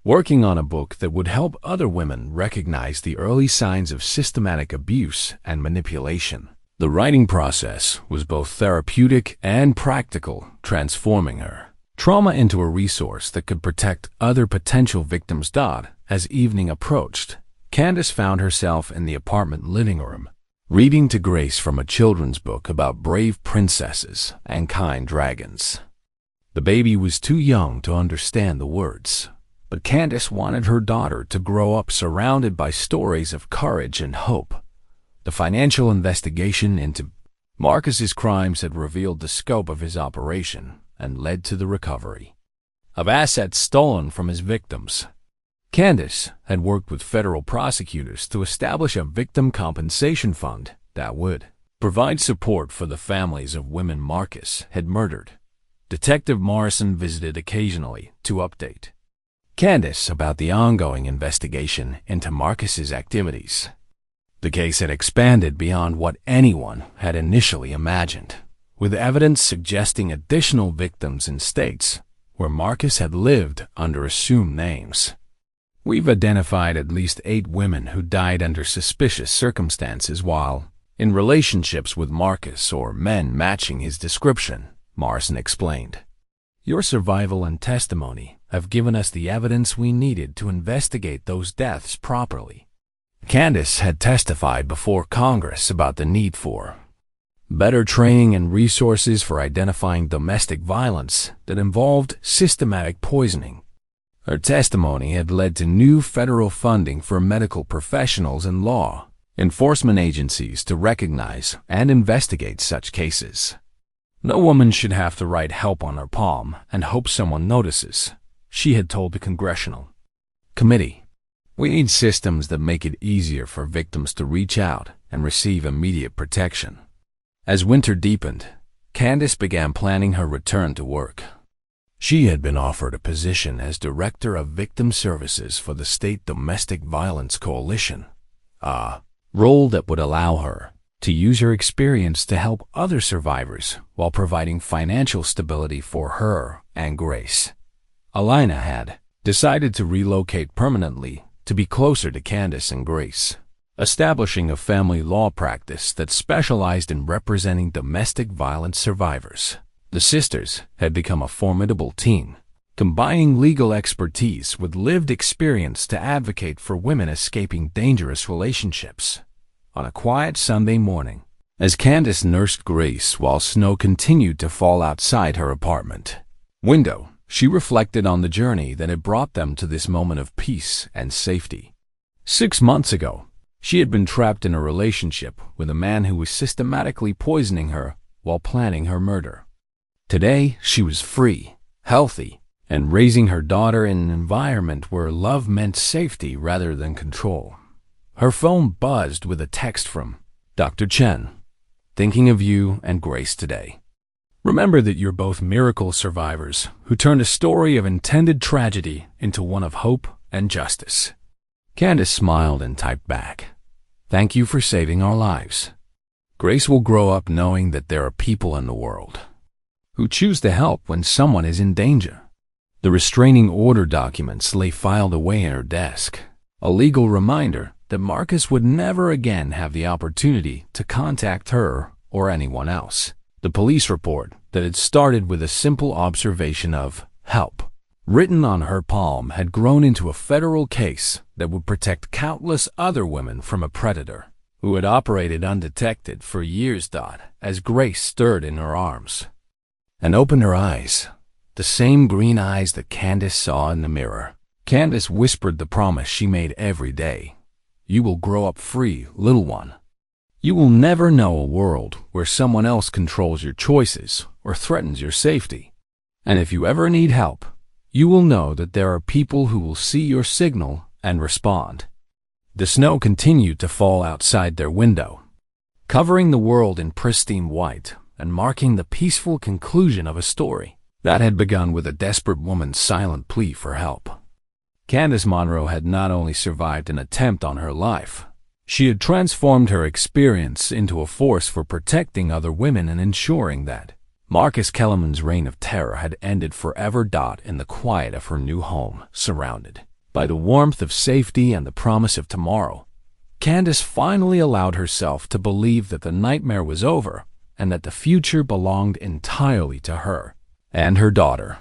working on a book that would help other women recognize the early signs of systematic abuse and manipulation. The writing process was both therapeutic and practical, transforming her trauma into a resource that could protect other potential victims. As evening approached, Candice found herself in the apartment living room, reading to Grace from a children's book about brave princesses and kind dragons. The baby was too young to understand the words, but Candice wanted her daughter to grow up surrounded by stories of courage and hope. The financial investigation into Marcus's crimes had revealed the scope of his operation and led to the recovery of assets stolen from his victims. Candice had worked with federal prosecutors to establish a victim compensation fund that would provide support for the families of women Marcus had murdered. Detective Morrison visited occasionally to update Candice about the ongoing investigation into Marcus's activities. The case had expanded beyond what anyone had initially imagined, with evidence suggesting additional victims in states where Marcus had lived under assumed names. "We've identified at least 8 women who died under suspicious circumstances while in relationships with Marcus or men matching his description, Morrison explained. Your survival and testimony have given us the evidence we needed to investigate those deaths properly. Candice had testified before Congress about the need for better training and resources for identifying domestic violence that involved systematic poisoning. Her testimony had led to new federal funding for medical professionals and law enforcement agencies to recognize and investigate such cases. No woman should have to write help on her palm and hope someone notices, she had told the Congressional Committee. We need systems that make it easier for victims to reach out and receive immediate protection. As winter deepened, Candice began planning her return to work. She had been offered a position as Director of Victim Services for the State Domestic Violence Coalition, a role that would allow her to use her experience to help other survivors while providing financial stability for her and Grace. Alina had decided to relocate permanently to be closer to Candice and Grace, establishing a family law practice that specialized in representing domestic violence survivors. The sisters had become a formidable team, combining legal expertise with lived experience to advocate for women escaping dangerous relationships. On a quiet Sunday morning, as Candice nursed Grace while snow continued to fall outside her apartment window, she reflected on the journey that had brought them to this moment of peace and safety. 6 months ago, she had been trapped in a relationship with a man who was systematically poisoning her while planning her murder. Today, she was free, healthy, and raising her daughter in an environment where love meant safety rather than control. Her phone buzzed with a text from Dr. Chen. Thinking of you and Grace today. Remember that you're both miracle survivors who turned a story of intended tragedy into one of hope and justice. Candice smiled and typed back, "Thank you for saving our lives." Grace will grow up knowing that there are people in the world who choose to help when someone is in danger. The restraining order documents lay filed away in her desk, a legal reminder that Marcus would never again have the opportunity to contact her or anyone else. The police report that had started with a simple observation of help written on her palm had grown into a federal case that would protect countless other women from a predator who had operated undetected for years. As Grace stirred in her arms and opened her eyes, the same green eyes that Candice saw in the mirror, Candice whispered the promise she made every day. You will grow up free, little one. You will never know a world where someone else controls your choices or threatens your safety. And if you ever need help, you will know that there are people who will see your signal and respond. The snow continued to fall outside their window, covering the world in pristine white and marking the peaceful conclusion of a story that had begun with a desperate woman's silent plea for help. Candice Monroe had not only survived an attempt on her life, she had transformed her experience into a force for protecting other women and ensuring that Marcus Kellerman's reign of terror had ended forever. In the quiet of her new home, surrounded by the warmth of safety and the promise of tomorrow, Candice finally allowed herself to believe that the nightmare was over and that the future belonged entirely to her and her daughter.